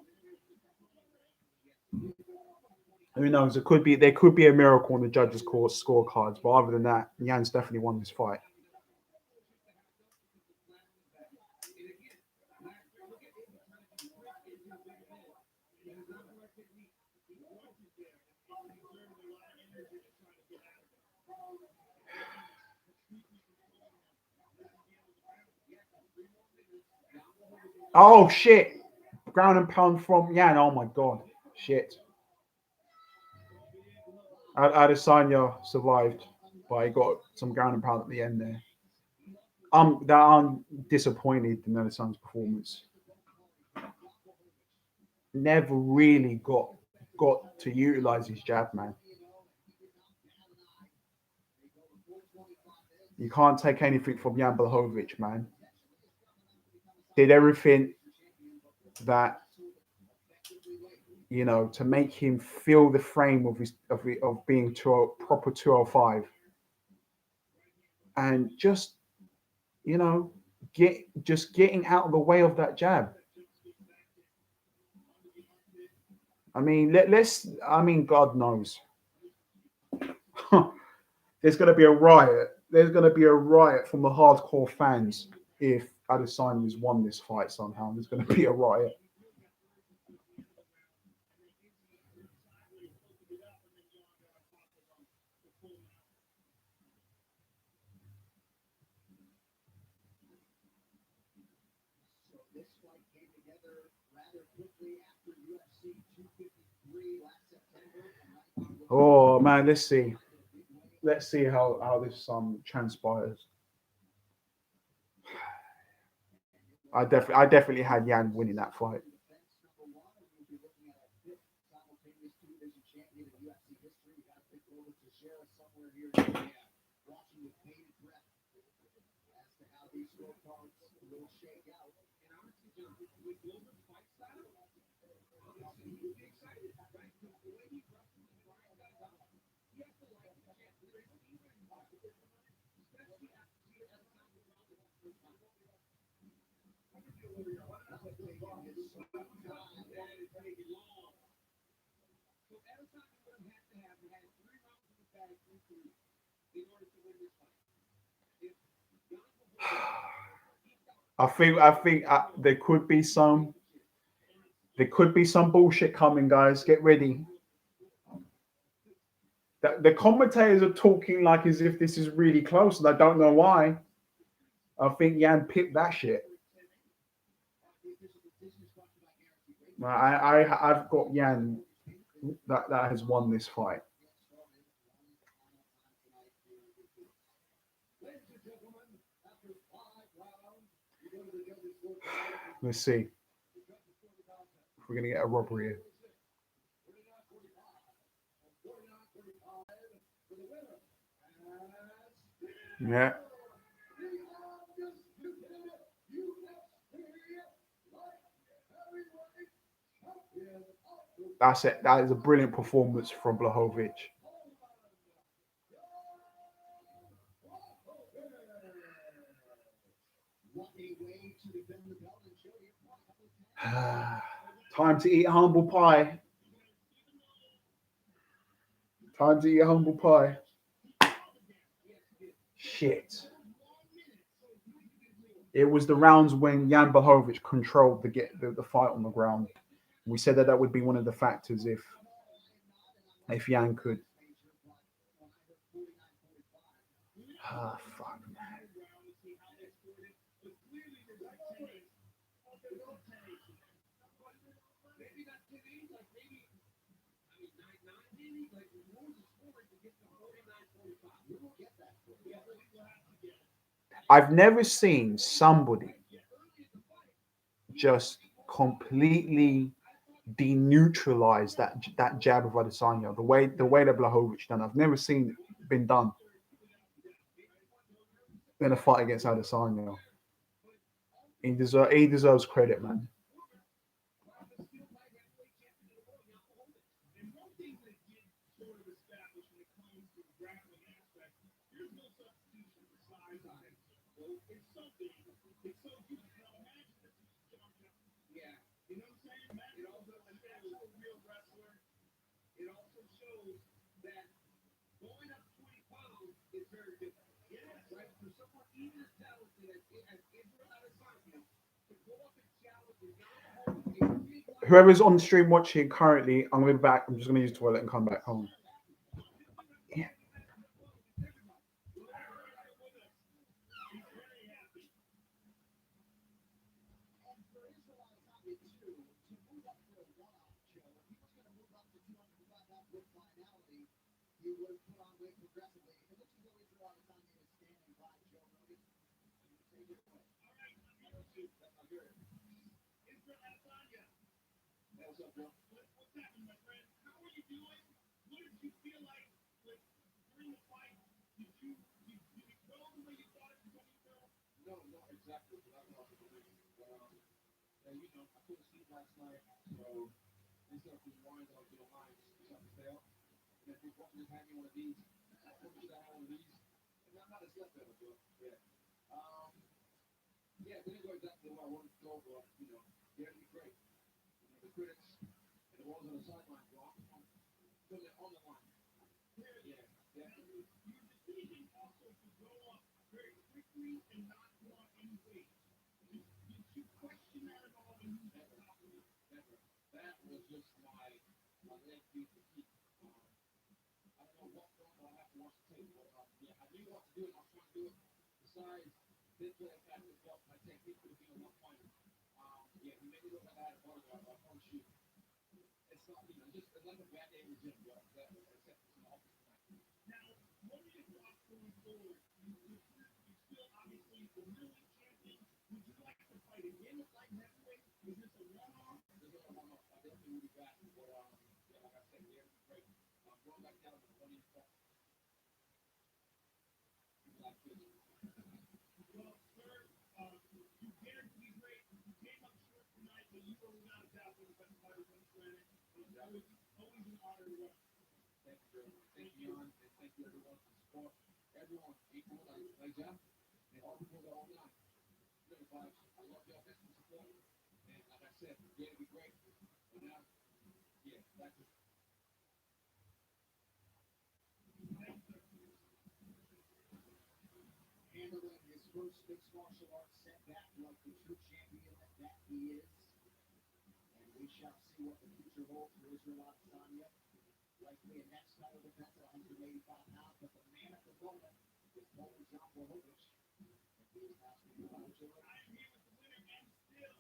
Who knows? There could be a miracle on the judges' scorecards, but other than that, Yan's definitely won this fight. Oh shit! Ground and pound from Yan. Oh my god! Shit. Adesanya survived, but he got some ground and pound at the end there. I'm disappointed in Adesanya's performance. Never really got to utilize his jab, man. You can't take anything from Jan Blachowicz, man. Did everything that, you know, to make him feel the frame of being proper 205, and just, you know, getting out of the way of that jab. I mean, God knows. There's going to be a riot. There's going to be a riot from the hardcore fans if Adesanya's won this fight somehow. There's going to be a riot. Oh man, let's see how this transpires. I definitely had Yan winning that fight.
Watching with bated breath as to how these scorecards will shake out. And honestly, John, with Wilbur's fight style, honestly, you'd be excited, right? Because the way he wrestles and grinds guys out, he has to like the chance. There's even impossible, especially after seeing Adesanya round the first time. Taking his sweet time. That is taking long. So Adesanya would have had to have had 3 rounds in the bag through 3 in order to win this fight. If Jan
I think there could be some bullshit coming, guys. Get ready. The commentators are talking like as if this is really close, and I don't know why. I think Yan picked that shit. I've got Yan that has won this fight. Let's see if we're gonna get a robbery here. Yeah. That's it. That is a brilliant performance from Blachowicz. Time to eat humble pie. Time to eat humble pie. Shit. It was the rounds when Jan Blachowicz controlled the fight on the ground. We said that would be one of the factors if Jan could. Fuck. I've never seen somebody just completely deneutralize that jab of Adesanya the way that Blachowicz done. I've never seen it been done in a fight against Adesanya. He deserves credit, man.
It also shows that going up 20 pounds is very difficult. Yes. Right? For someone even as talented as Israel Adesanya to go up and challenge a big
Whoever's on the stream watching currently, I'm going to be back. I'm just going to use the toilet and come back home. Yeah.
You would put on weight progressively. It looks as though Israel Adesanya is standing by Joe Rogan. Take it away. All right, that's not good. Israel Adesanya. Hey, what's up, bro? What's happening, my friend? How are you doing? What did you feel like during the fight? Did you go the way you thought it was going to go? No, not exactly. But I'm not believing. You know, I couldn't sleep last night, so instead of rewind, I was doing lines. Just have to stay up. And if you're just having one of these, I hope you have one of these. And I'm not a step better, bro. Yeah. Yeah, didn't go exactly what I wanted to go, but, you know, you had to be great. You know, the critics and the ones on the sideline, bro. Put it on the line. Yeah, definitely.
Your decision also to go up very quickly and not want any weight. Did you question that at all when you got top of it?
Never. That was just my leg beat to keep. I don't know what going on. I have to watch the tape. But, yeah, I knew what to do, and I was trying to do it. Besides, this play I got this up. My technique could have been a lot finer. Yeah, he made it look like I had a butterfly, but I promise you, it's not, you know, just it's like a bad day in the gym, bro. Except it's an office tonight.
Now, what are your thoughts going forward? You're still obviously the middleweight champion. Would you like to fight again?
Thank you, Jan, and thank you everyone for the support. Everyone, equal, like Jeff, and all the people that all night. Good vibes. I love y'all. Thanks for the support. And like I said, yeah, it'll be great. But now, yeah, back to handling his first mixed martial arts setback like the true champion that he is. And we shall see what the future holds for Israel Adesanya. Likely a next title defense at 185 pounds, but the man at the moment is Jan Blachowicz. And he is now speaking about Israel.
I'm here with the winner and still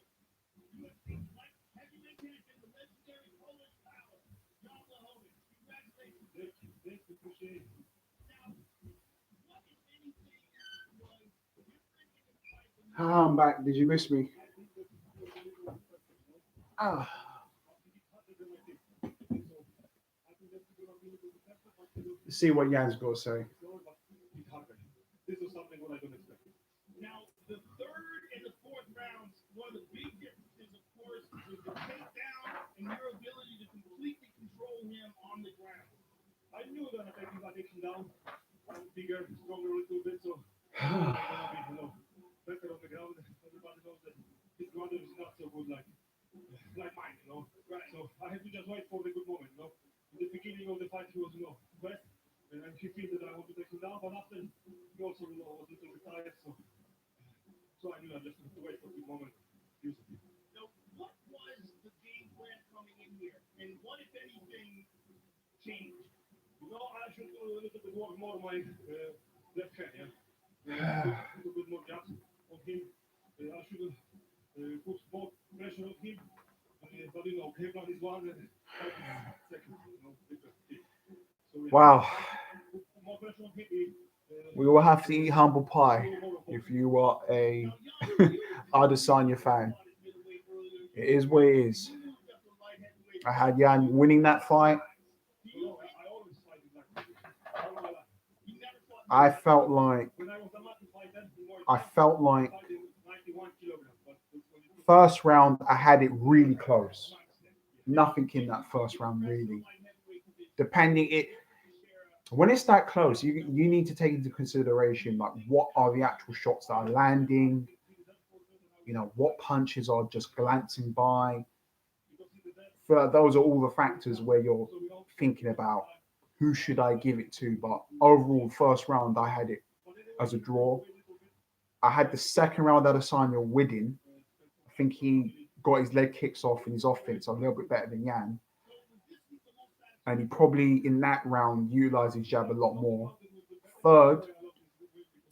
UFC light heavyweight champion, the legendary Polish power, Jan Blachowicz. Congratulations.
Thank you, appreciate it.
Now, what if anything was different in the fight when you
I'm back. Did you miss me? Ah. See what Jan's got to say.
This was something what I don't expect.
Now, the third and the fourth rounds, one of the big differences, of course, was the takedown and your ability to completely control him on the ground.
I knew that if I take him down, I'm bigger, stronger a little bit, so I'm gonna be, better on the ground. Everybody knows that his ground is not so good like mine, Right. So I had to just wait for the good moment, In the beginning of the fight, he was, best, and he felt that I want to take him down, but after he also, was a little bit tired, so I knew I just had to wait for the good moment.
Now, what was the game plan coming in here, and what, if anything, changed?
I should do a little bit work more on my left hand, put a bit more jabs on him. I should put more pressure on him. But Kevlar is one and second, So,
Wow.
put more pressure on him.
We will have to eat humble pie if you are a Adesanya fan. It is what it is. I had Jan winning that fight.
I always fight like I don't know why.
I felt like
When I was a Latin fighter,
I felt like
fighting 91 kilograms, but
first round I had it really close. Nothing in that first round really. Depending it when it's that close, you need to take into consideration like what are the actual shots that are landing, what punches are just glancing by. Those are all the factors where you're thinking about who should I give it to. But overall, first round I had it as a draw. I had the second round Adesanya winning. I think he got his leg kicks off and his offense a little bit better than Jan. And he probably in that round utilized his jab a lot more. Third,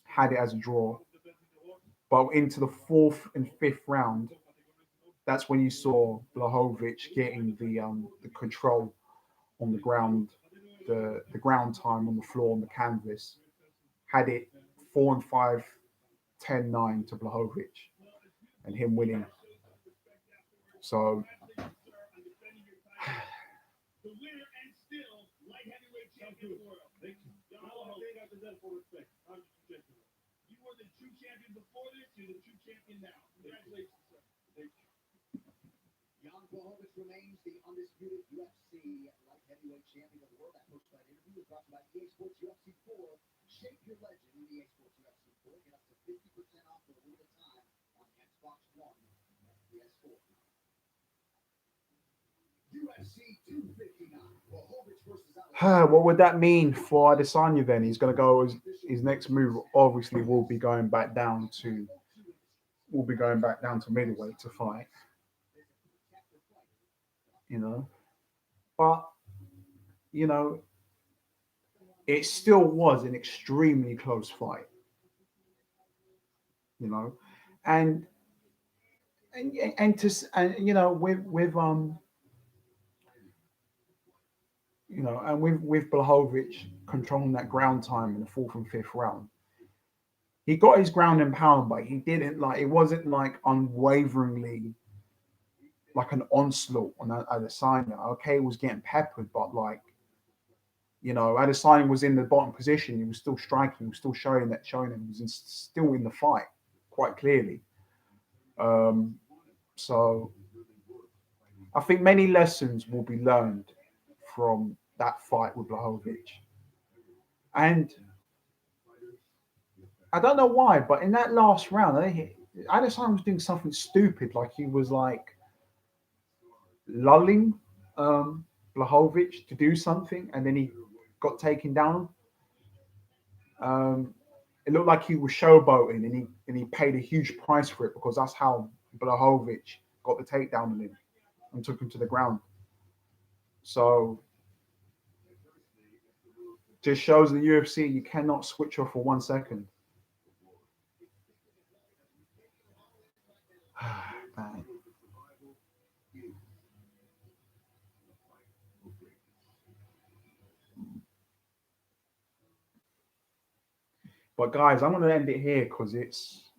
had it as a draw. But into the fourth and fifth round, that's when you saw Blachowicz getting the control on the ground, the ground time on the floor on the canvas. Had it 4 and 5, 10-9 to Blachowicz, and him winning. So
The winner and still light heavyweight champion of the world.
thank you. I deserve for respect. I'm the true champion.
You were the true champion before this, you're the true champion now. Congratulations, sir.
Thank you.
Jan Blachowicz remains the undisputed UFC light heavyweight champion of the world. That post-fight interview was brought to you by EA Sports UFC 4. Shape your legend in EA Sports UFC 4. Get up to 50% off for a limited time on Xbox One and PS4. UFC 259. Blachowicz versus Adesanya.
what would that mean for Adesanya then? He's going to go, his next move obviously will be going back down to middleweight to fight. But it still was an extremely close fight. And with Blachowicz controlling that ground time in the fourth and fifth round, he got his ground and pound, but he didn't it wasn't like unwaveringly like an onslaught on Adesanya. Okay, he was getting peppered, but Adesanya was in the bottom position. He was still striking. He was still showing him he was still in the fight quite clearly. So I think many lessons will be learned from that fight with Blachowicz. And I don't know why, but in that last round, Adesanya was doing something stupid. Like he was like lulling Blachowicz to do something, and then he got taken down. Um, it looked like he was showboating, and he paid a huge price for it because that's how Blachowicz got the takedown on him and took him to the ground. So just shows in the UFC you cannot switch off for 1 second. Man. But guys, I'm gonna end it here because it's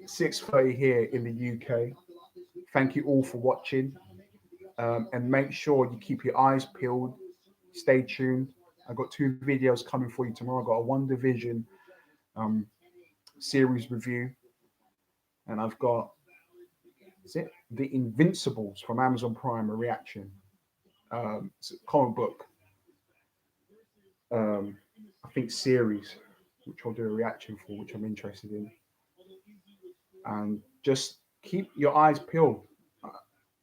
6:30 here in the UK. Thank you all for watching, and make sure you keep your eyes peeled. Stay tuned. I've got 2 videos coming for you tomorrow. I've got a One Division series review, and I've got The Invincibles from Amazon Prime, a reaction. It's a comic book, I think series, which I'll do a reaction for, which I'm interested in. And just keep your eyes peeled.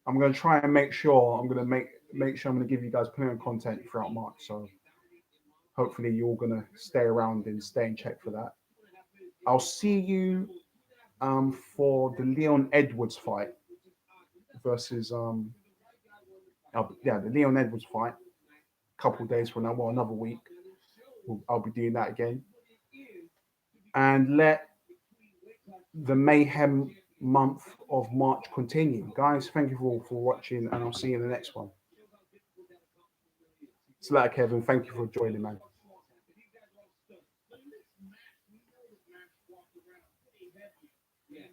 I'm going to try and make sure I'm going to make sure I'm going to give you guys plenty of content throughout March. So hopefully you're all going to stay around and stay in check for that. I'll see you for the Leon Edwards fight versus the Leon Edwards fight. A couple of days from now, well, another week. I'll be doing that again. And let the mayhem month of March continue. Guys, thank you all for watching, and I'll see you in the next one. It's like Kevin, thank you for joining, man.
Yeah.